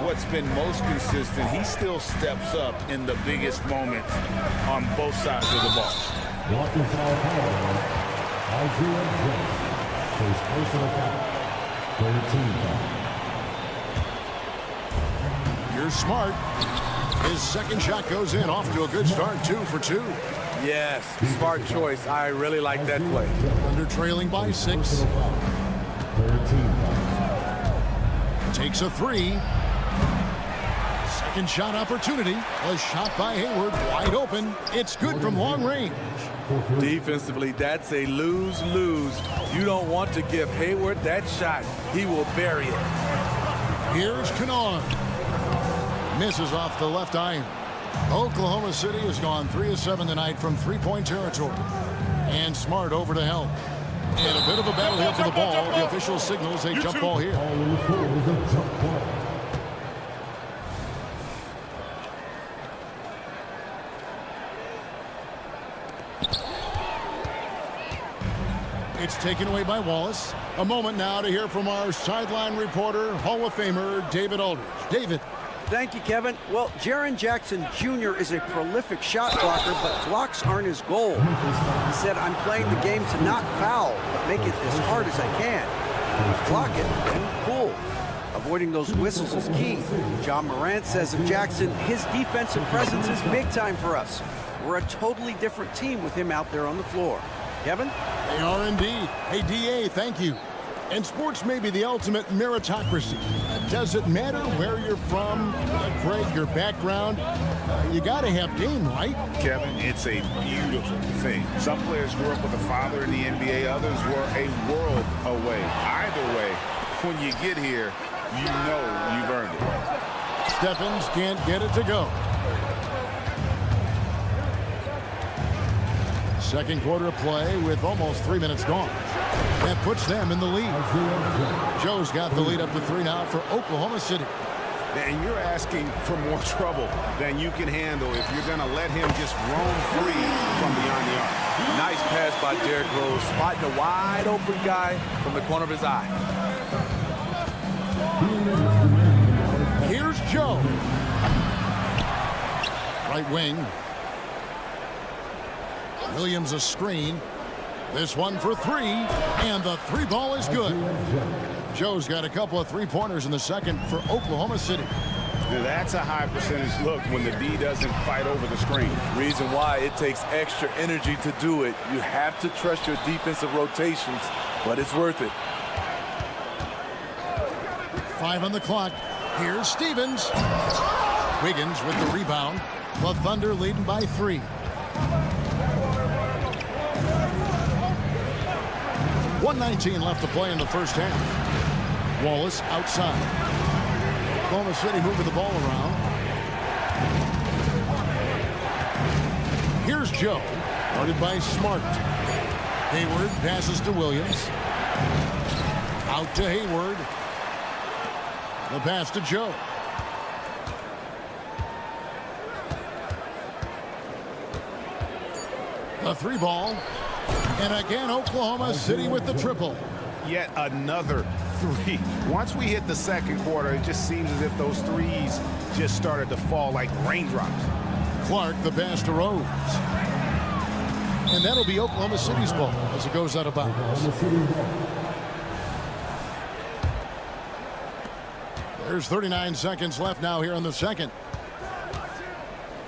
what's been most consistent, he still steps up in the biggest moments on both sides of the ball. Walking foul penalty. Isaiah First personal foul. 13 foul. Here's Smart. His second shot goes in, off to a good start, 2 for 2. Yes, smart choice. I really like that play. Under trailing by 6. 13 foul. Takes a 3. Second shot opportunity. A shot by Hayward, wide open. It's good from long range. Defensively, that's a lose-lose. You don't want to give Hayward that shot. He will bury it. Here's Kennard. Misses off the left iron. Oklahoma City has gone 3 of 7 tonight from three-point territory. And Smart over to help. And a bit of a battle here for the ball. The official signals a jump ball here. It's taken away by Wallace. A moment now to hear from our sideline reporter, Hall of Famer David Aldridge. David. Thank you, Kevin. Well, Jaren Jackson Jr. is a prolific shot blocker, but blocks aren't his goal. He said, I'm playing the game to not foul, but make it as hard as I can. If you block it, then cool. Avoiding those whistles is key. Ja Morant says of Jackson, his defensive presence is big time for us. We're a totally different team with him out there on the floor. Kevin? They are indeed. Hey, DA, thank you. And sports may be the ultimate meritocracy. Does it matter where you're from, Greg, your background? You got to have game, right? Kevin, it's a beautiful thing. Some players grew up with a father in the NBA. Others were a world away. Either way, when you get here, you know you've earned it. Stephens can't get it to go. Second quarter of play with almost 3 minutes gone. That puts them in the lead. Joe's got the lead up to 3 now for Oklahoma City. And you're asking for more trouble than you can handle if you're going to let him just roam free from beyond the arc. Nice pass by Derrick Rose, spotting a wide open guy from the corner of his eye. Here's Joe. Right wing. Williams a screen. This one for 3, and the 3 ball is good. Joe's got a couple of 3-pointers in the second for Oklahoma City. That's a high percentage look when the D doesn't fight over the screen. Reason why it takes extra energy to do it. You have to trust your defensive rotations, but it's worth it. 5 on the clock. Here's Stevens. Wiggins with the rebound. The Thunder leading by 3. .119 left to play in the first half. Wallace outside. Oklahoma City moving the ball around. Here's Joe, guarded by Smart. Hayward passes to Williams. Out to Hayward. The pass to Joe. The 3 ball. And again, Oklahoma City with the triple. Yet another 3. Once we hit the second quarter, it just seems as if those threes just started to fall like raindrops. Clark, the pass to Rose. And that'll be Oklahoma City's ball as it goes out of bounds. There's 39 seconds left now here in the second.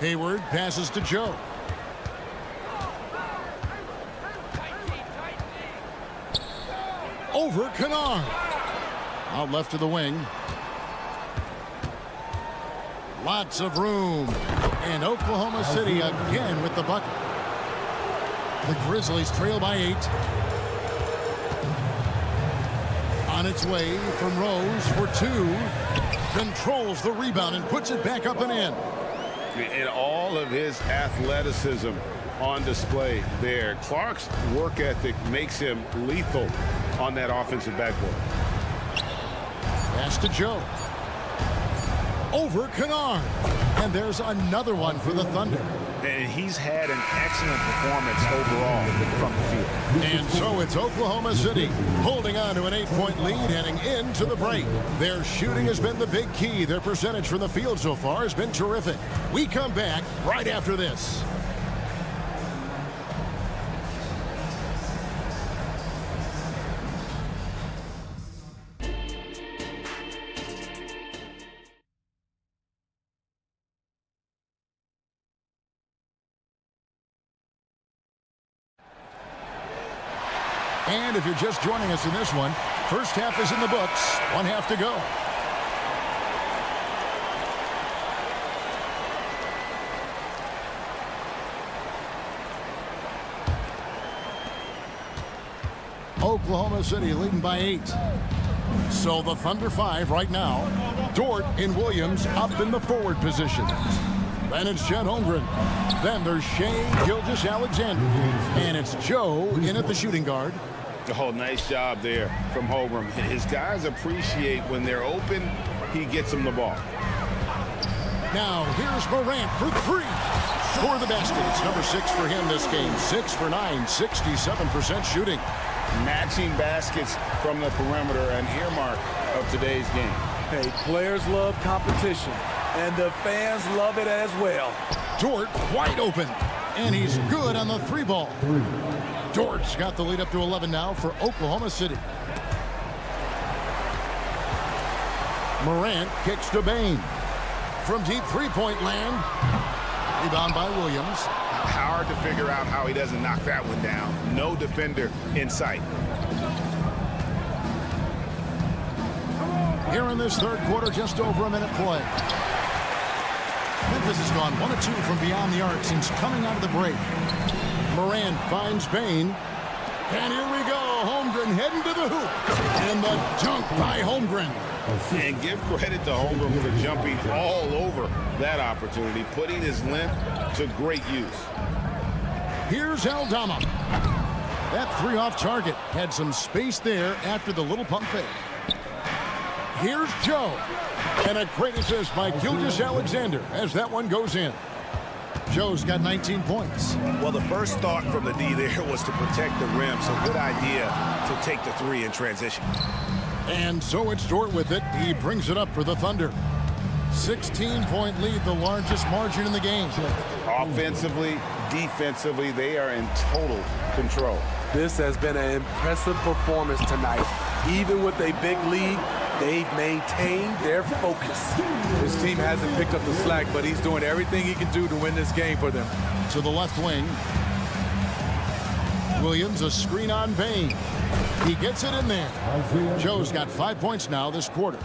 Hayward passes to Joe. Over Kennard. Out left to the wing. Lots of room. And Oklahoma City again with the bucket. The Grizzlies trail by 8. On its way from Rose for 2. Controls the rebound and puts it back up and in. And all of his athleticism on display there. Clark's work ethic makes him lethal on that offensive backboard. Pass to Joe. Over Kennard. And there's another one for the Thunder. And he's had an excellent performance overall from the field. And so it's Oklahoma City holding on to an 8-point lead heading into the break. Their shooting has been the big key. Their percentage from the field so far has been terrific. We come back right after this. And if you're just joining us in this one, first half is in the books. 1 half to go. Oklahoma City leading by 8. So the Thunder 5 right now. Dort and Williams up in the forward position. Then it's Chet Holmgren. Then there's Shea Gilgeous-Alexander. And it's Joe in at the shooting guard. Oh, nice job there from Holmgren. His guys appreciate when they're open, he gets them the ball. Now here's Morant for 3. For the basket. It's number 6 for him this game. 6 for 9, 67% shooting. Matching baskets from the perimeter, an earmark of today's game. Hey, players love competition, and the fans love it as well. Dort wide open, and he's good on the 3 ball. Dort's got the lead up to 11 now for Oklahoma City. Morant kicks to Bain. From deep 3-point land. Rebound by Williams. Hard to figure out how he doesn't knock that one down. No defender in sight. Here in this third quarter, just over a minute play. Memphis has gone 1 of 2 from beyond the arc since coming out of the break. Morant finds Bain. And here we go. Holmgren heading to the hoop. And the dunk by Holmgren. And give credit to Holmgren for jumping all over that opportunity, putting his length to great use. Here's Aldama. That 3 off target. Had some space there after the little pump fake. Here's Joe. And a great assist by Gilgeous-Alexander as that one goes in. Joe's got 19 points. Well, the first thought from the D there was to protect the rim, so good idea to take the 3 in transition. And so it's Dort with it. He brings it up for the Thunder. 16-point lead, the largest margin in the game. Offensively, defensively, they are in total control. This has been an impressive performance tonight. Even with a big lead, they've maintained their focus. His team hasn't picked up the slack, but he's doing everything he can do to win this game for them. To the left wing. Williams, a screen on Bain. He gets it in there. Joe's got 5 points now this quarter.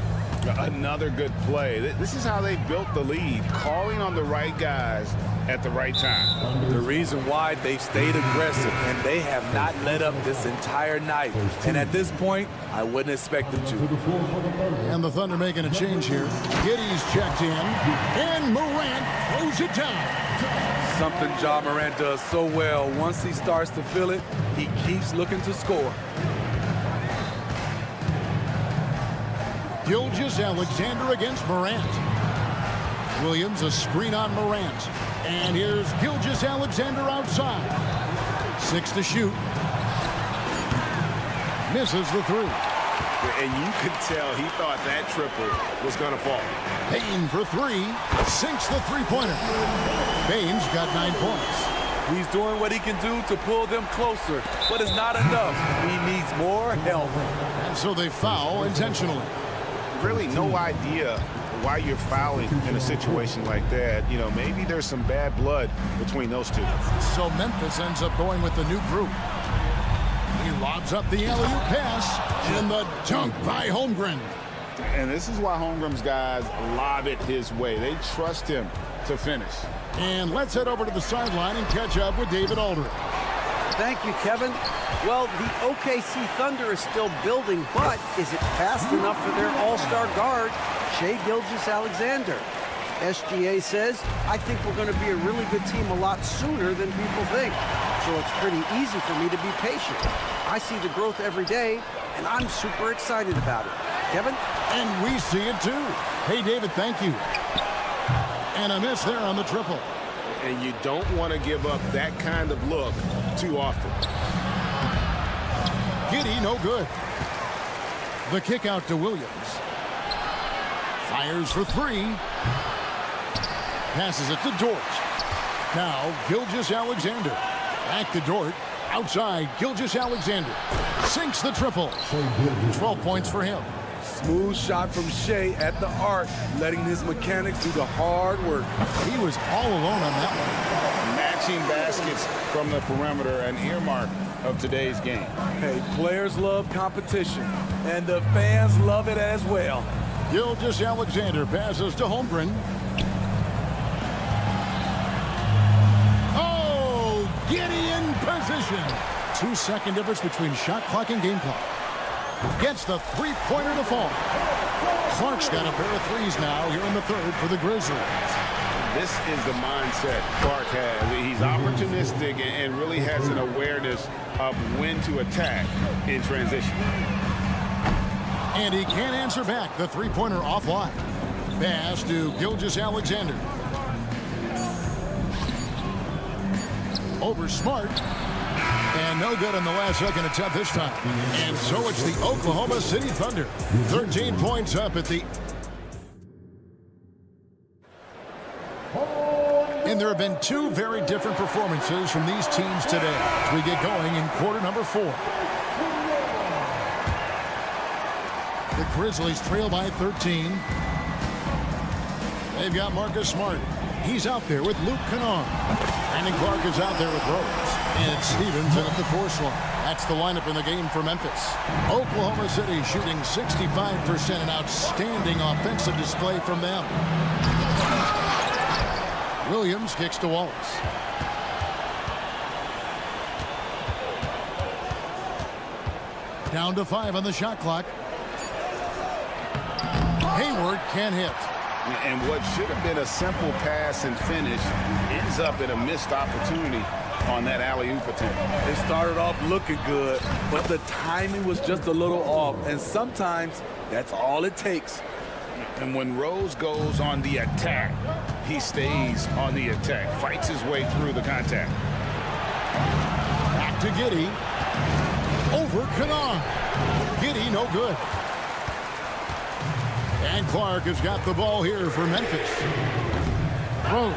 Another good play. This is how they built the lead, calling on the right guys at the right time. The reason why they've stayed aggressive, and they have not let up this entire night. And at this point, I wouldn't expect them to. And the Thunder making a change here. Giddey's checked in, and Morant throws it down. Something Ja Morant does so well. Once he starts to feel it, he keeps looking to score. Gilgeous-Alexander against Morant. Williams a screen on Morant. And here's Gilgeous-Alexander outside. 6 to shoot. Misses the 3. And you could tell he thought that triple was going to fall. Payne for 3. Sinks the three-pointer. Payne's got 9 points. He's doing what he can do to pull them closer, but it's not enough. He needs more help. And so they foul intentionally. Really no idea why you're fouling in a situation like that. You know, maybe there's some bad blood between those two. So Memphis ends up going with the new group. He lobs up the alley-oop pass, and the dunk by Holmgren. And this is why Holmgren's guys lob it his way. They trust him to finish. And let's head over to the sideline and catch up with David Aldridge. Thank you, Kevin. Well, the OKC Thunder is still building, but is it fast enough for their all-star guard, Shai Gilgeous-Alexander? SGA says, I think we're going to be a really good team a lot sooner than people think. So it's pretty easy for me to be patient. I see the growth every day, and I'm super excited about it. Kevin? And we see it too. Hey, David, thank you. And a miss there on the triple. And you don't want to give up that kind of look too often. Giddey, no good. The kick out to Williams. Fires for 3. Passes it to Dort. Now, Gilgeous-Alexander. Back to Dort. Outside, Gilgeous-Alexander. Sinks the triple. 12 points for him. Smooth shot from Shai at the arc, letting his mechanics do the hard work. He was all alone on that one. Matching baskets from the perimeter, an earmark of today's game. Hey, players love competition, and the fans love it as well. Gilgeous-Alexander passes to Holmgren. Oh, Giddey in position. 2-second difference between shot clock and game clock. Gets the three-pointer to fall. Clark's got a pair of threes now here in the third for the Grizzlies. This is the mindset Clark has. He's opportunistic and really has an awareness of when to attack in transition. And he can't answer back. The three-pointer offline. Pass to Gilgeous-Alexander. Over Smart. And no good on the last second attempt this time. And so it's the Oklahoma City Thunder. 13 points up at the... And there have been 2 very different performances from these teams today as we get going in quarter number 4. The Grizzlies trail by 13. They've got Marcus Smart. He's out there with Luke Kennard. Brandon Clark is out there with Rose. And Stevens in at the force line. That's the lineup in the game for Memphis. Oklahoma City shooting 65%, an outstanding offensive display from them. Williams kicks to Wallace. Down to 5 on the shot clock. Hayward can't hit. And what should have been a simple pass and finish ends up in a missed opportunity on that alley-oop attempt. It started off looking good, but the timing was just a little off, and sometimes that's all it takes. And when Rose goes on the attack, he stays on the attack, fights his way through the contact. Back to Giddey. Over Kennard. Giddey, no good. And Clark has got the ball here for Memphis. Rose.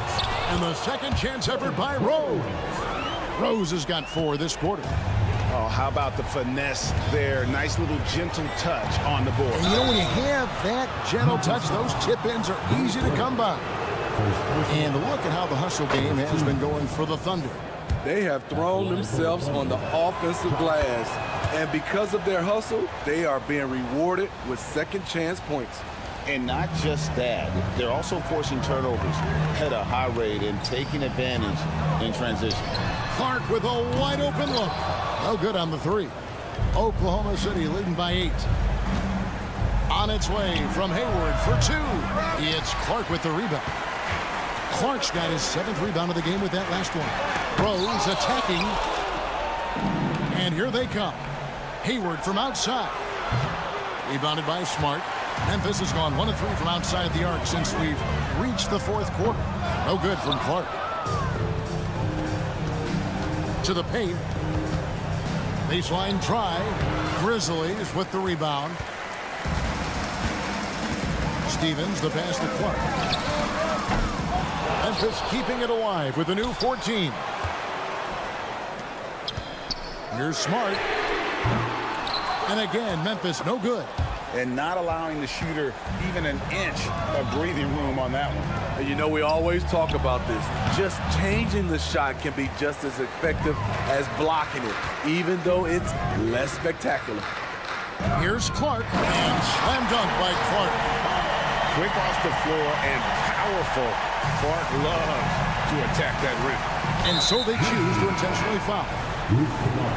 And the second chance effort by Rose. Rose has got 4 this quarter. Oh, how about the finesse there? Nice little gentle touch on the board. And you know, when you have that gentle touch, those tip-ins are easy to come by. And look at how the hustle game has been going for the Thunder. They have thrown themselves on the offensive glass. And because of their hustle, they are being rewarded with second chance points. And not just that, they're also forcing turnovers at a high rate and taking advantage in transition. Clark with a wide open look. No good on the three. Oklahoma City leading by 8. On its way from Hayward for 2. It's Clark with the rebound. Clark's got his 7th rebound of the game with that last one. Rose attacking. And here they come. Hayward from outside. Rebounded by Smart. Memphis has gone 1 of 3 from outside the arc since we've reached the 4th quarter. No good from Clark. To the paint. Baseline try. Grizzlies with the rebound. Stevens, the pass to Clark. Memphis keeping it alive with a new 14. Here's Smart. And again, Memphis no good. And not allowing the shooter even an inch of breathing room on that one. And you know, we always talk about this. Just changing the shot can be just as effective as blocking it, even though it's less spectacular. Here's Clark, and slam dunk by Clark. Quick off the floor and powerful. Clark loves to attack that rim. And so they choose to intentionally foul.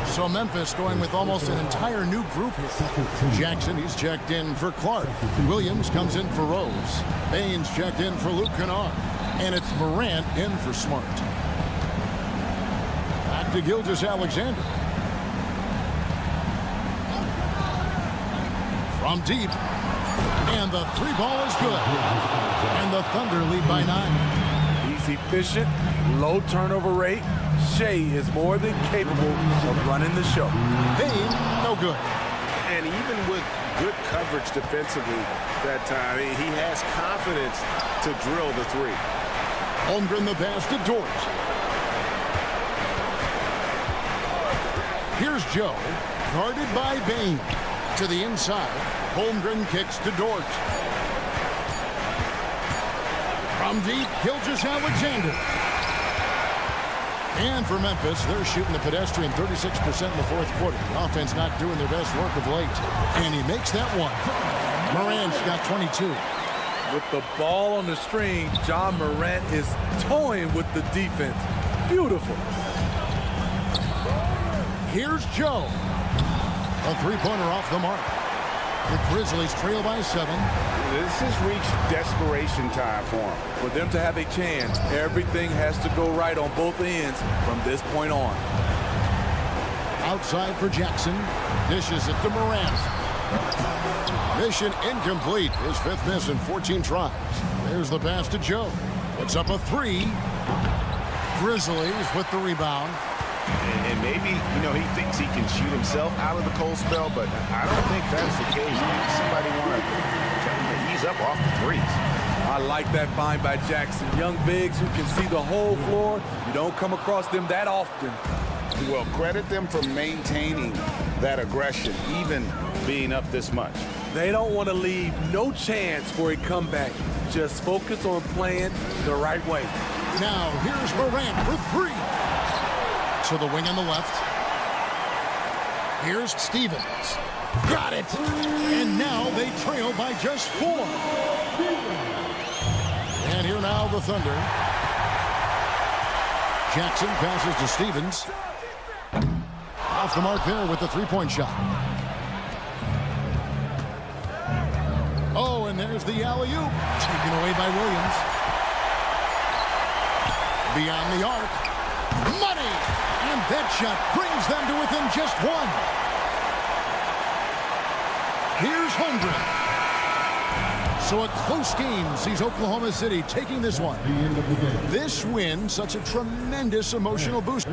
So Memphis going with almost an entire new group here. Jackson, he's checked in for Clark. Williams comes in for Rose. Baines checked in for Luke Kennard. And it's Morant in for Smart. Back to Gilgeous-Alexander. From deep. And the 3 ball is good. And the Thunder lead by 9. He's efficient, low turnover rate. Shea is more than capable of running the show. Bain, no good. And even with good coverage defensively that time, he has confidence to drill the 3. Holmgren the pass to Dort. Here's Joe, guarded by Bain. To the inside, Holmgren kicks to Dort. From deep, Gilgeous-Alexander. And for Memphis, they're shooting the pedestrian 36% in the 4th quarter. The offense not doing their best work of late. And he makes that one. Morant's got 22. With the ball on the string, John Morant is toying with the defense. Beautiful. Here's Joe. A 3-pointer off the mark. The Grizzlies trail by 7. This has reached desperation time for them. For them to have a chance, everything has to go right on both ends from this point on. Outside for Jackson. Dishes it to Morant. Mission incomplete. His 5th miss in 14 tries. There's the pass to Joe. Puts up a 3. Grizzlies with the rebound. And maybe, he thinks he can shoot himself out of the cold spell, but I don't think that's the case. Maybe somebody want to ease up off the 3s. I like that find by Jackson. Young bigs who can see the whole floor. You don't come across them that often. Well, credit them for maintaining that aggression, even being up this much. They don't want to leave no chance for a comeback. Just focus on playing the right way. Now, here's Morant for 3. To the wing on the left. Here's Stevens. Got it! And now they trail by just 4. And here now the Thunder. Jackson passes to Stevens. Off the mark there with the 3-point shot. Oh, and there's the alley-oop. Taken away by Williams. Beyond the arc. Money! And that shot brings them to within just 1. Here's Holmgren. So a close game sees Oklahoma City taking this one. This win, such a tremendous emotional boost.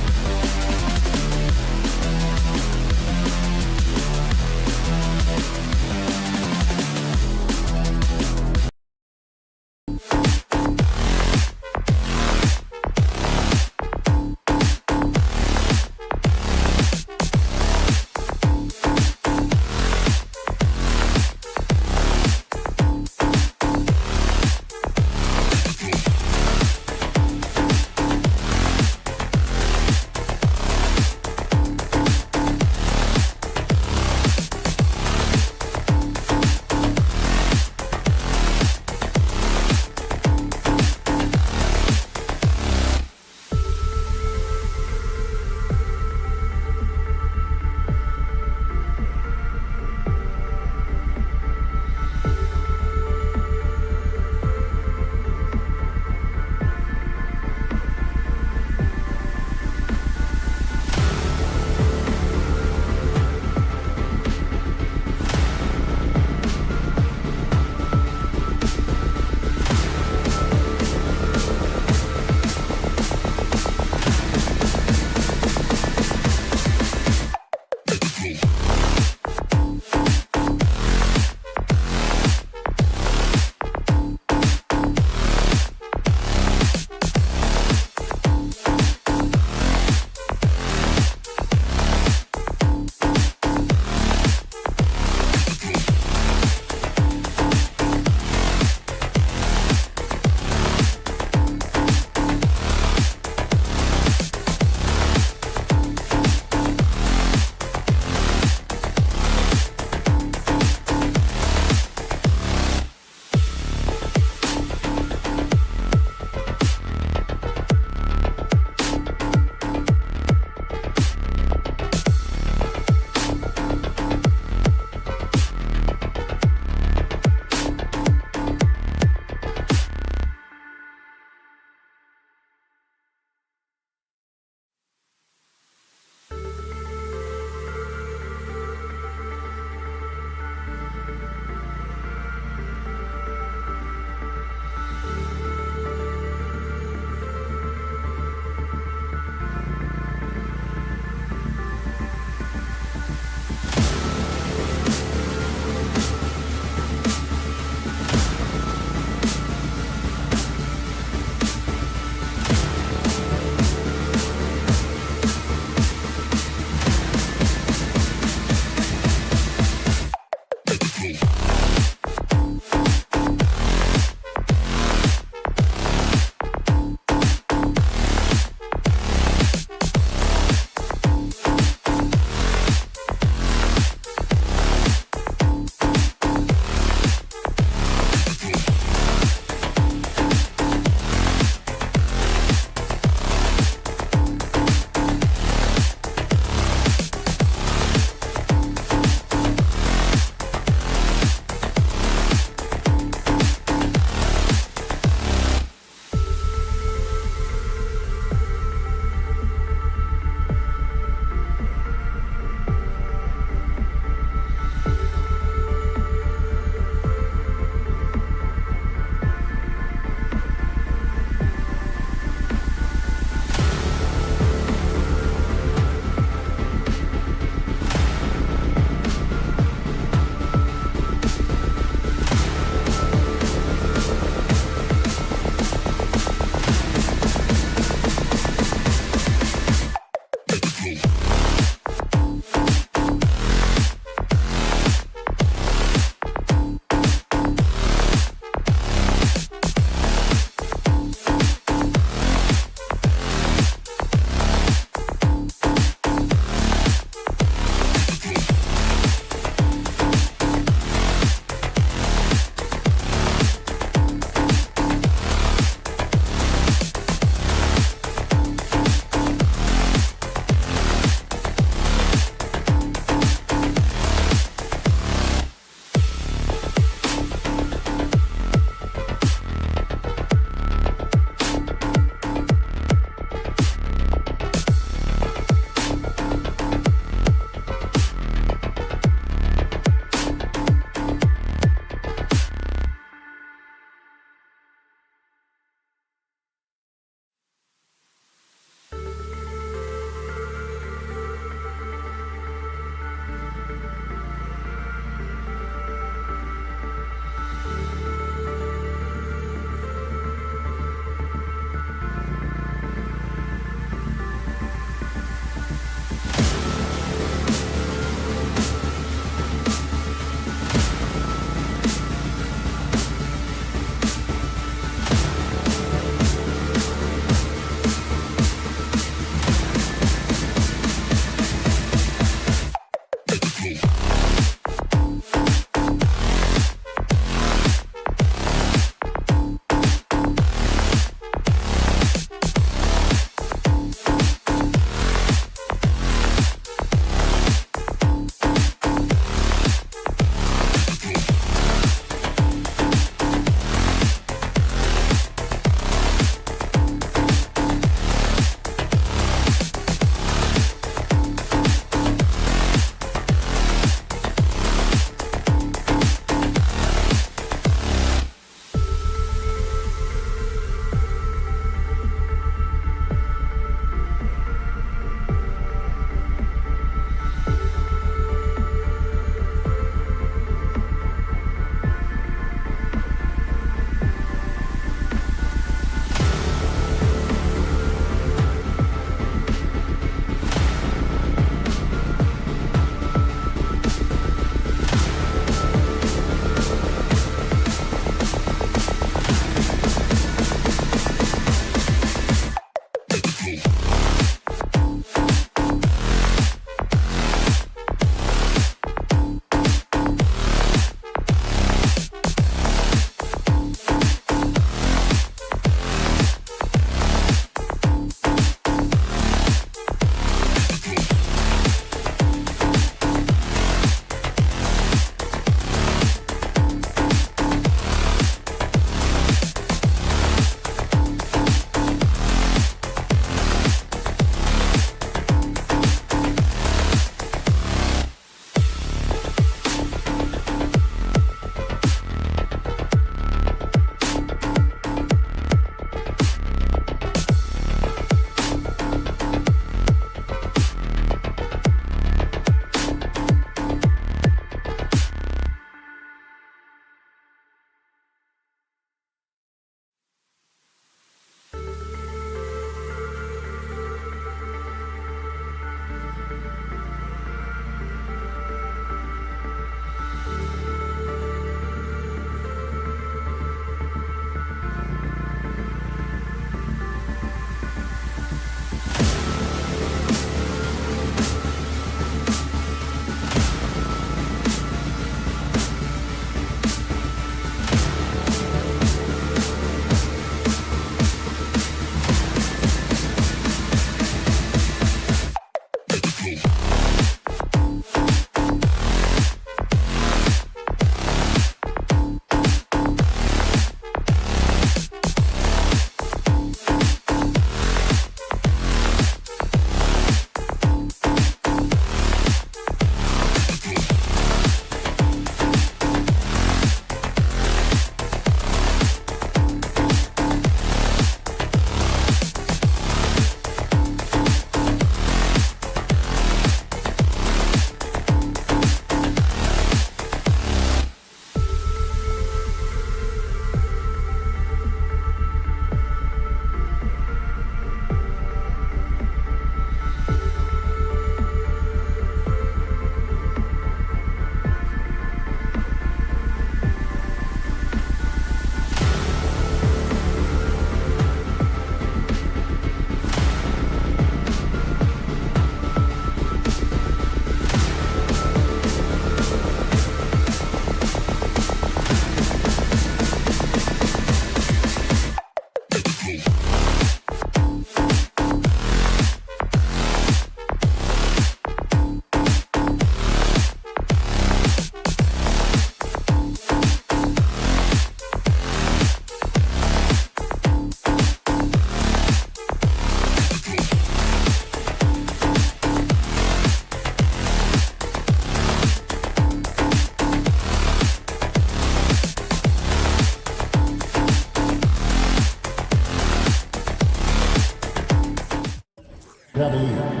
Cavaliers.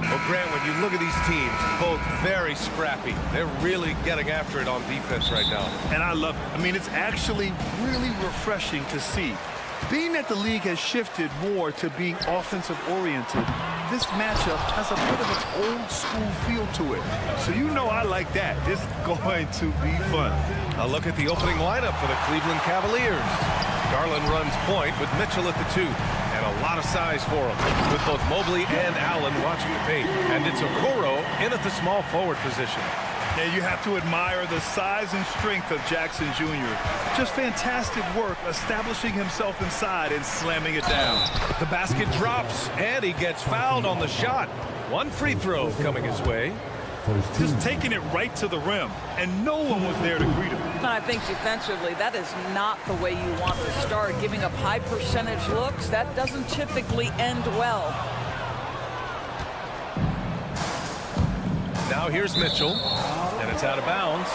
Well, Grant, when you look at these teams, both very scrappy. They're really getting after it on defense right now. And I love it. I mean, it's actually really refreshing to see. Being that the league has shifted more to being offensive-oriented, this matchup has a bit of an old-school feel to it. So you know I like that. It's going to be fun. A look at the opening lineup for the Cleveland Cavaliers. Garland runs point with Mitchell at the 2. And a lot of size for him, with both Mobley and Allen watching the paint. And it's Okoro in at the small forward position. Yeah, you have to admire the size and strength of Jackson Jr. Just fantastic work establishing himself inside and slamming it down. The basket drops, and he gets fouled on the shot. One free throw coming his way. Just taking it right to the rim, and no one was there to greet him. And I think defensively, that is not the way you want to start. Giving up high percentage looks, that doesn't typically end well. Now here's Mitchell, and it's out of bounds.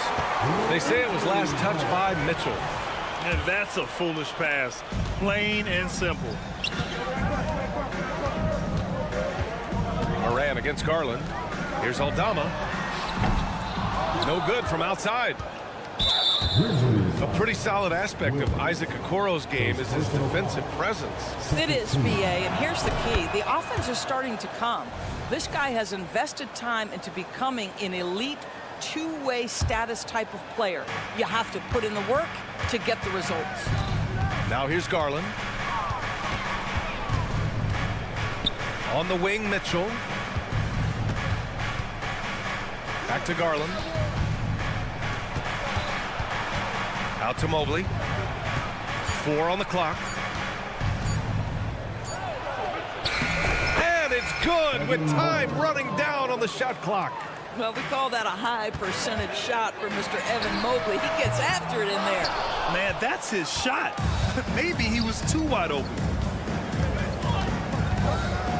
They say it was last touched by Mitchell. And that's a foolish pass, plain and simple. Moran against Garland. Here's Aldama. No good from outside. A pretty solid aspect of Isaac Okoro's game is his defensive presence. It is, BA, and here's the key. The offense is starting to come. This guy has invested time into becoming an elite two-way status type of player. You have to put in the work to get the results. Now here's Garland. On the wing, Mitchell. Back to Garland. Out to Mobley. 4 on the clock. And it's good with time running down on the shot clock. Well, we call that a high percentage shot for Mr. Evan Mobley. He gets after it in there. Man, that's his shot. Maybe he was too wide open.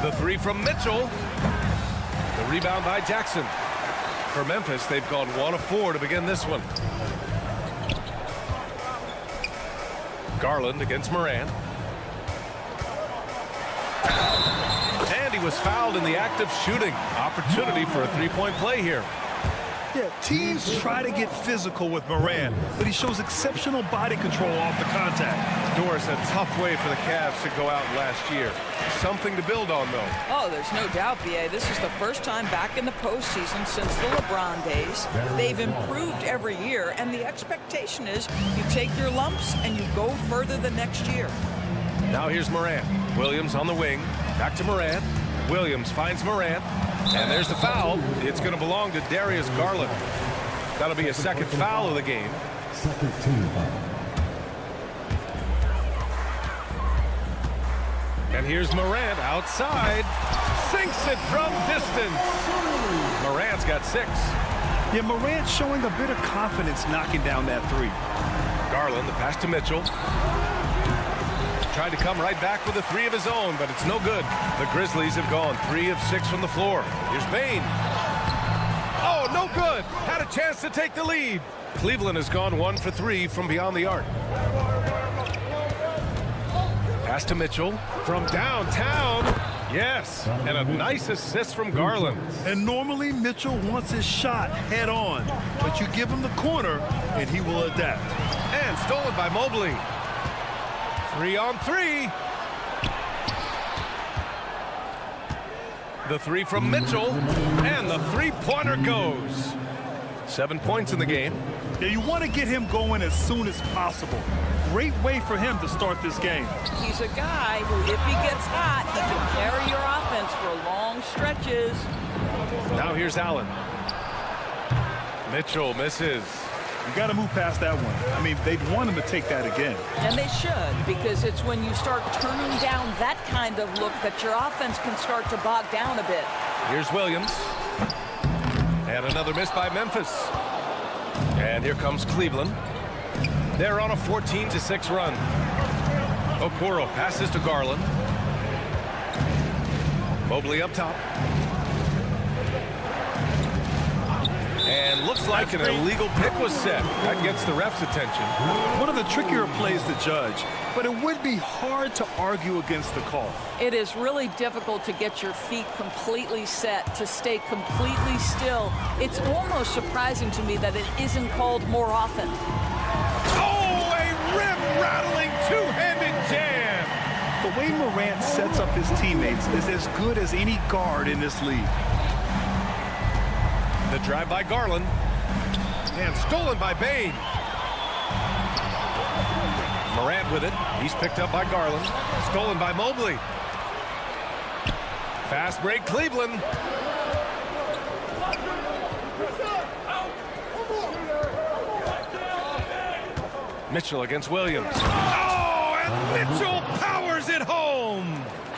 The 3 from Mitchell. The rebound by Jackson. For Memphis, they've gone 1 of 4 to begin this one. Garland against Moran. And he was fouled in the act of shooting. Opportunity for a three-point play here. Yeah, teams try to get physical with Moran, but he shows exceptional body control off the contact. Doris, a tough way for the Cavs to go out last year. Something to build on, though. Oh, there's no doubt, BA. This is the first time back in the postseason since the LeBron days. They've improved every year, and the expectation is you take your lumps and you go further the next year. Now here's Moran. Williams on the wing. Back to Moran. Williams finds Moran. And there's the foul. It's going to belong to Darius Garland. That'll be a second foul of the game. Second team foul. And here's Morant outside. Sinks it from distance. Morant's got 6. Yeah, Morant's showing a bit of confidence knocking down that 3. Garland, the pass to Mitchell. Tried to come right back with a 3 of his own, but it's no good. The Grizzlies have gone 3 of 6 from the floor. Here's Bain. Oh, no good. Had a chance to take the lead. Cleveland has gone 1 for 3 from beyond the arc. Pass to Mitchell from downtown. Yes, and a nice assist from Garland. And normally Mitchell wants his shot head on, but you give him the corner and he will adapt. And stolen by Mobley. 3 on 3. The 3 from Mitchell, and the three-pointer goes. 7 points in the game. Yeah, you want to get him going as soon as possible. Great way for him to start this game. He's a guy who, if he gets hot, he can carry your offense for long stretches. Now here's Allen. Mitchell misses. You got to move past that one. I mean, they'd want him to take that again. And they should, because it's when you start turning down that kind of look that your offense can start to bog down a bit. Here's Williams. And another miss by Memphis. And here comes Cleveland. They're on a 14-6 run. Okoro passes to Garland. Mobley up top. And looks like an illegal pick was set. That gets the ref's attention. One of the trickier plays to judge, but it would be hard to argue against the call. It is really difficult to get your feet completely set, to stay completely still. It's almost surprising to me that it isn't called more often. Oh, a rim-rattling two-handed jam. The way Morant sets up his teammates is as good as any guard in this league. The drive by Garland. And stolen by Bain. Morant with it. He's picked up by Garland. Stolen by Mobley. Fast break Cleveland. Mitchell against Williams. Oh, and Mitchell powers it home.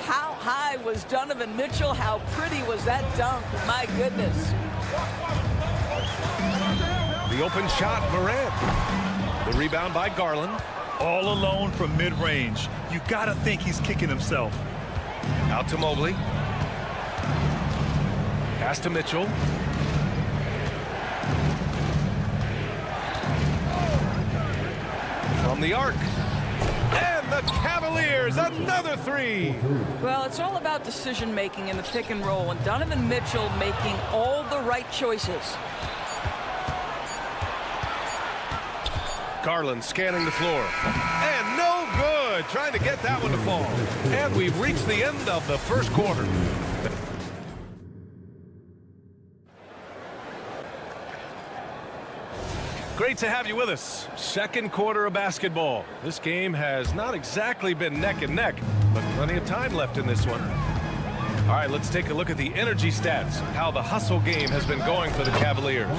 How high was Donovan Mitchell? How pretty was that dunk? My goodness. The open shot, Morant. The rebound by Garland. All alone from mid-range. You gotta think he's kicking himself. Out to Mobley. Pass to Mitchell. From the arc. And the Cavaliers, another three. Well, it's all about decision-making in the pick and roll, and Donovan Mitchell making all the right choices. Garland scanning the floor. And no good. Trying to get that one to fall. And we've reached the end of the first quarter. Great to have you with us. Second quarter of basketball. This game has not exactly been neck and neck, but plenty of time left in this one. All right, let's take a look at the energy stats, how the hustle game has been going for the Cavaliers.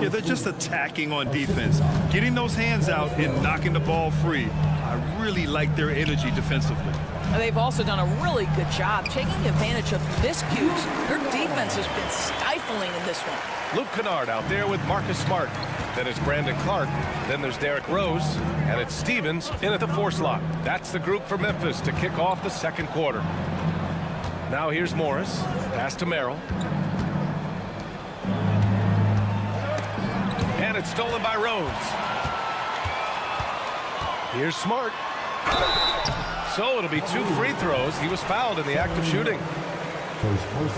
Yeah, they're just attacking on defense, getting those hands out and knocking the ball free. I really like their energy defensively. They've also done a really good job taking advantage of miscues. Their defense has been stifling in this one. Luke Kennard out there with Marcus Smart. Then it's Brandon Clark. Then there's Derrick Rose. And it's Stevens in at the 4 slot. That's the group for Memphis to kick off the second quarter. Now here's Morris. Pass to Merrill. And it's stolen by Rose. Here's Smart. So it'll be 2 free throws. He was fouled in the act of shooting.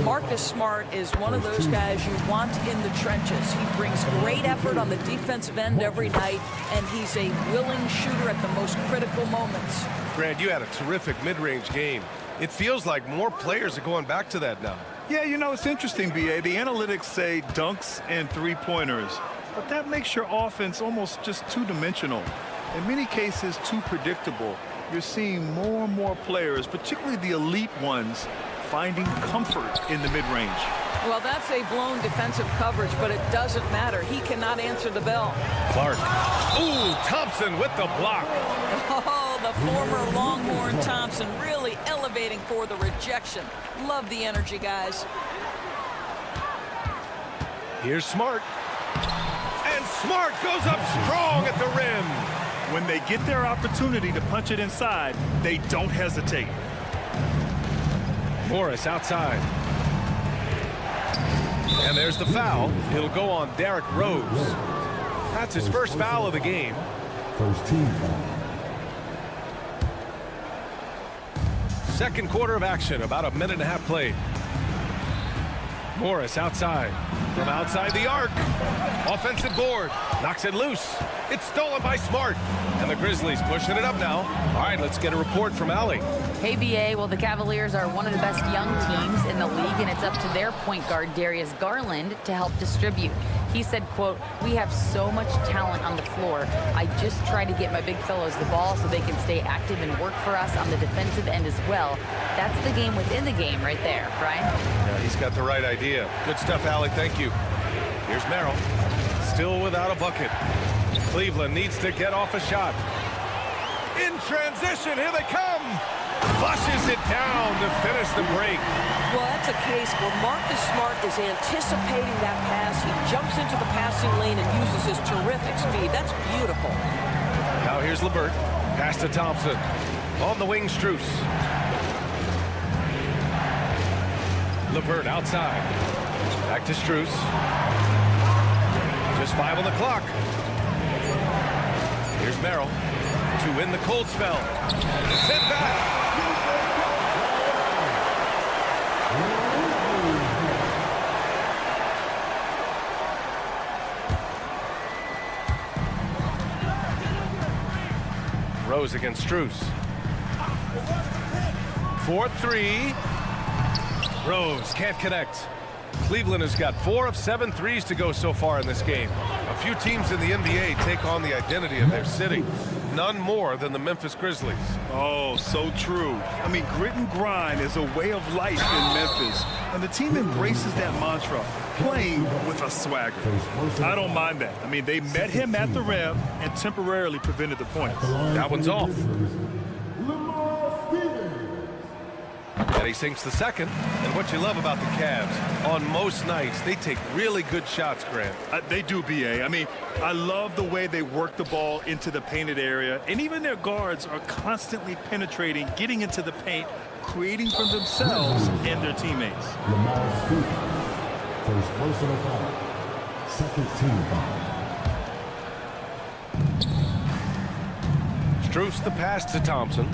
Marcus Smart is one of those guys you want in the trenches. He brings great effort on the defensive end every night, and he's a willing shooter at the most critical moments. Grant, you had a terrific mid-range game. It feels like more players are going back to that now. Yeah, you know, it's interesting, B.A. The analytics say dunks and three-pointers, but that makes your offense almost just two-dimensional. In many cases, too predictable. You're seeing more and more players, particularly the elite ones, finding comfort in the mid-range. Well, that's a blown defensive coverage, but it doesn't matter. He cannot answer the bell. Clark. Ooh, Thompson with the block. Oh, the former Longhorn Thompson really elevating for the rejection. Love the energy, guys. Here's Smart. And Smart goes up strong at the rim. When they get their opportunity to punch it inside, they don't hesitate. Morris outside. And there's the foul. It'll go on Derrick Rose. That's his first foul of the game. First team foul. Second quarter of action, about a minute and a half played. Morris outside. From outside the arc. Offensive board. Knocks it loose. It's stolen by Smart. And the Grizzlies pushing it up now. All right, let's get a report from Allie. Hey, BA. Well, the Cavaliers are one of the best young teams in the league, and it's up to their point guard, Darius Garland, to help distribute. He said, quote, "We have so much talent on the floor. I just try to get my big fellows the ball so they can stay active and work for us on the defensive end as well." That's the game within the game right there, Brian. Yeah, he's got the right idea. Good stuff, Allie. Thank you. Here's Merrill. Still without a bucket. Cleveland needs to get off a shot. In transition, here they come. Flushes it down to finish the break. Well, that's a case where Marcus Smart is anticipating that pass. He jumps into the passing lane and uses his terrific speed. That's beautiful. Now here's LeVert. Pass to Thompson. On the wing, Strus. LeVert outside. Back to Strus. Just 5 on the clock. Here's Merrill to win the cold spell. Sent back. Rose against Strus. 4-3. Rose can't connect. Cleveland has got 4 of 7 threes to go so far in this game. A few teams in the NBA take on the identity of their city. None more than the Memphis Grizzlies. Oh, so true. I mean, grit and grind is a way of life in Memphis. And the team embraces that mantra, playing with a swagger. I don't mind that. I mean, they met him at the rim and temporarily prevented the points. That one's off. And he sinks the second. And what you love about the Cavs, on most nights, they take really good shots, Grant. They do, B.A. I mean, I love the way they work the ball into the painted area. And even their guards are constantly penetrating, getting into the paint, creating for themselves and their teammates. First personal foul. Second team foul. Strus the pass to Thompson.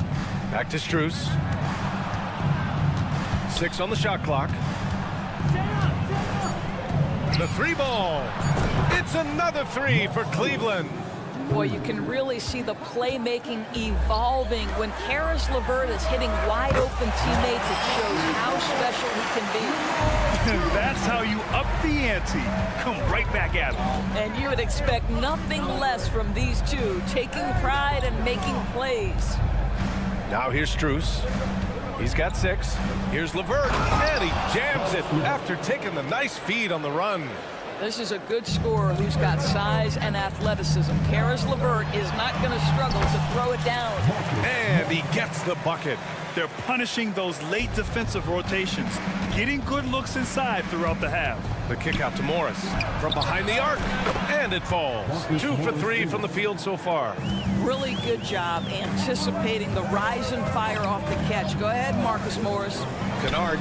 Back to Strus. 6 on the shot clock. The 3 ball. It's another 3 for Cleveland. Boy, you can really see the playmaking evolving. When Caris LeVert is hitting wide open teammates, it shows how special he can be. That's how you up the ante. Come right back at him. And you would expect nothing less from these two, taking pride and making plays. Now here's Strus. He's got 6. Here's LeVert, and he jams it after taking the nice feed on the run. This is a good scorer who's got size and athleticism. Caris LeVert is not going to struggle to throw it down. And he gets the bucket. They're punishing those late defensive rotations, getting good looks inside throughout the half. The kick out to Morris from behind the arc, and it falls. 2 for 3 from the field so far. Really good job anticipating the rise and fire off the catch. Go ahead, Marcus Morris. Kennard.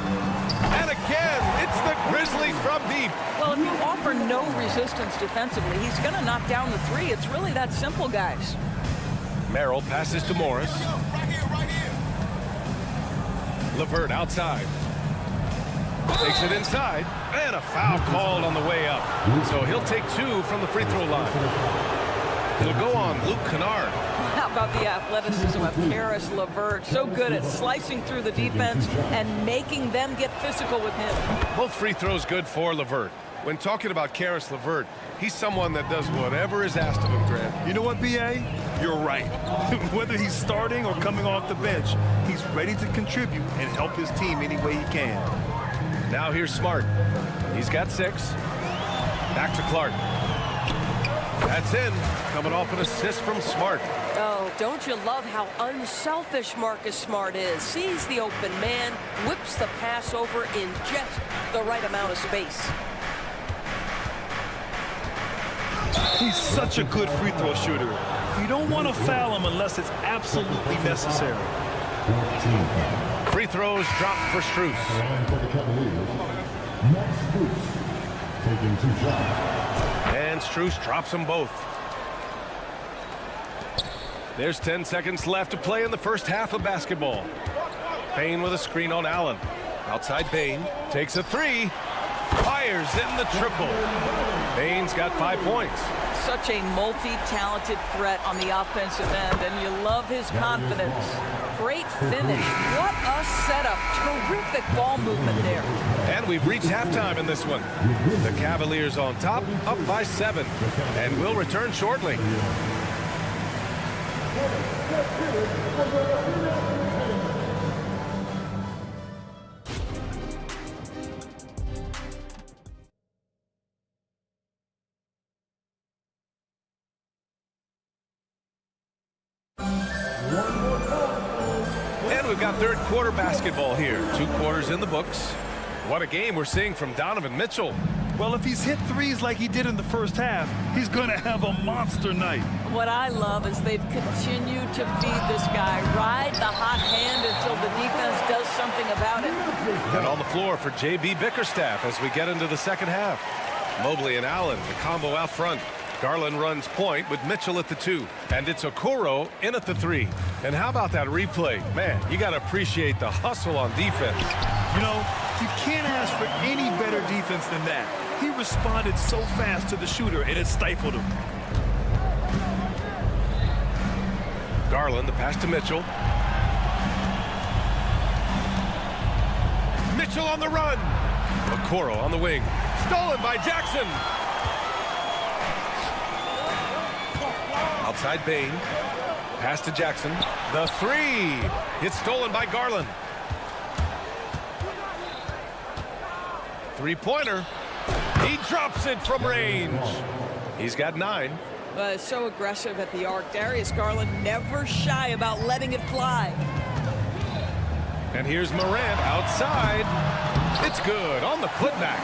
And again, it's the Grizzlies from deep. Well, if you offer no resistance defensively, he's going to knock down the 3. It's really that simple, guys. Merrill passes to Morris. LeVert outside. Takes it inside. And a foul called on the way up. So he'll take 2 from the free throw line. It'll go on Luke Kennard. How about the athleticism of Caris LeVert? So good at slicing through the defense and making them get physical with him. Both free throws good for LeVert. When talking about Caris LeVert, he's someone that does whatever is asked of him, Grant. You know what, B.A.? You're right. Whether he's starting or coming off the bench, he's ready to contribute and help his team any way he can. Now here's Smart. He's got 6. Back to Clark. That's in. Coming off an assist from Smart. Oh, don't you love how unselfish Marcus Smart is? Sees the open man, whips the pass over in just the right amount of space. He's such a good free throw shooter. You don't want to foul him unless it's absolutely necessary. Free throws dropped for Strus. For the Cavaliers, Max Strus taking 2 shots. And Strus drops them both. There's 10 seconds left to play in the first half of basketball. Bain with a screen on Allen. Outside Bain. Takes a 3. Fires in the triple. Bain's got 5 points. Such a multi-talented threat on the offensive end, and you love his confidence. Great finish. What a setup. Terrific ball movement there. And we've reached halftime in this one. The Cavaliers on top, up by 7. And we'll return shortly. And we've got third quarter basketball here. 2 quarters in the books. What a game we're seeing from Donovan Mitchell. Well, if he's hit threes like he did in the first half, he's going to have a monster night. What I love is they've continued to feed this guy, ride the hot hand until the defense does something about it. And on the floor for J.B. Bickerstaff as we get into the second half. Mobley and Allen, the combo out front. Garland runs point with Mitchell at the 2. And it's Okoro in at the 3. And how about that replay? Man, you got to appreciate the hustle on defense. You know, you can't ask for any better defense than that. He responded so fast to the shooter, and it stifled him. Garland, the pass to Mitchell. Mitchell on the run. Okoro on the wing. Stolen by Jackson. Outside Bain. Pass to Jackson. The 3. It's stolen by Garland. Three-pointer. He drops it from range. He's got 9. So aggressive at the arc. Darius Garland never shy about letting it fly. And here's Morant outside. It's good on the putback.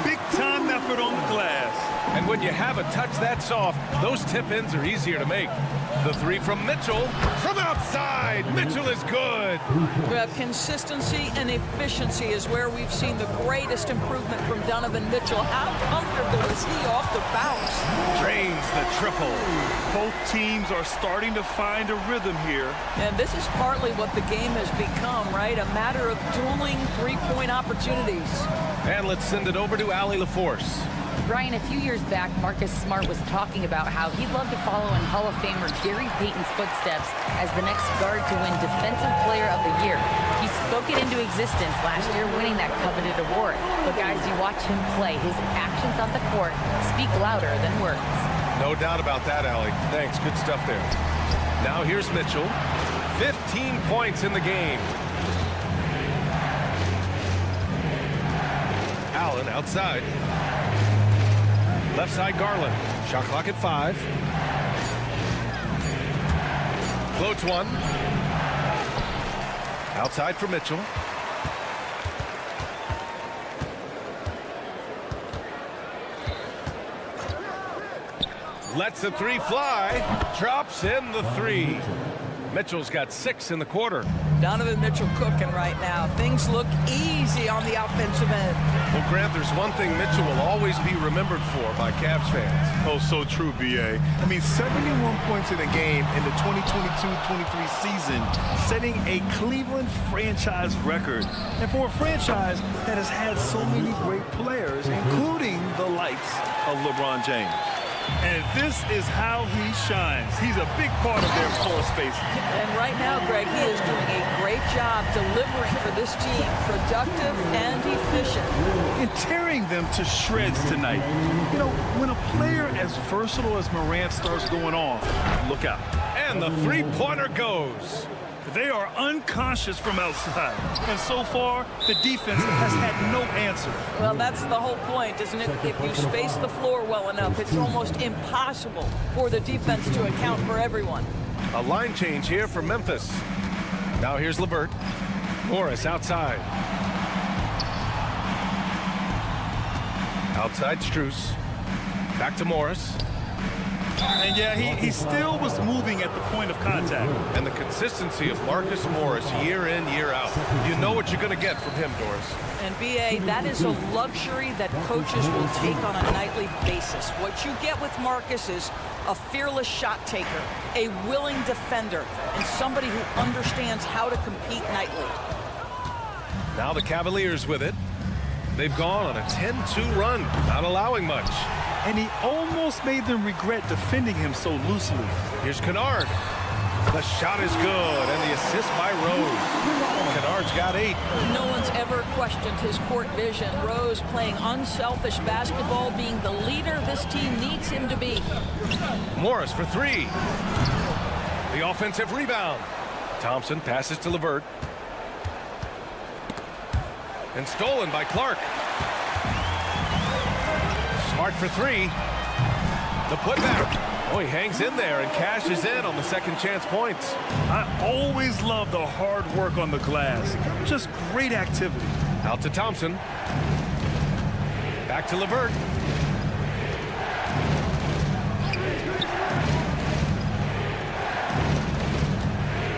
Big time effort on the glass. And when you have a touch that soft, those tip-ins are easier to make. The 3 from Mitchell. From outside, Mitchell is good. Consistency and efficiency is where we've seen the greatest improvement from Donovan Mitchell. How comfortable is he off the bounce? Drains the triple. Both teams are starting to find a rhythm here. And this is partly what the game has become, right? A matter of dueling three-point opportunities. And let's send it over to Allie LaForce. Brian, a few years back, Marcus Smart was talking about how he'd love to follow in Hall of Famer Gary Payton's footsteps as the next guard to win Defensive Player of the Year. He spoke it into existence last year, winning that coveted award. But guys, you watch him play, his actions on the court speak louder than words. No doubt about that, Allie. Thanks, good stuff there. Now here's Mitchell. 15 points in the game. Allen outside. Left side Garland. Shot clock at 5. Floats one. Outside for Mitchell. Lets the 3 fly. Drops in the 3. Mitchell's got 6 in the quarter. Donovan Mitchell cooking right now. Things look easy on the offensive end. Well, Grant, there's one thing Mitchell will always be remembered for by Cavs fans. Oh, so true, B.A. I mean, 71 points in a game in the 2022-23 season, setting a Cleveland franchise record. And for a franchise that has had so many great players, including the likes of LeBron James. And this is how he shines. He's a big part of their floor space. And right now, Greg, he is doing a great job delivering for this team, productive and efficient. And tearing them to shreds tonight. You know, when a player as versatile as Morant starts going off, look out. And the 3-pointer goes. They are unconscious from outside. And so far, the defense has had no answer. Well, that's the whole point, isn't it? If you space the floor well enough, it's almost impossible for the defense to account for everyone. A line change here for Memphis. Now here's LeVert. Morris outside. Outside Strus. Back to Morris. And yeah, he still was moving at the point of contact. And the consistency of Marcus Morris year in, year out. You know what you're going to get from him, Doris. And B.A., that is a luxury that coaches will take on a nightly basis. What you get with Marcus is a fearless shot taker, a willing defender, and somebody who understands how to compete nightly. Now the Cavaliers with it. They've gone on a 10-2 run, not allowing much. And he almost made them regret defending him so loosely. Here's Kennard. The shot is good, and the assist by Rose. Kennard's got 8. No one's ever questioned his court vision. Rose playing unselfish basketball, being the leader this team needs him to be. Morris for 3. The offensive rebound. Thompson passes to LeVert. And stolen by Clark. Smart for 3. The putback. Oh, he hangs in there and cashes in on the second chance points. I always love the hard work on the glass. Just great activity. Out to Thompson. Back to LeVert.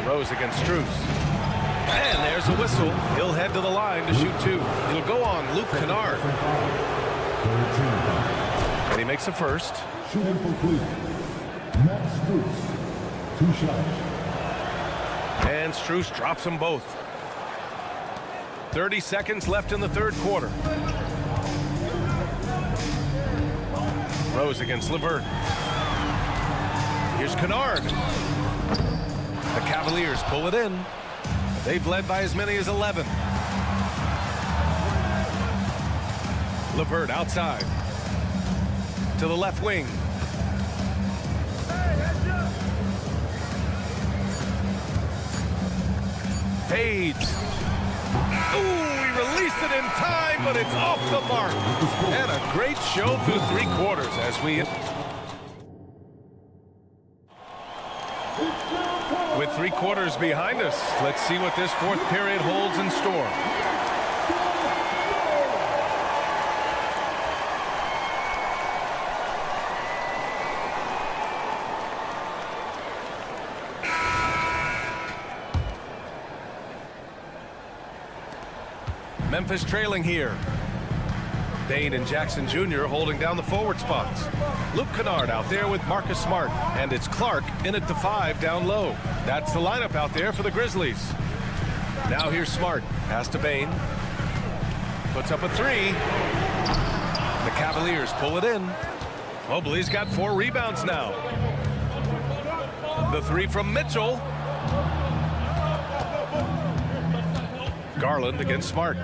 Rose against Strus. And there's a whistle. He'll head to the line to shoot 2. It'll go on Luke Kennard. And he makes a first. Shooting for Cleveland, Matt Strus, 2 shots. And Strus drops them both. 30 seconds left in the third quarter. Rose against LeVert. Here's Kennard. The Cavaliers pull it in. They've led by as many as 11. LeVert outside. To the left wing. Fades. Ooh, he released it in time, but it's off the mark. And a great show through 3 quarters as we... With 3 quarters behind us, let's see what this 4th period holds in store. Memphis trailing here. Bain and Jackson Jr. holding down the forward spots. Luke Kennard out there with Marcus Smart, and it's Clark in at the 5 down low. That's the lineup out there for the Grizzlies. Now here's Smart. Pass to Bain. Puts up a 3. The Cavaliers pull it in. Mobley's got 4 rebounds now. The 3 from Mitchell. Garland against Smart.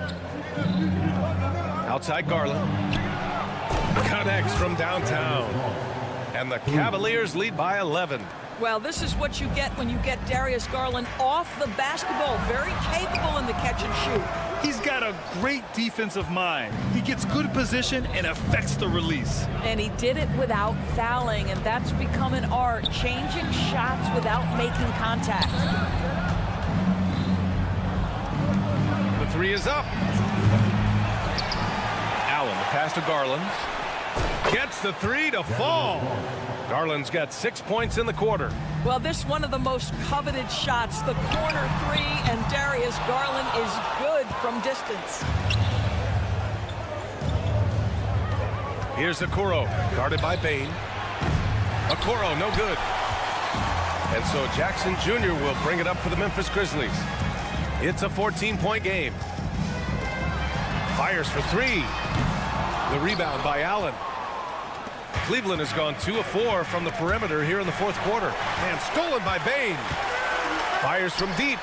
Outside Garland. Connects from downtown. And the Cavaliers lead by 11. Well, this is what you get when you get Darius Garland off the basketball. Very capable in the catch and shoot. He's got a great defensive mind. He gets good position and affects the release. And he did it without fouling, and that's become an art, changing shots without making contact. The 3 is up. Allen, the pass to Garland. Gets the 3 to fall. Garland's got 6 points in the quarter. Well, this one of the most coveted shots, the corner 3, and Darius Garland is good from distance. Here's Okoro, guarded by Bain. Okoro, no good. And so Jackson Jr. will bring it up for the Memphis Grizzlies. It's a 14-point game. Fires for 3. The rebound by Allen. Cleveland has gone 2 of 4 from the perimeter here in the 4th quarter. And stolen by Bain. Fires from deep.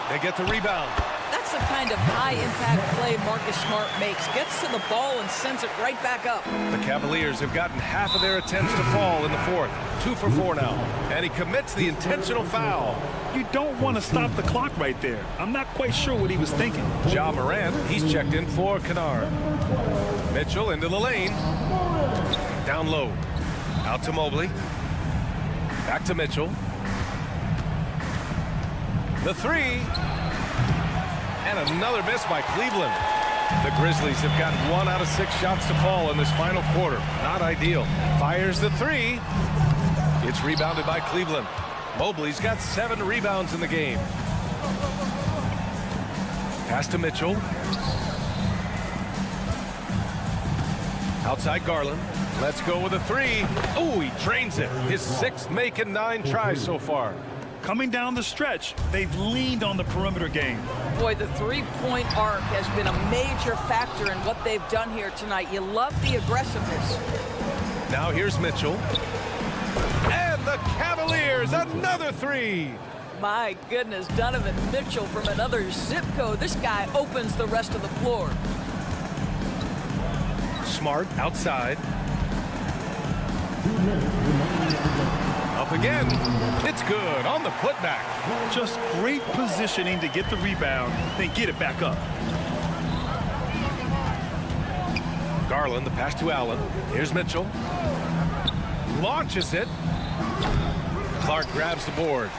They get the rebound. That's the kind of high-impact play Marcus Smart makes. Gets to the ball and sends it right back up. The Cavaliers have gotten half of their attempts to fall in the 4th. 2 for 4 now. And he commits the intentional foul. You don't want to stop the clock right there. I'm not quite sure what he was thinking. Ja Morant, he's checked in for Kennard. Mitchell into the lane. Down low. Out to Mobley. Back to Mitchell. The 3. And another miss by Cleveland. The Grizzlies have got 1 out of 6 shots to fall in this final quarter. Not ideal. Fires the 3. It's rebounded by Cleveland. Mobley's got 7 rebounds in the game. Pass to Mitchell. Outside Garland. Let's go with a 3. Oh, he drains it. His 6th make in 9 tries so far. Coming down the stretch, they've leaned on the perimeter game. Boy, the 3-point arc has been a major factor in what they've done here tonight. You love the aggressiveness. Now here's Mitchell. And the Cavaliers, another 3. My goodness, Donovan Mitchell from another zip code. This guy opens the rest of the floor. Smart outside. Up again. It's good on the putback. Just great positioning to get the rebound, then get it back up. Garland, the pass to Allen. Here's Mitchell. Launches it. Clark grabs the board.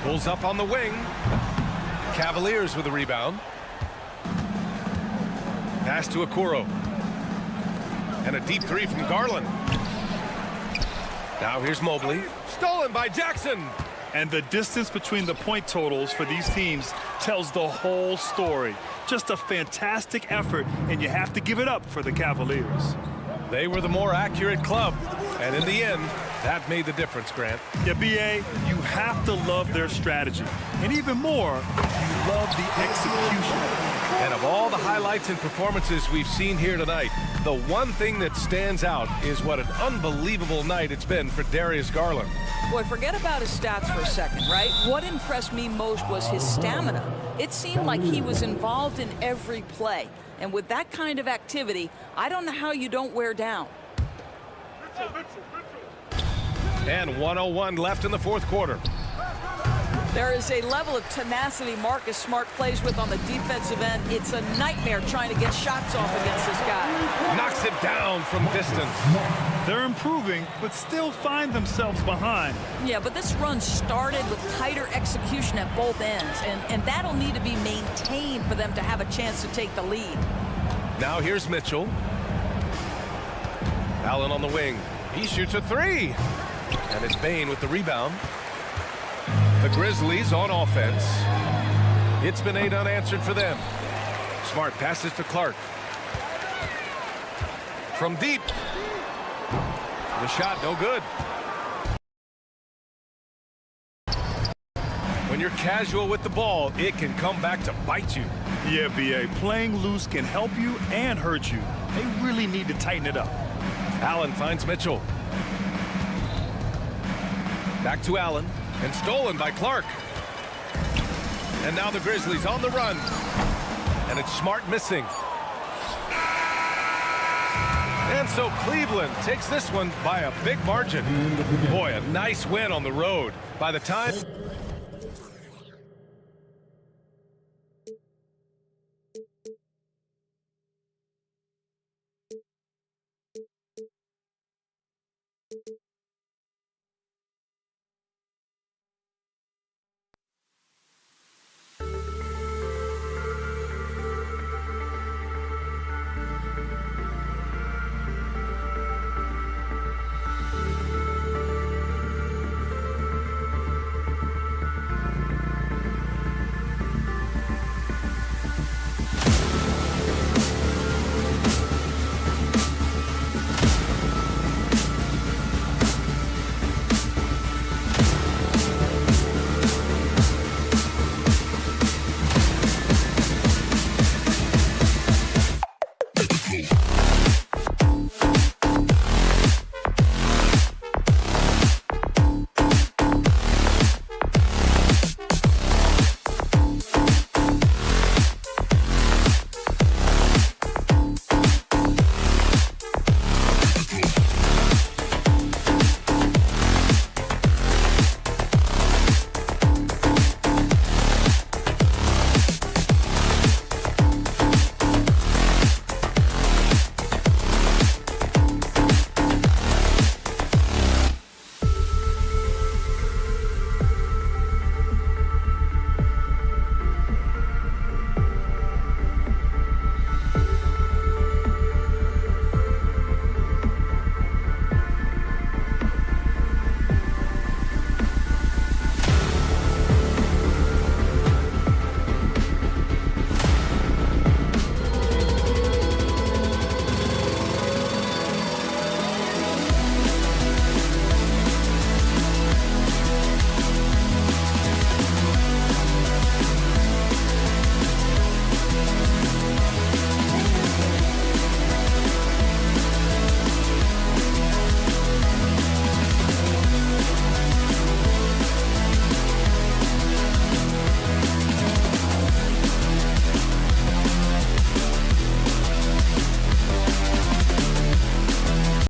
Pulls up on the wing. Cavaliers with a rebound. Pass to Okoro. And a deep three from Garland. Now here's Mobley. Stolen by Jackson. And the distance between the point totals for these teams tells the whole story. Just a fantastic effort, and you have to give it up for the Cavaliers. They were the more accurate club, and in the end, that made the difference, Grant. Yeah, B.A., you have to love their strategy. And even more, you love the execution. And of all the highlights and performances we've seen here tonight, the one thing that stands out is what an unbelievable night it's been for Darius Garland. Boy, forget about his stats for a second, right? What impressed me most was his stamina. It seemed like he was involved in every play. And with that kind of activity, I don't know how you don't wear down. And 1:01 left in the fourth quarter. There is a level of tenacity Marcus Smart plays with on the defensive end. It's a nightmare trying to get shots off against this guy. Knocks it down from distance. They're improving, but still find themselves behind. Yeah, but this run started with tighter execution at both ends, and that'll need to be maintained for them to have a chance to take the lead. Now here's Mitchell. Allen on the wing. He shoots a three. And it's Bane with the rebound. The Grizzlies on offense. It's been 8 unanswered for them. Smart passes to Clark. From deep. The shot no good. When you're casual with the ball, it can come back to bite you. Yeah, B.A., playing loose can help you and hurt you. They really need to tighten it up. Allen finds Mitchell. Back to Allen, and stolen by Clark. And now the Grizzlies on the run. And it's Smart missing. And so Cleveland takes this one by a big margin. Boy, a nice win on the road. By the time